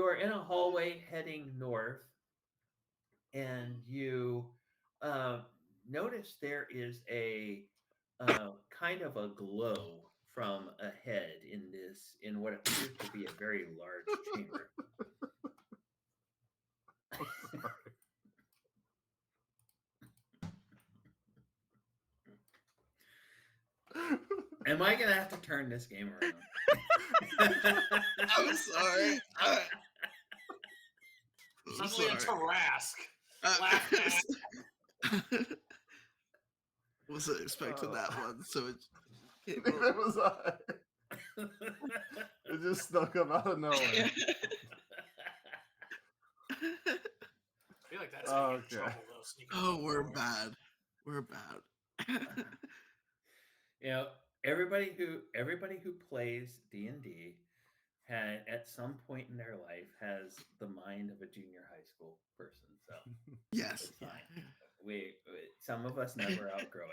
[SPEAKER 1] are in a hallway heading north, and you notice there is a kind of a glow from ahead in what appears to be a very large chamber.
[SPEAKER 4] I'm sorry.
[SPEAKER 1] Am I gonna have to turn this game around?
[SPEAKER 2] I'm sorry. I'm
[SPEAKER 3] Suddenly a
[SPEAKER 2] sorry.
[SPEAKER 3] Tarask.
[SPEAKER 2] Uh,
[SPEAKER 3] Laughing.
[SPEAKER 2] Wasn't expecting that one, so it came
[SPEAKER 4] Neither was I. It just snuck up out of nowhere.
[SPEAKER 3] I feel like that's gonna get in
[SPEAKER 4] Okay.
[SPEAKER 3] trouble though. Sneaking
[SPEAKER 2] Oh,
[SPEAKER 3] up
[SPEAKER 2] we're
[SPEAKER 3] nowhere.
[SPEAKER 2] bad. We're bad.
[SPEAKER 1] You know, everybody who plays D&D had at some point in their life has the mind of a junior high school person. So
[SPEAKER 2] Yes.
[SPEAKER 1] it's fine. Some of us never outgrow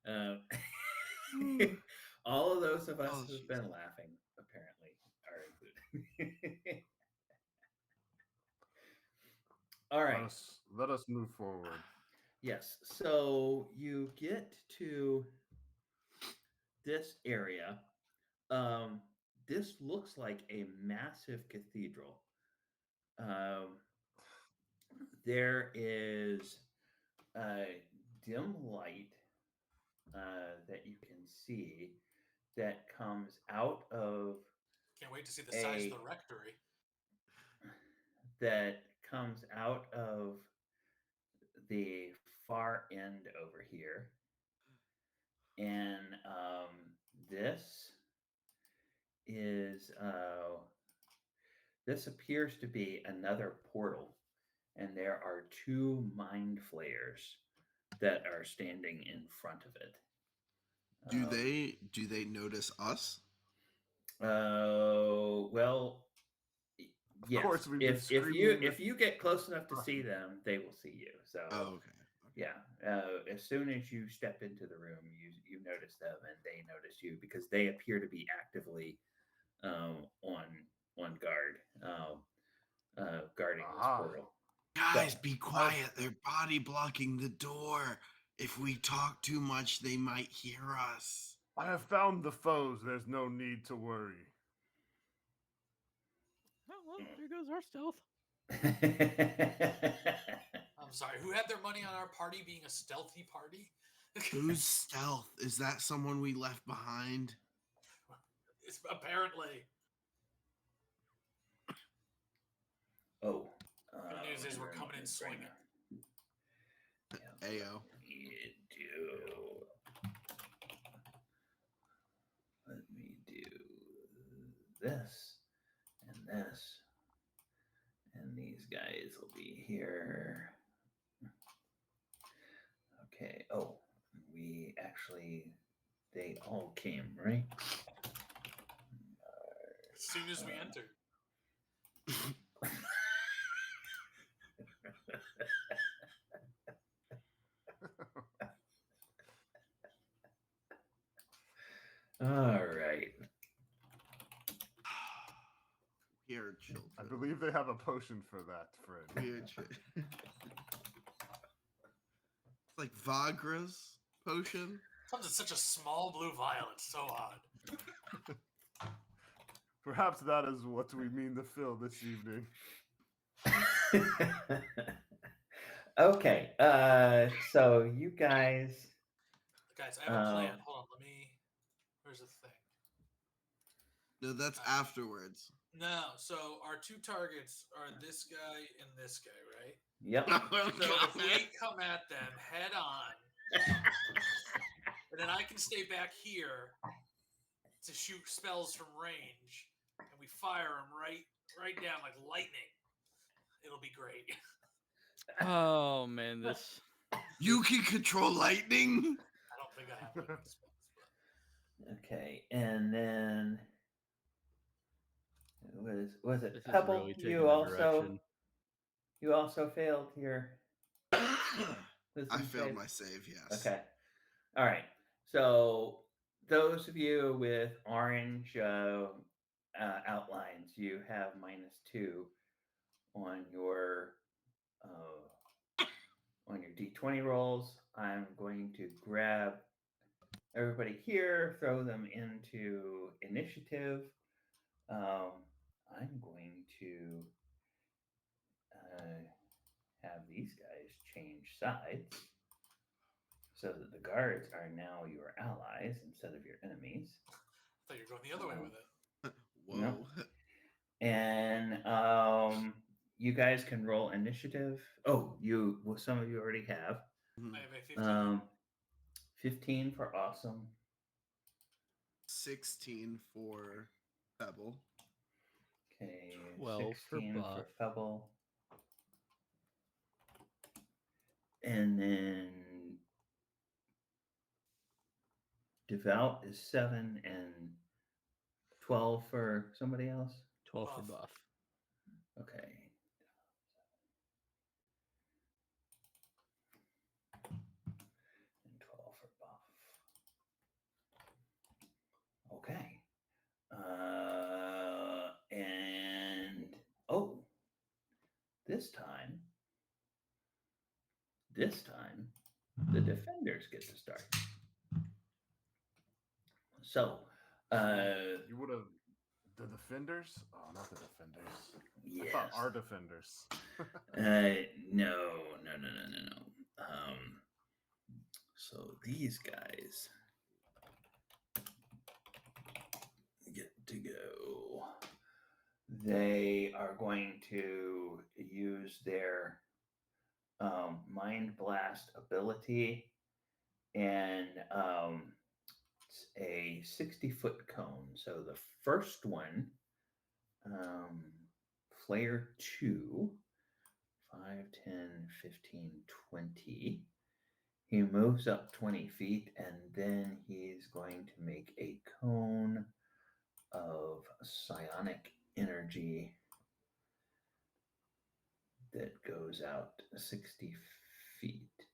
[SPEAKER 1] it. All of those of us
[SPEAKER 2] Oh,
[SPEAKER 1] who've
[SPEAKER 2] jeez.
[SPEAKER 1] been laughing apparently are included. All right.
[SPEAKER 4] Let us move forward.
[SPEAKER 1] Yes. So you get to this area. This looks like a massive cathedral. Um, there is a dim light that you can see that comes out of
[SPEAKER 3] Can't wait to see the size of the rectory.
[SPEAKER 1] the far end over here, and this is this appears to be another portal, and there are two mind flayers that are standing in front of it.
[SPEAKER 2] Do they notice us?
[SPEAKER 1] Well,
[SPEAKER 4] Of
[SPEAKER 1] yes.
[SPEAKER 4] course, we've been
[SPEAKER 1] If
[SPEAKER 4] screaming.
[SPEAKER 1] if you get close enough to see them, they will see you. So
[SPEAKER 2] Oh, okay.
[SPEAKER 1] yeah, as soon as you step into the room, you notice them, and they notice you because they appear to be actively on guard, guarding this
[SPEAKER 4] Aha.
[SPEAKER 1] portal.
[SPEAKER 2] Guys,
[SPEAKER 1] So,
[SPEAKER 2] be quiet. They're body blocking the door. If we talk too much, they might hear us.
[SPEAKER 4] I have found the foes. There's no need to worry.
[SPEAKER 5] Oh, well, there goes our stealth.
[SPEAKER 3] I'm sorry. Who had their money on our party being a stealthy party?
[SPEAKER 2] Who's stealth? Is that someone we left behind?
[SPEAKER 3] It's apparently.
[SPEAKER 1] Oh,
[SPEAKER 3] Good news is we're coming in swinging.
[SPEAKER 2] Ayo.
[SPEAKER 1] Let me do this and this, and these guys will be here. Okay. Oh, they all came, right?
[SPEAKER 3] As soon as we enter.
[SPEAKER 1] All right.
[SPEAKER 2] Weird children.
[SPEAKER 4] I believe they have a potion for that, Fred.
[SPEAKER 2] Weird children. It's like Viagra's potion.
[SPEAKER 3] Comes in such a small blue vial. It's so odd.
[SPEAKER 4] Perhaps that is what we mean to fill this evening.
[SPEAKER 1] Okay. So you guys.
[SPEAKER 3] Guys, I have a plan. Hold on. Where's the thing?
[SPEAKER 2] No, that's
[SPEAKER 3] Alright.
[SPEAKER 2] afterwards.
[SPEAKER 3] No, so our two targets are this guy and this guy, right?
[SPEAKER 1] Yep.
[SPEAKER 2] Oh,
[SPEAKER 3] So if
[SPEAKER 2] God.
[SPEAKER 3] we come at them head on, and then I can stay back here to shoot spells from range, and we fire them right down like lightning. It'll be great.
[SPEAKER 5] Oh man, this
[SPEAKER 2] You can control lightning?
[SPEAKER 3] I don't think I have lightning spells, but
[SPEAKER 1] Okay, and then was it
[SPEAKER 5] this is
[SPEAKER 1] Pebble?
[SPEAKER 5] really taking a direction.
[SPEAKER 1] You also failed your
[SPEAKER 2] I
[SPEAKER 1] wisdom
[SPEAKER 2] failed
[SPEAKER 1] save?
[SPEAKER 2] my save, yes.
[SPEAKER 1] Okay. All right. So those of you with orange outlines, you have -2 on your d20 rolls. I'm going to grab everybody here, throw them into initiative. I'm going to have these guys change sides so that the guards are now your allies instead of your enemies.
[SPEAKER 3] I thought you were going the other way with it.
[SPEAKER 1] No.
[SPEAKER 2] Whoa.
[SPEAKER 1] And you guys can roll initiative. Oh, some of you already have.
[SPEAKER 3] I have a 15.
[SPEAKER 1] 15 for awesome.
[SPEAKER 2] 16 for Pebble.
[SPEAKER 1] Okay,
[SPEAKER 5] 12 for
[SPEAKER 1] 16
[SPEAKER 5] buff.
[SPEAKER 1] for Pebble. And then Devout is 7 and 12 for somebody else.
[SPEAKER 5] 12 for
[SPEAKER 3] Buff.
[SPEAKER 5] buff.
[SPEAKER 1] Okay. And 12 for buff. Okay. And this time, the defenders get to start. So,
[SPEAKER 4] You would have the defenders? Oh, not the defenders.
[SPEAKER 1] yes.
[SPEAKER 4] I thought our defenders.
[SPEAKER 1] No. So these guys get to go. They are going to use their Mind Blast ability, and it's a 60-foot cone. So the first one, Flayer 2, 5, 10, 15, 20. He moves up 20 feet, and then he's going to make a cone of psionic energy that goes out 60 feet.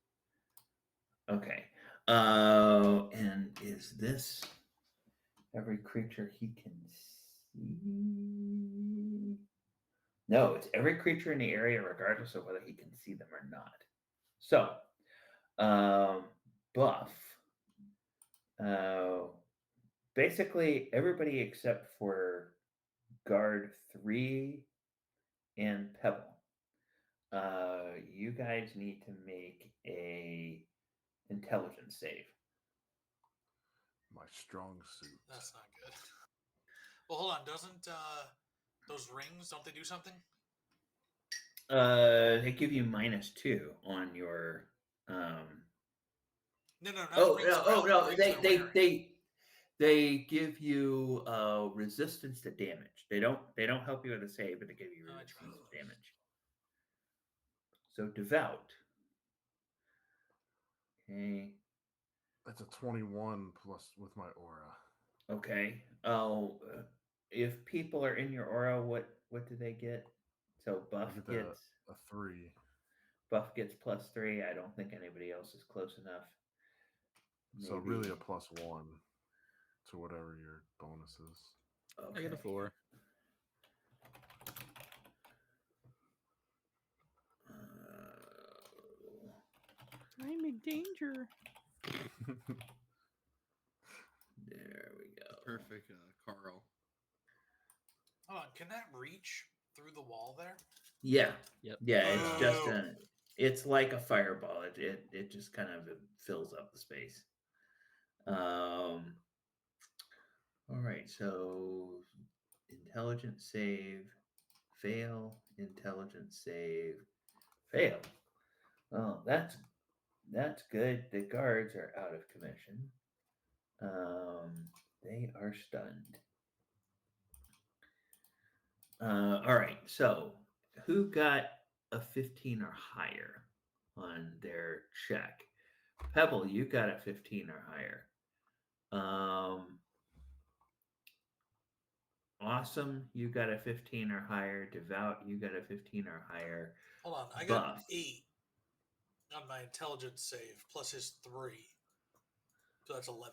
[SPEAKER 1] Okay. And is this every creature he can see? No, it's every creature in the area, regardless of whether he can see them or not. So, buff. Basically, everybody except for guard 3 and Pebble. You guys need to make a intelligence save.
[SPEAKER 4] My strong suit.
[SPEAKER 3] That's not good. Well, hold on. Doesn't those rings, don't they do something?
[SPEAKER 1] They give you -2 on your.
[SPEAKER 3] No, not
[SPEAKER 1] Oh
[SPEAKER 3] rings
[SPEAKER 1] no!
[SPEAKER 3] around them,
[SPEAKER 1] No!
[SPEAKER 3] rings they're wearing.
[SPEAKER 1] They give you resistance to damage. They don't help you with a save, but they give you
[SPEAKER 3] Oh, I
[SPEAKER 1] resistance
[SPEAKER 3] tried.
[SPEAKER 1] to damage. So devout. Okay.
[SPEAKER 4] That's a 21 plus with my aura.
[SPEAKER 1] Okay. If people are in your aura, what do they get? So
[SPEAKER 4] I get a 3.
[SPEAKER 1] Buff gets +3. I don't think anybody else is close enough.
[SPEAKER 4] So really a +1 to whatever your bonus is.
[SPEAKER 1] Okay.
[SPEAKER 5] I get a 4. I'm in danger.
[SPEAKER 1] There we go.
[SPEAKER 2] Perfect, Carl.
[SPEAKER 3] Hold on. Can that reach through the wall there?
[SPEAKER 1] Yeah.
[SPEAKER 5] Yep.
[SPEAKER 1] Yeah, it's just
[SPEAKER 3] Oh.
[SPEAKER 1] it's like a fireball. It just kind of fills up the space. All right, so intelligence save, fail, intelligence save, fail. Oh, that's good. The guards are out of commission. They are stunned. All right, so who got a 15 or higher on their check? Pebble, you got a 15 or higher. Um, Awesome, you got a 15 or higher. Devout, you got a 15 or higher.
[SPEAKER 3] Hold on, I got an
[SPEAKER 1] Buff.
[SPEAKER 3] 8 on my intelligence save plus his 3, so that's 11.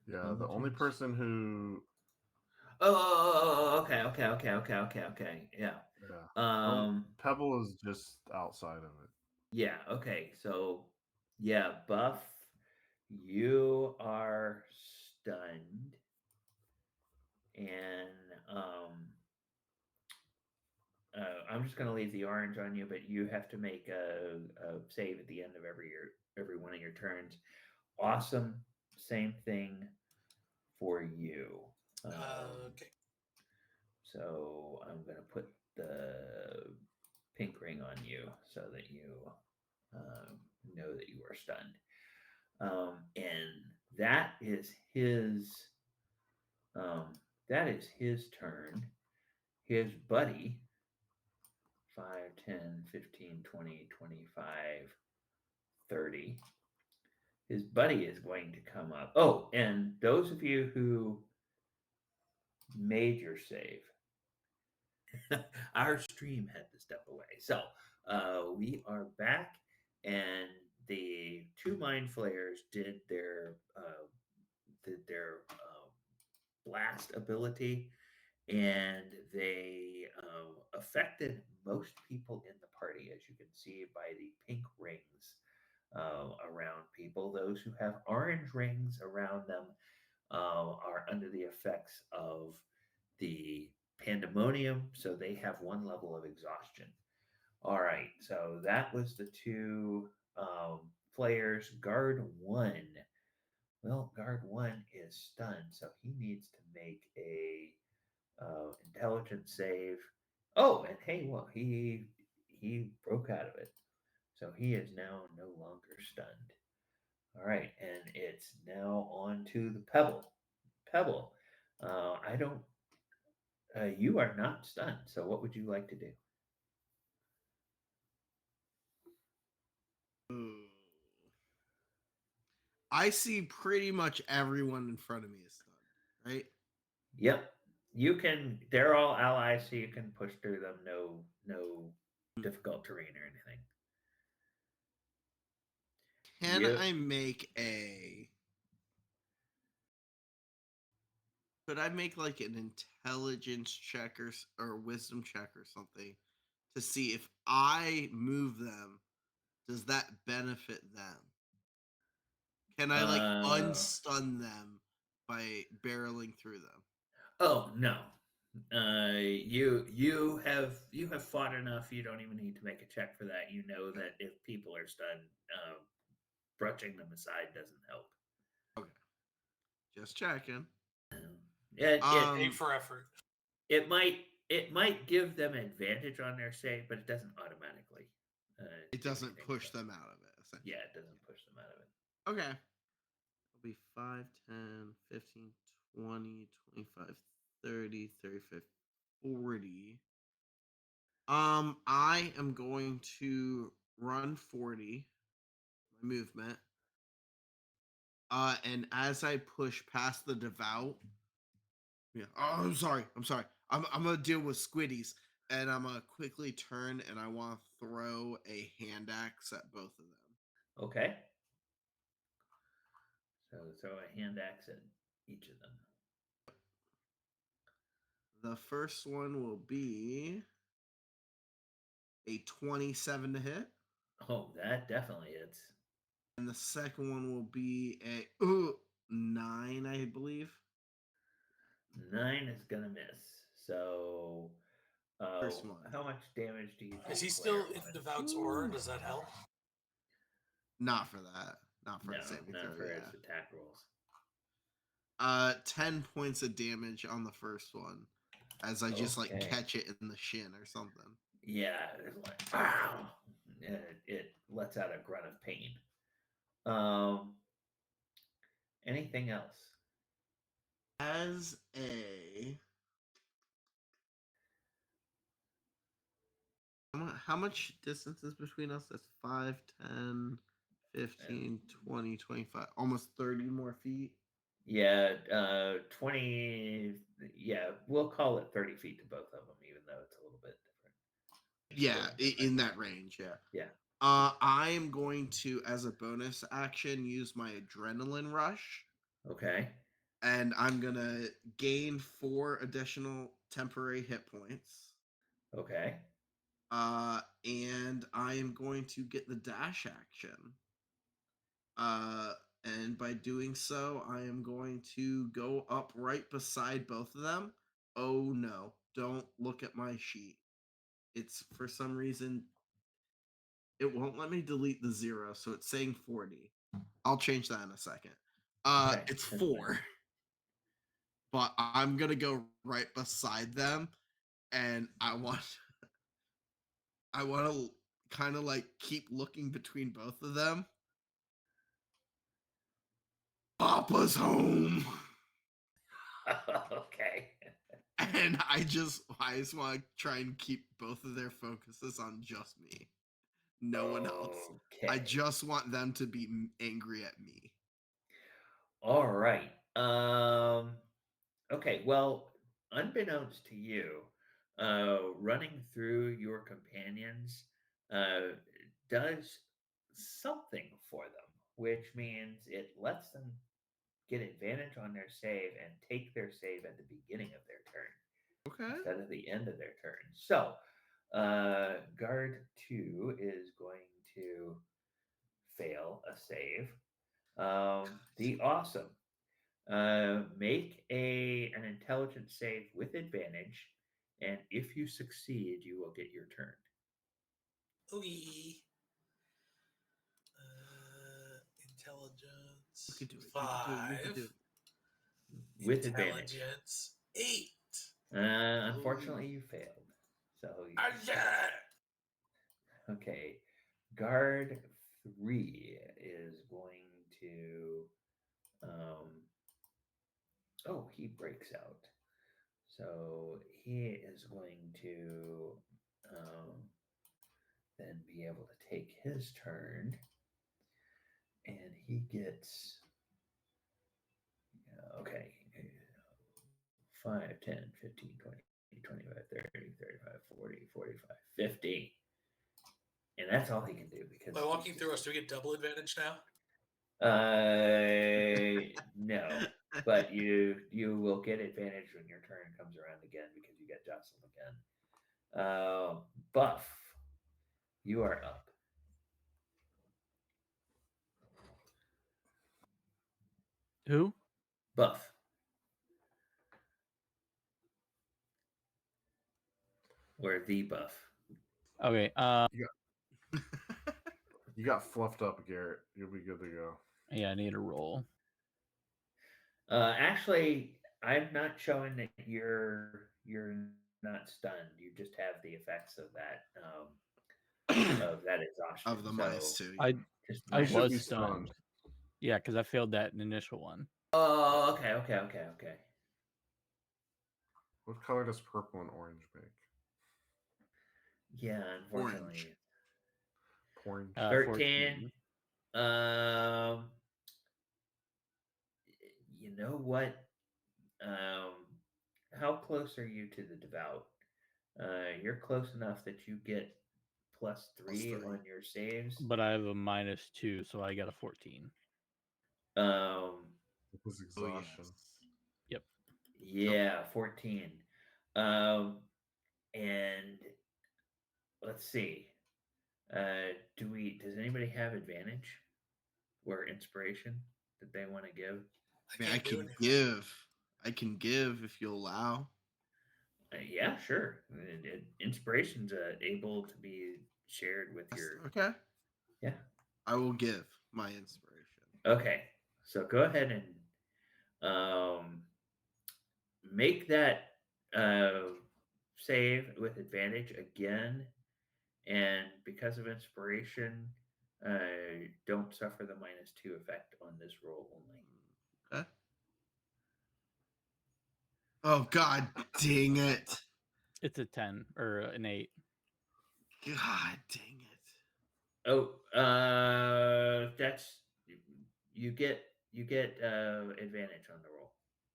[SPEAKER 4] Yeah, the only
[SPEAKER 1] Intelligence.
[SPEAKER 4] person who
[SPEAKER 1] Oh, okay. Yeah.
[SPEAKER 4] yeah.
[SPEAKER 1] Um,
[SPEAKER 4] Pebble is just outside of it.
[SPEAKER 1] yeah, okay. So, yeah, Buff, you are stunned. And I'm just going to leave the orange on you, but you have to make a save at the end of every one of your turns. Awesome, same thing for you.
[SPEAKER 3] Okay.
[SPEAKER 1] So I'm going to put the pink ring on you so that you um, know that you are stunned. And that is his. That is his turn. His buddy 5, 10, 15, 20, 25, 30. His buddy is going to come up. Oh, and those of you who made your save, our stream had to step away. So we are back, and the two mind flayers did their blast ability, and they affected most people in the party, as you can see by the pink rings around people. Those who have orange rings around them are under the effects of the pandemonium, so they have one level of exhaustion. All right, so that was the two players. Guard one. Well, guard one is stunned, so he needs to make a intelligence save. Oh, and hey, well, he broke out of it, so he is now no longer stunned. All right, and it's now on to the pebble. Pebble, I don't. You are not stunned. So what would you like to do?
[SPEAKER 2] Ooh. I see pretty much everyone in front of me is stunned, right?
[SPEAKER 1] Yep, you can. They're all allies, so you can push through them. No difficult terrain or anything.
[SPEAKER 2] Can
[SPEAKER 1] Yep.
[SPEAKER 2] I make a could I make like an intelligence check or wisdom check or something to see if I move them, does that benefit them? Can I like
[SPEAKER 1] Uh.
[SPEAKER 2] unstun them by barreling through them?
[SPEAKER 1] Oh no. You have fought enough. You don't even need to make a check for that. You know that if people are stunned, brushing them aside doesn't help.
[SPEAKER 2] Okay, just checking.
[SPEAKER 1] It it
[SPEAKER 3] A
[SPEAKER 2] Um,
[SPEAKER 3] for effort.
[SPEAKER 1] it might give them advantage on their save, but it doesn't automatically
[SPEAKER 2] it
[SPEAKER 1] do
[SPEAKER 2] doesn't
[SPEAKER 1] anything.
[SPEAKER 2] push
[SPEAKER 1] So
[SPEAKER 2] them out of it,
[SPEAKER 1] yeah,
[SPEAKER 2] essentially.
[SPEAKER 1] it doesn't push them out of it.
[SPEAKER 2] Okay. It'll be 5, 10, 15, 20, 25, 30, 35, 40. I am going to run 40, my movement. And as I push past the devout, yeah. Oh, I'm sorry. I'm gonna deal with squiddies, and I'm gonna quickly turn, and I want to throw a hand axe at both of them.
[SPEAKER 1] Okay. So throw a hand axe at each of them.
[SPEAKER 2] The first one will be a 27 to hit,
[SPEAKER 1] Oh, that definitely hits.
[SPEAKER 2] and the second one will be a 9, I believe.
[SPEAKER 1] 9 is gonna miss. So,
[SPEAKER 2] First one,
[SPEAKER 1] how much damage do you
[SPEAKER 3] Is
[SPEAKER 1] think
[SPEAKER 3] he
[SPEAKER 1] Flair
[SPEAKER 3] still in
[SPEAKER 1] would?
[SPEAKER 3] Devout's aura?
[SPEAKER 2] Ooh.
[SPEAKER 3] Does that help?
[SPEAKER 2] Not for that. not for
[SPEAKER 1] No,
[SPEAKER 2] a saving
[SPEAKER 1] not
[SPEAKER 2] throw.
[SPEAKER 1] for its
[SPEAKER 2] Yeah.
[SPEAKER 1] attack rolls.
[SPEAKER 2] 10 points of damage on the first one, as I just like
[SPEAKER 1] Okay.
[SPEAKER 2] catch it in the shin or something.
[SPEAKER 1] Yeah, it's like wow, and it lets out a grunt of pain. Um, anything else?
[SPEAKER 2] As a how much distance is between us? That's 5, 10,
[SPEAKER 1] Uh,
[SPEAKER 2] 15, 20, 25, almost 30 more feet.
[SPEAKER 1] Yeah, 20. Yeah, we'll call it 30 feet to both of them, even though it's a little bit different.
[SPEAKER 2] Yeah,
[SPEAKER 1] Split different.
[SPEAKER 2] in that range. Yeah.
[SPEAKER 1] Yeah.
[SPEAKER 2] I am going to, as a bonus action, use my adrenaline rush,
[SPEAKER 1] Okay.
[SPEAKER 2] and I'm gonna gain 4 additional temporary hit points.
[SPEAKER 1] Okay.
[SPEAKER 2] And I am going to get the dash action. Uh, and by doing so, I am going to go up right beside both of them. Oh no, don't look at my sheet. It's for some reason, it won't let me delete the 0, so it's saying 40. I'll change that in a second.
[SPEAKER 1] Okay.
[SPEAKER 2] It's
[SPEAKER 1] That's fine.
[SPEAKER 2] 4, but I'm gonna go right beside them, and I want to kind of like keep looking between both of them. Papa's home.
[SPEAKER 1] Okay.
[SPEAKER 2] And I just want to try and keep both of their focuses on just me. No one else. I
[SPEAKER 1] Okay.
[SPEAKER 2] just want them to be angry at me.
[SPEAKER 1] All right. Okay. Well, unbeknownst to you, running through your companions uh, does something for them, which means it lets them get advantage on their save and take their save at the beginning of their turn
[SPEAKER 2] Okay.
[SPEAKER 1] instead of the end of their turn. So, guard 2 is going to fail a save. The awesome. Make an intelligence save with advantage, and if you succeed, you will get your turn
[SPEAKER 3] Oogie.
[SPEAKER 2] You
[SPEAKER 3] Intelligence
[SPEAKER 2] can do it. You can do it. You can do
[SPEAKER 3] 5.
[SPEAKER 2] it.
[SPEAKER 1] with advantage.
[SPEAKER 3] Intelligence 8.
[SPEAKER 1] Unfortunately, you failed. So,
[SPEAKER 3] Yeah.
[SPEAKER 1] okay. Guard 3 is going to. Oh, he breaks out. So he is going to then be able to take his turn. And he gets. Okay. 5, 10, 15, 20, 25, 30, 35, 40, 45, 50. And that's all he can do because
[SPEAKER 3] By
[SPEAKER 1] he's
[SPEAKER 3] walking
[SPEAKER 1] just
[SPEAKER 3] through us, do we get double advantage now?
[SPEAKER 1] No, but you will get advantage when your turn comes around again because you get jostled again. Buff, you are up.
[SPEAKER 5] Who?
[SPEAKER 1] Buff, or the buff.
[SPEAKER 5] Okay.
[SPEAKER 4] You got fluffed up, Garrett. You'll be good to go.
[SPEAKER 5] Yeah, I need a roll.
[SPEAKER 1] Actually, I'm not showing that you're not stunned. You just have the effects of that exhaustion.
[SPEAKER 2] Of the
[SPEAKER 1] So
[SPEAKER 2] -2.
[SPEAKER 5] I
[SPEAKER 1] just
[SPEAKER 5] I
[SPEAKER 4] You
[SPEAKER 1] minus
[SPEAKER 4] should
[SPEAKER 5] was
[SPEAKER 4] be
[SPEAKER 1] the buff.
[SPEAKER 5] stunned. Yeah, because I failed that initial one.
[SPEAKER 1] Oh, okay.
[SPEAKER 4] What color does purple and orange make?
[SPEAKER 1] Yeah,
[SPEAKER 2] Orange.
[SPEAKER 1] unfortunately,
[SPEAKER 4] Orange.
[SPEAKER 1] 13.
[SPEAKER 5] 14.
[SPEAKER 1] Um, you know what? Um, how close are you to the devout? You're close enough that you get plus three
[SPEAKER 2] +3.
[SPEAKER 1] on your saves.
[SPEAKER 5] But I have a -2, so I got a 14.
[SPEAKER 1] Um,
[SPEAKER 4] It was
[SPEAKER 2] Oh
[SPEAKER 4] exhaustion.
[SPEAKER 2] yes.
[SPEAKER 5] Yep.
[SPEAKER 1] yeah, 14. Um, and let's see. Does anybody have advantage or inspiration that they want to give?
[SPEAKER 3] I
[SPEAKER 2] I mean, I
[SPEAKER 3] can't do
[SPEAKER 2] can
[SPEAKER 3] anything.
[SPEAKER 2] give. I can give if you allow.
[SPEAKER 1] Yeah, sure. Inspiration's able to be shared with
[SPEAKER 2] Yes,
[SPEAKER 1] your.
[SPEAKER 2] okay.
[SPEAKER 1] Yeah.
[SPEAKER 2] I will give my inspiration.
[SPEAKER 1] Okay, so go ahead and make that uh, save with advantage again, and because of inspiration, don't suffer the -2 effect on this roll only.
[SPEAKER 2] Okay. Oh god dang it.
[SPEAKER 5] It's a 10 or an 8.
[SPEAKER 2] God dang it.
[SPEAKER 1] Oh, that's you get you get advantage on the roll.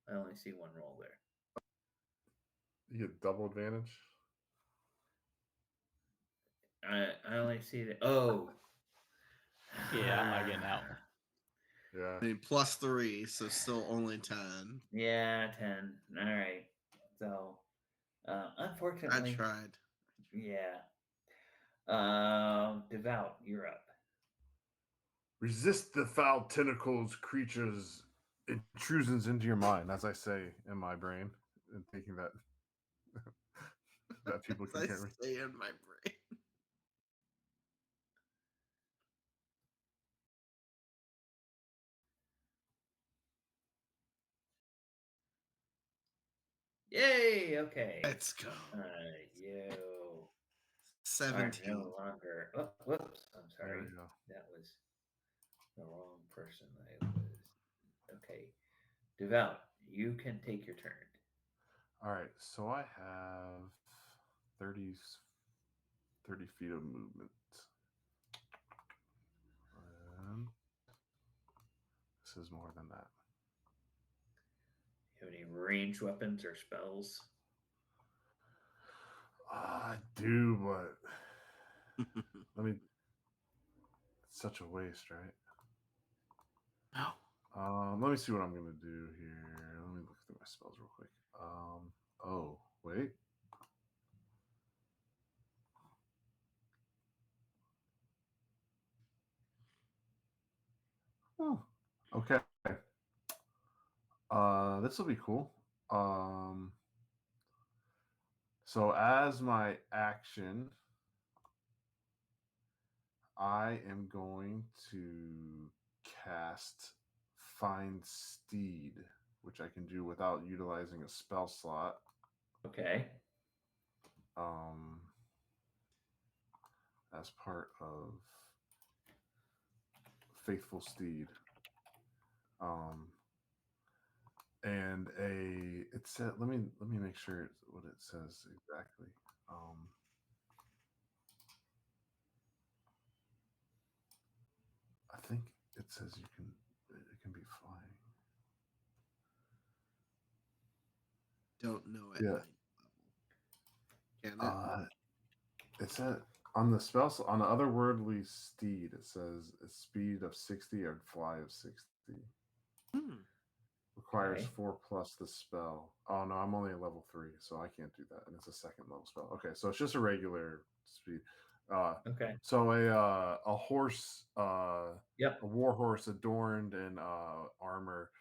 [SPEAKER 1] I only see one roll there.
[SPEAKER 4] You get double advantage.
[SPEAKER 1] I only see the oh.
[SPEAKER 5] Yeah, I'm not getting out.
[SPEAKER 4] Yeah.
[SPEAKER 2] I mean, +3, so still only 10.
[SPEAKER 1] Yeah, 10. All right. So,
[SPEAKER 2] I
[SPEAKER 1] unfortunately,
[SPEAKER 2] tried.
[SPEAKER 1] yeah. Devout, you're up.
[SPEAKER 4] Resist the foul tentacles, creatures, intrusions into your mind, as I say in my brain, and thinking that that people
[SPEAKER 2] As
[SPEAKER 4] can
[SPEAKER 2] I
[SPEAKER 4] hear me.
[SPEAKER 2] say in my brain.
[SPEAKER 1] Yay! Okay.
[SPEAKER 2] Let's go.
[SPEAKER 1] You are no
[SPEAKER 2] 17.
[SPEAKER 1] longer. Oh, whoops. I'm
[SPEAKER 4] There
[SPEAKER 1] sorry.
[SPEAKER 4] we go.
[SPEAKER 1] That was the wrong person. I was. Okay. Devout, you can take your turn.
[SPEAKER 4] All right, so I have 30, 30 feet of movement. And this is more than that.
[SPEAKER 1] You have any ranged weapons or spells?
[SPEAKER 4] I do, but let me. It's such a waste, right?
[SPEAKER 2] No.
[SPEAKER 4] Let me see what I'm gonna do here. Let me look through my spells real quick. Oh wait. Oh, okay. This will be cool. Um, so as my action, I am going to cast Find Steed, which I can do without utilizing a spell slot.
[SPEAKER 1] Okay.
[SPEAKER 4] Um, as part of Faithful Steed. Um, and it said, let me make sure it's what it says exactly. Um, I think it says it can be flying.
[SPEAKER 2] Don't know at
[SPEAKER 4] Yeah.
[SPEAKER 2] 9th level. Can it?
[SPEAKER 4] It said on the on the otherworldly steed, it says a speed of 60 or fly of 60.
[SPEAKER 2] Hmm.
[SPEAKER 4] Requires
[SPEAKER 1] Okay.
[SPEAKER 4] 4 plus the spell. Oh no, I'm only a level 3, so I can't do that. And it's a second level spell. Okay, so it's just a regular speed. Uh,
[SPEAKER 1] Okay.
[SPEAKER 4] so a horse, a
[SPEAKER 1] Yep.
[SPEAKER 4] war horse adorned in armor,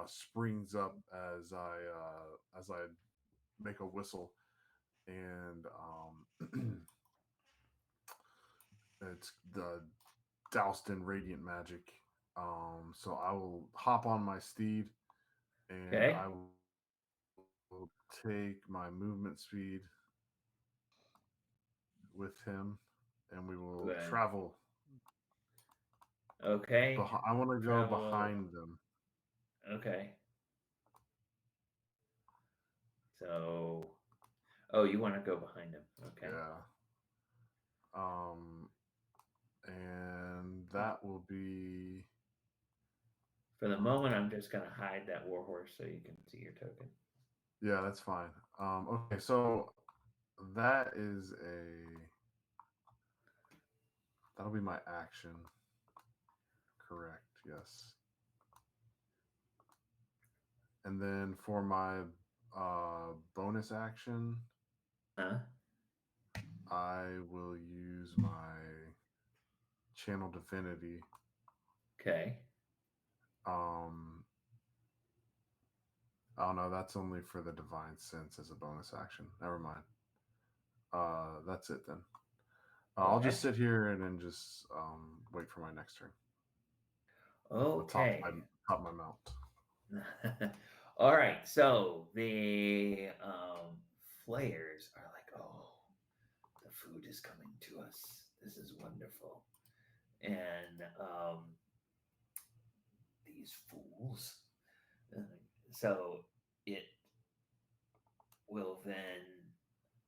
[SPEAKER 4] springs up as I make a whistle, and it's the doused in radiant magic. So I will hop on my steed, and
[SPEAKER 1] Okay.
[SPEAKER 4] I will take my movement speed with him, and we will
[SPEAKER 1] Good.
[SPEAKER 4] travel.
[SPEAKER 1] Okay.
[SPEAKER 4] I want to go
[SPEAKER 1] Travel.
[SPEAKER 4] behind them.
[SPEAKER 1] Okay. So, oh, you want to go behind him? Okay.
[SPEAKER 4] Yeah. Um, and that will be.
[SPEAKER 1] For the moment, I'm just gonna hide that warhorse so you can see your token.
[SPEAKER 4] Yeah, that's fine. Okay, so that is a. That'll be my action. Correct. Yes. And then for my bonus action,
[SPEAKER 1] Huh?
[SPEAKER 4] I will use my channel divinity.
[SPEAKER 1] Okay.
[SPEAKER 4] Um, oh no, that's only for the divine sense as a bonus action. Never mind. That's it then. I'll just
[SPEAKER 1] Okay.
[SPEAKER 4] sit here and then just wait for my next turn. on the
[SPEAKER 1] Okay.
[SPEAKER 4] top of my mount.
[SPEAKER 1] All right. So the flayers are like, oh, the food is coming to us. This is wonderful. And these fools. Uh, so it will then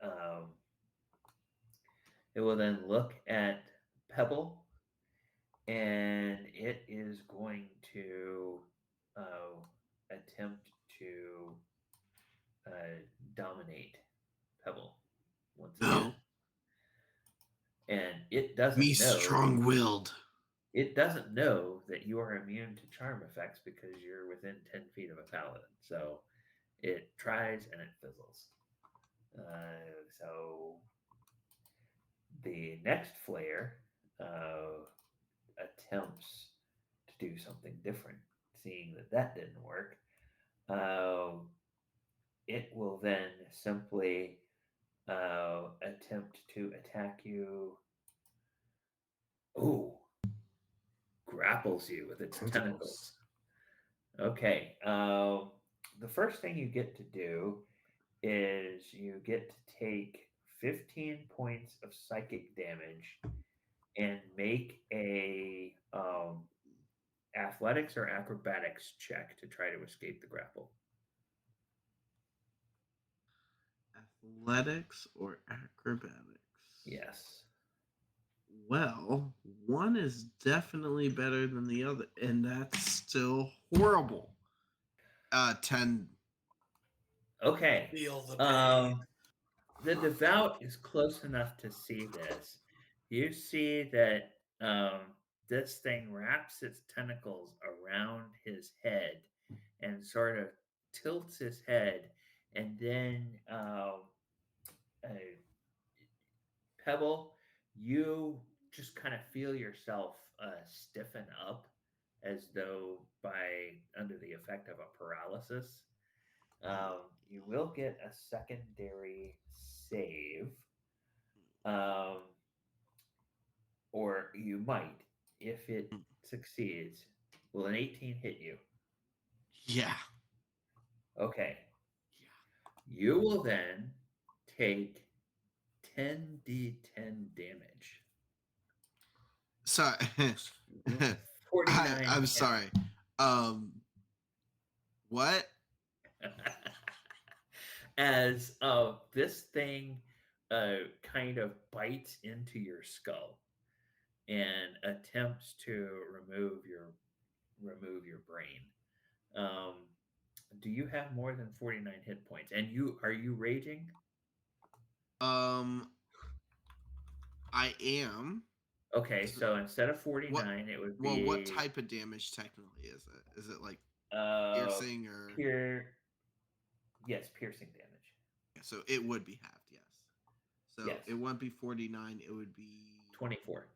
[SPEAKER 1] um, it will then look at Pebble, and it is going to uh, attempt to dominate Pebble once again,
[SPEAKER 2] No,
[SPEAKER 1] and it
[SPEAKER 2] me
[SPEAKER 1] doesn't know.
[SPEAKER 2] strong-willed.
[SPEAKER 1] It doesn't know that you are immune to charm effects because you're within 10 feet of a paladin. So it tries and it fizzles. So the next Flayer uh, attempts to do something different, seeing that that didn't work. Uh, it will then simply attempt to attack you. Oh, grapples you with its
[SPEAKER 4] Tentacles.
[SPEAKER 1] tentacles. Okay. The first thing you get to do is you get to take 15 points of psychic damage and make a athletics or acrobatics check to try to escape the grapple.
[SPEAKER 2] Athletics or acrobatics?
[SPEAKER 1] Yes.
[SPEAKER 2] Well, one is definitely better than the other, and that's still horrible. 10.
[SPEAKER 1] Okay.
[SPEAKER 3] Feel the pain.
[SPEAKER 1] Um, the devout is close enough to see this. You see that this thing wraps its tentacles around his head and sort of tilts his head, and then uh, Pebble, you just kind of feel yourself stiffen up as though by under the effect of a paralysis. You will get a secondary save, um, or you might if it succeeds. Will an 18 hit you?
[SPEAKER 2] Yeah.
[SPEAKER 1] Okay.
[SPEAKER 2] Yeah.
[SPEAKER 1] You will then take 10d10 damage.
[SPEAKER 2] Sorry.
[SPEAKER 1] With 49
[SPEAKER 2] I'm
[SPEAKER 1] hit
[SPEAKER 2] sorry. Um, what?
[SPEAKER 1] as this thing kind of bites into your skull and attempts to remove your brain. Um, do you have more than 49 hit points? And you raging?
[SPEAKER 2] Um, I am.
[SPEAKER 1] Okay,
[SPEAKER 2] So
[SPEAKER 1] so instead of
[SPEAKER 2] what?
[SPEAKER 1] 49, it would
[SPEAKER 2] Well, what
[SPEAKER 1] be
[SPEAKER 2] type of damage technically is it? Is it like
[SPEAKER 1] uh
[SPEAKER 2] piercing or?
[SPEAKER 1] pure yes, piercing damage.
[SPEAKER 2] So it would be halved. Yes. So
[SPEAKER 1] Yes,
[SPEAKER 2] it wouldn't be 49. It would be.
[SPEAKER 1] 24.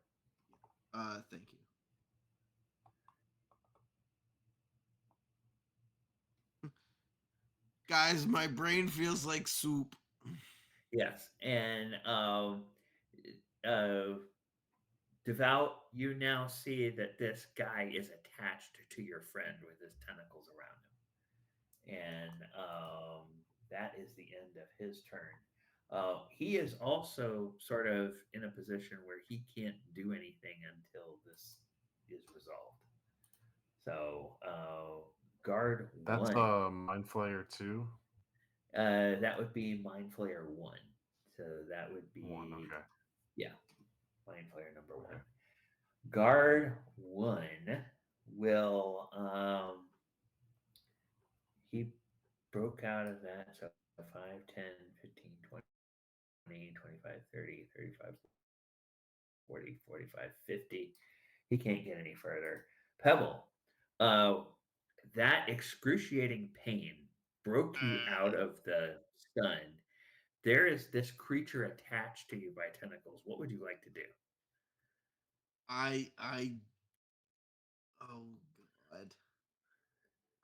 [SPEAKER 2] Thank you. Guys, my brain feels like soup.
[SPEAKER 1] Yes, and uh Devout, you now see that this guy is attached to your friend with his tentacles around him. And that is the end of his turn. He is also sort of in a position where he can't do anything until this is resolved. So, guard
[SPEAKER 4] That's
[SPEAKER 1] one,
[SPEAKER 4] Mind Flayer 2.
[SPEAKER 1] that would be Mind Flayer one. So that would
[SPEAKER 4] One,
[SPEAKER 1] be,
[SPEAKER 4] okay.
[SPEAKER 1] yeah, Mind Flayer number one.
[SPEAKER 4] Okay.
[SPEAKER 1] Guard one will he broke out of that, so 5, 10, 15, 20, 25, 30, 35, 40, 45, 50. He can't get any further. Pebble, uh, that excruciating pain broke you out of the stun. There is this creature attached to you by tentacles. What would you like to do?
[SPEAKER 2] I oh god.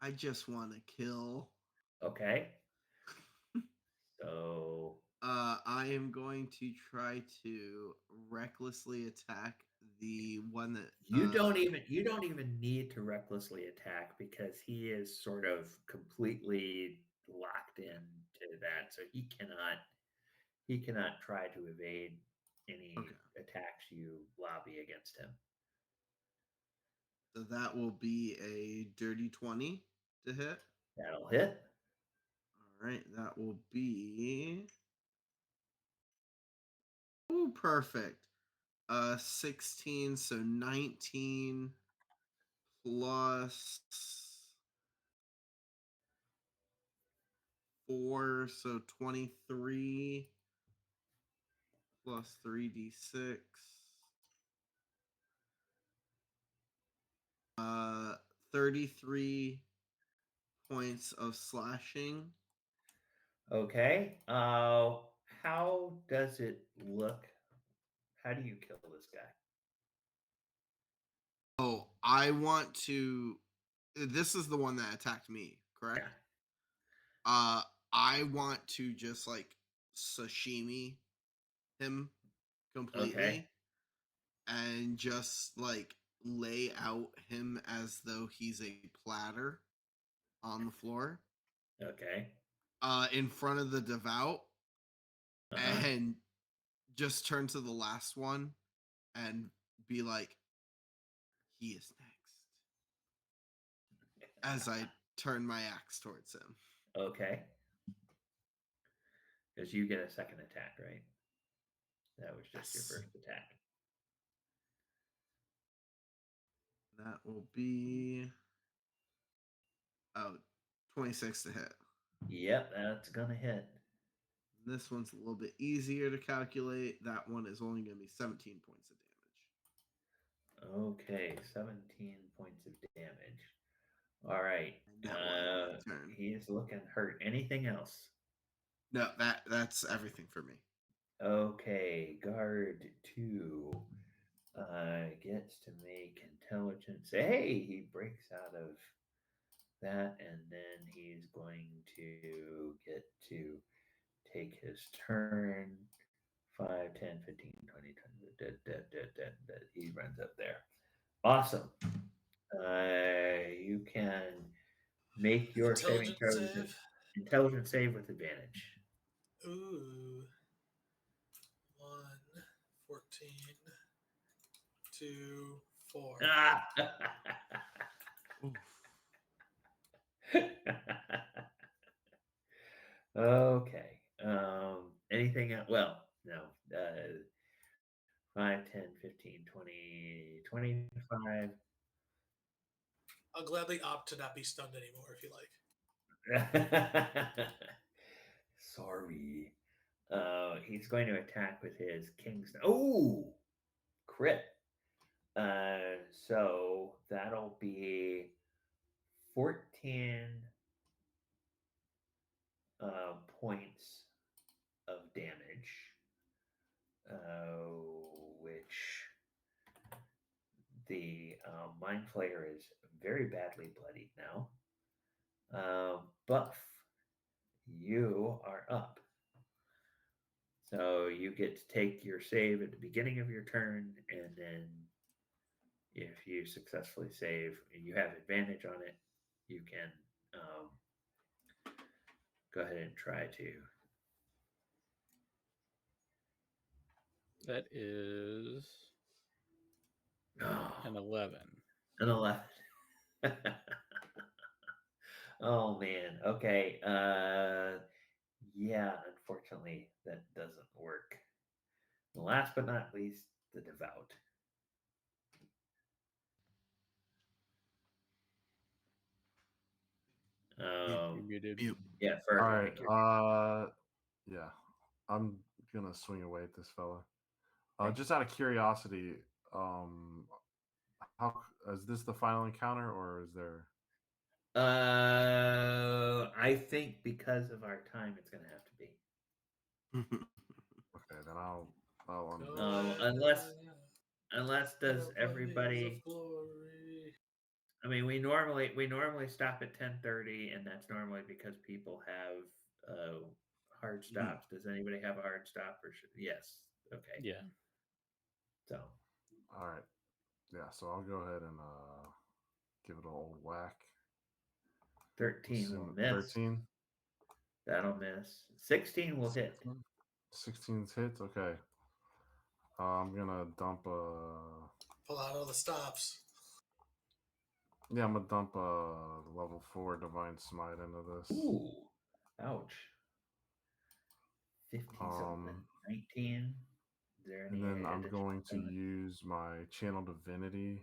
[SPEAKER 2] I just want to kill.
[SPEAKER 1] Okay, so
[SPEAKER 2] I am going to try to recklessly attack the one that
[SPEAKER 1] You don't even need to recklessly attack because he is sort of completely locked into that, so he cannot try to evade any
[SPEAKER 2] okay.
[SPEAKER 1] attacks you lobby against him.
[SPEAKER 2] So that will be a dirty 20 to hit.
[SPEAKER 1] That'll hit.
[SPEAKER 2] All right, that will be perfect. 16, so 19 plus 4, so 23 plus 3d6. 33 points of slashing.
[SPEAKER 1] Okay. How does it look? How do you kill this guy?
[SPEAKER 2] Oh, I want to. This is the one that attacked me, correct?
[SPEAKER 1] Yeah.
[SPEAKER 2] Uh, I want to just like sashimi him
[SPEAKER 1] Okay.
[SPEAKER 2] completely and just like lay out him as though he's a platter on the floor
[SPEAKER 1] Okay.
[SPEAKER 2] in front of the devout
[SPEAKER 1] Uh-huh.
[SPEAKER 2] and just turn to the last one and be like, he is next, as I turn my axe towards him.
[SPEAKER 1] Okay. Because you get a second attack, right? That was just your
[SPEAKER 2] Yes.
[SPEAKER 1] first attack.
[SPEAKER 2] That will be 26 to hit.
[SPEAKER 1] Yep, that's gonna hit.
[SPEAKER 2] This one's a little bit easier to calculate. That one is only going to be 17 points of damage.
[SPEAKER 1] Okay, 17 points of damage. All right.
[SPEAKER 2] And that will end my turn.
[SPEAKER 1] He's looking hurt. Anything else?
[SPEAKER 2] No, that's everything for me.
[SPEAKER 1] Okay, guard 2 gets to make intelligence. Hey, he breaks out of that, and then he's going to get to take his turn. 5, 10, 15, 20, 20. He runs up there. Awesome. You can make your saving
[SPEAKER 3] Intelligence
[SPEAKER 1] throws with
[SPEAKER 3] save.
[SPEAKER 1] intelligence save with advantage.
[SPEAKER 3] Ooh. 1, 14, 2, 4.
[SPEAKER 1] Ah!
[SPEAKER 2] Oof.
[SPEAKER 1] Okay. Anything else? Well, no. 5, 10, 15, 20, 25.
[SPEAKER 3] I'll gladly opt to not be stunned anymore if you like.
[SPEAKER 1] Sorry. He's going to attack with his king's. Oh, crit. So that'll be 14 points of damage, which the Mind Flayer is very badly bloodied now. Buff, you are up. So you get to take your save at the beginning of your turn, and then if you successfully save and you have advantage on it, you can go ahead and try to.
[SPEAKER 5] That is
[SPEAKER 1] Oh,
[SPEAKER 5] an 11.
[SPEAKER 1] an 11. Oh man. Okay. Yeah, unfortunately that doesn't work. Last but not least, the devout.
[SPEAKER 5] You're
[SPEAKER 1] Um
[SPEAKER 5] muted.
[SPEAKER 2] Mute.
[SPEAKER 1] yeah,
[SPEAKER 4] All
[SPEAKER 1] Ferg, I
[SPEAKER 4] right.
[SPEAKER 1] think you're
[SPEAKER 4] Yeah. I'm gonna swing away at this fella.
[SPEAKER 1] okay.
[SPEAKER 4] Just out of curiosity, um, how is this the final encounter, or is there?
[SPEAKER 1] I think because of our time it's gonna have to be.
[SPEAKER 4] Okay, then I'll
[SPEAKER 1] Unless does
[SPEAKER 3] Days of
[SPEAKER 1] everybody
[SPEAKER 3] glory.
[SPEAKER 1] I mean, we normally stop at 10:30, and that's normally because people have hard stops. Does anybody have a hard stop? Or yes, okay.
[SPEAKER 5] Yeah.
[SPEAKER 1] So
[SPEAKER 4] All right. Yeah, so I'll go ahead and give it a old whack.
[SPEAKER 1] 13 will
[SPEAKER 4] Assume
[SPEAKER 1] miss.
[SPEAKER 4] 13.
[SPEAKER 1] That'll miss. 16 will hit.
[SPEAKER 4] 16's hits. Okay. I'm gonna dump a.
[SPEAKER 3] Pull out all the stops.
[SPEAKER 4] Yeah, I'm gonna dump a level 4 divine smite into this.
[SPEAKER 1] Ooh. Ouch. 50 something.
[SPEAKER 4] Um,
[SPEAKER 1] 19. Is there
[SPEAKER 4] and
[SPEAKER 1] any
[SPEAKER 4] then I'm
[SPEAKER 1] additional
[SPEAKER 4] going to
[SPEAKER 1] bonus?
[SPEAKER 4] use my channel divinity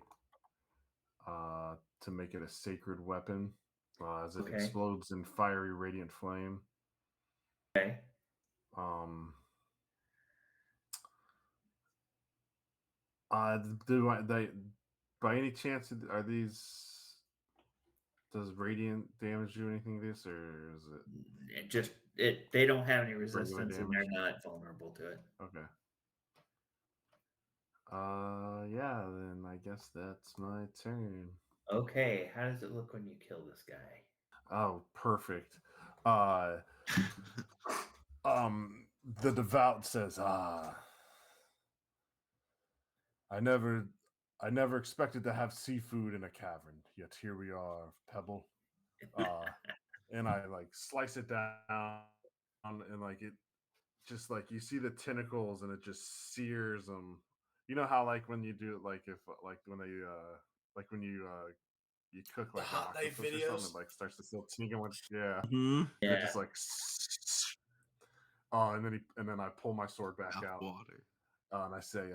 [SPEAKER 4] to make it a sacred weapon, as it
[SPEAKER 1] Okay.
[SPEAKER 4] explodes in fiery radiant flame.
[SPEAKER 1] Okay.
[SPEAKER 4] Um, do they by any chance are these? Does radiant damage do anything to this, or is it
[SPEAKER 1] They don't have any
[SPEAKER 4] regular
[SPEAKER 1] resistance and
[SPEAKER 4] damage?
[SPEAKER 1] they're not vulnerable to it.
[SPEAKER 4] Okay. Yeah, then I guess that's my turn.
[SPEAKER 1] Okay, how does it look when you kill this guy?
[SPEAKER 4] Oh, perfect. Uh, um, the devout says, I never, I never expected to have seafood in a cavern, yet here we are, Pebble. Uh, and I like slice it down, and like it, just like you see the tentacles, and it just sears them. You know how like when you do like if like when they like when you cook
[SPEAKER 3] The
[SPEAKER 4] like an
[SPEAKER 3] hot knife
[SPEAKER 4] octopus or something, it
[SPEAKER 3] videos.
[SPEAKER 4] like starts to still tingle. Yeah,
[SPEAKER 2] Hmm.
[SPEAKER 4] and it
[SPEAKER 1] Yeah.
[SPEAKER 4] just like oh, and then I pull my sword back
[SPEAKER 2] Mouth
[SPEAKER 4] out,
[SPEAKER 2] water.
[SPEAKER 4] and I say,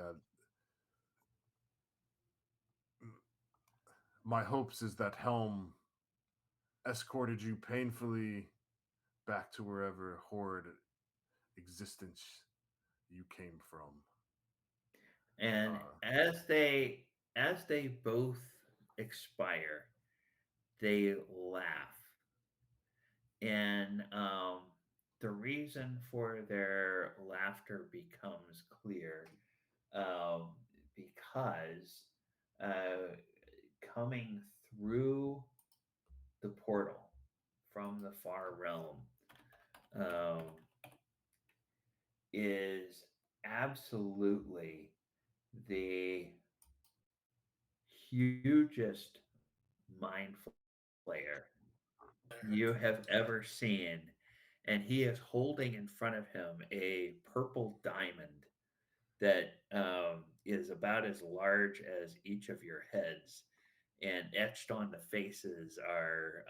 [SPEAKER 4] "My hopes is that Helm escorted you painfully back to wherever horrid existence you came from."
[SPEAKER 1] And
[SPEAKER 4] Uh,
[SPEAKER 1] as they both expire, they laugh. And the reason for their laughter becomes clear, um, because uh, coming through the portal from the far realm um, is absolutely the hugest mind flayer you have ever seen. And he is holding in front of him a purple diamond that is about as large as each of your heads. And etched on the faces are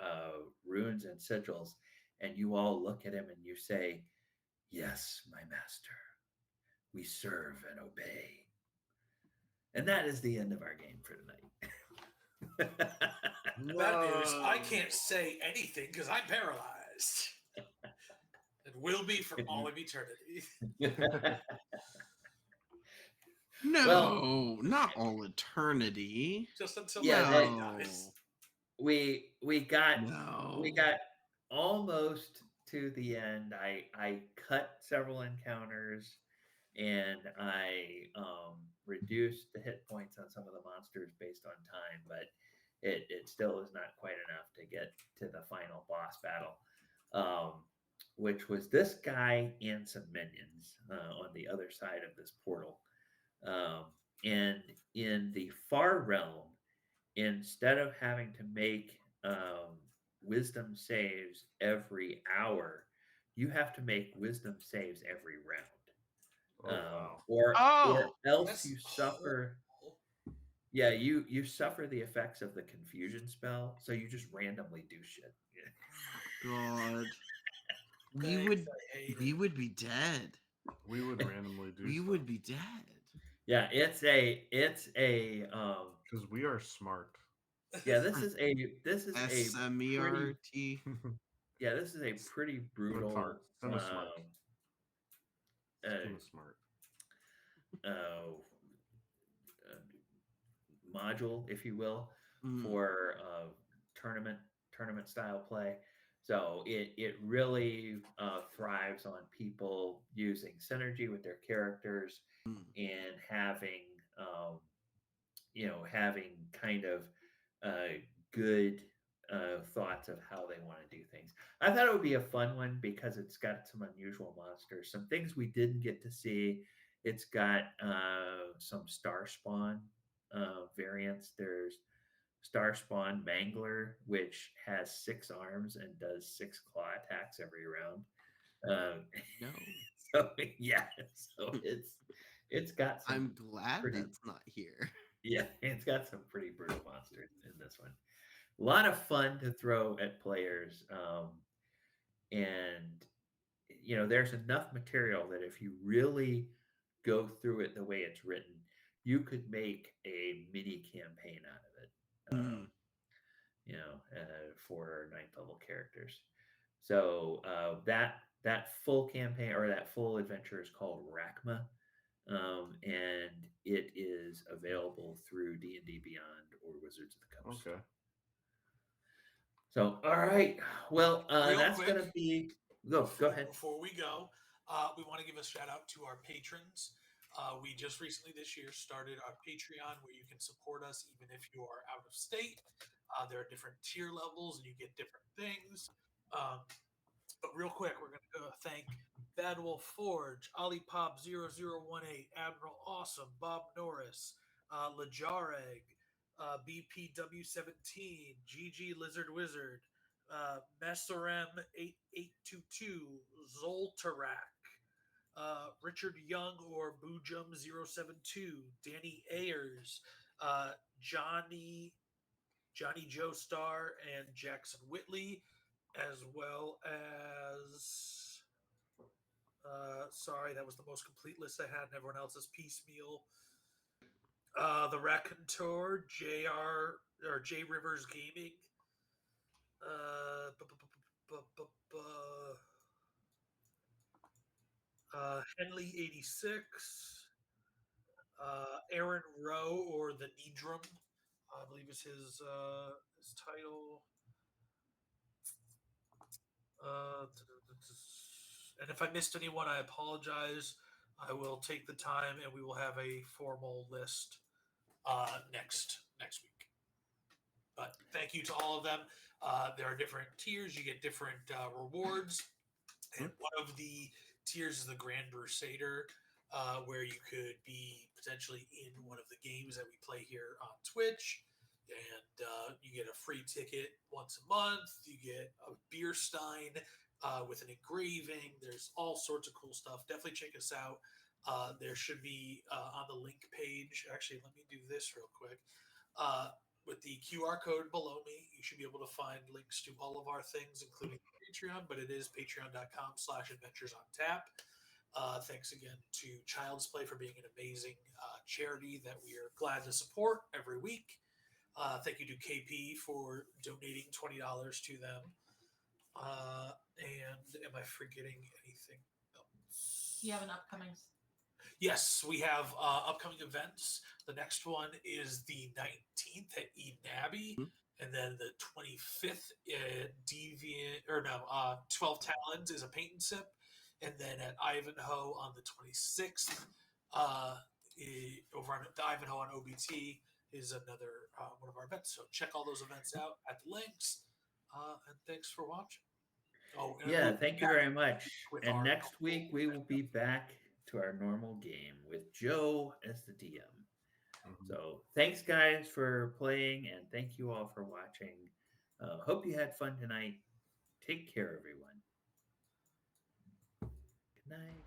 [SPEAKER 1] runes and sigils. And you all look at him and you say, "Yes, my master, we serve and obey." And that is the end of our game for tonight.
[SPEAKER 3] Bad news. I
[SPEAKER 4] no.
[SPEAKER 3] can't say anything because I'm paralyzed. It will be for all of eternity.
[SPEAKER 1] Well,
[SPEAKER 2] No, not all eternity.
[SPEAKER 3] Just until my
[SPEAKER 1] yeah,
[SPEAKER 3] brain
[SPEAKER 1] that
[SPEAKER 3] dies.
[SPEAKER 2] No,
[SPEAKER 1] we we got we
[SPEAKER 2] no.
[SPEAKER 1] got almost to the end. I cut several encounters and I reduced the hit points on some of the monsters based on time, but it still is not quite enough to get to the final boss battle, um, which was this guy and some minions on the other side of this portal. Um, and in the far realm, instead of having to make wisdom saves every hour, you have to make wisdom saves every round,
[SPEAKER 4] Oh wow.
[SPEAKER 1] or
[SPEAKER 2] Oh,
[SPEAKER 1] else
[SPEAKER 3] That's
[SPEAKER 1] you
[SPEAKER 3] horrible.
[SPEAKER 1] suffer. Yeah, you suffer the effects of the confusion spell, so you just randomly do shit.
[SPEAKER 2] God. We
[SPEAKER 3] Thanks.
[SPEAKER 2] would
[SPEAKER 3] I hate
[SPEAKER 2] we
[SPEAKER 3] it.
[SPEAKER 2] would be dead.
[SPEAKER 4] We would randomly do
[SPEAKER 2] We
[SPEAKER 4] stuff
[SPEAKER 2] would be dead.
[SPEAKER 1] Yeah, it's a
[SPEAKER 4] because we are smart.
[SPEAKER 1] yeah, this is a pretty
[SPEAKER 2] SMERT.
[SPEAKER 1] yeah, this is a pretty
[SPEAKER 4] Smart.
[SPEAKER 1] brutal
[SPEAKER 4] Semi smart.
[SPEAKER 1] uh,
[SPEAKER 4] Semi smart.
[SPEAKER 1] uh, module, if you will,
[SPEAKER 2] Mm,
[SPEAKER 1] for tournament style play. So it really thrives on people using synergy with their characters
[SPEAKER 2] mm.
[SPEAKER 1] and having having kind of uh, good thoughts of how they want to do things. I thought it would be a fun one because it's got some unusual monsters, some things we didn't get to see. It's got some star spawn variants. There's Starspawn Mangler, which has 6 arms and does 6 claw attacks every round. Um,
[SPEAKER 2] No.
[SPEAKER 1] so yeah, so it's got some
[SPEAKER 2] I'm glad
[SPEAKER 1] pretty
[SPEAKER 2] that's not here.
[SPEAKER 1] yeah, it's got some pretty brutal monsters in this one. A lot of fun to throw at players, and there's enough material that if you really go through it the way it's written, you could make a mini campaign out of it.
[SPEAKER 2] Mm.
[SPEAKER 1] For ninth level characters. So that full campaign or that full adventure is called Rakma, and it is available through D&D Beyond or Wizards of the Coast.
[SPEAKER 4] Okay.
[SPEAKER 1] So, all right. Well,
[SPEAKER 3] Real
[SPEAKER 1] that's
[SPEAKER 3] quick,
[SPEAKER 1] going to be. Go ahead.
[SPEAKER 3] Before we go, we want to give a shout out to our patrons. We just recently this year started our Patreon where you can support us even if you are out of state. There are different tier levels and you get different things. But real quick, we're going to thank Bad Wolf Forge, Olipop0018, Admiral Awesome, Bob Norris, Lajareg, BPW17, GG Lizard Wizard, Messerem8822, Zoltarak, Richard Young or Boojum072, Danny Ayers, Johnny Joestar, and Jackson Whitley, as well as sorry, that was the most complete list I had, and everyone else is piecemeal. The Raconteur, JR or J Rivers Gaming, uh, Henley 86, Aaron Rowe or the Needrum, I believe is his title. And if I missed anyone, I apologize. I will take the time, and we will have a formal list next week. But thank you to all of them. There are different tiers. You get different rewards. And one of the tiers is the Grand Crusader, where you could be potentially in one of the games that we play here on Twitch. And you get a free ticket once a month. You get a beer stein with an engraving. There's all sorts of cool stuff. Definitely check us out. There should be on the link page. Actually, let me do this real quick. With the QR code below me, you should be able to find links to all of our things, including Patreon, but it is patreon.com/adventures on tap. Thanks again to Child's Play for being an amazing charity that we are glad to support every week. Thank you to KP for donating $20 to them. And am I forgetting anything else?
[SPEAKER 6] You have an upcoming.
[SPEAKER 3] Yes, we have upcoming events. The next one is the 19th at Eden Abbey, and then the 25th at 12 Talons is a paint and sip, and then at Ivanhoe on the 26th, over on the Ivanhoe on OBT is another one of our events. So check all those events out at the links, and thanks for watching. Oh, and
[SPEAKER 1] Yeah, thank you very much.
[SPEAKER 3] with
[SPEAKER 1] And
[SPEAKER 3] our
[SPEAKER 1] next week we will be back to our normal game with Joe as the DM. So thanks, guys, for playing, and thank you all for watching. Hope you had fun tonight. Take care, everyone. Good night.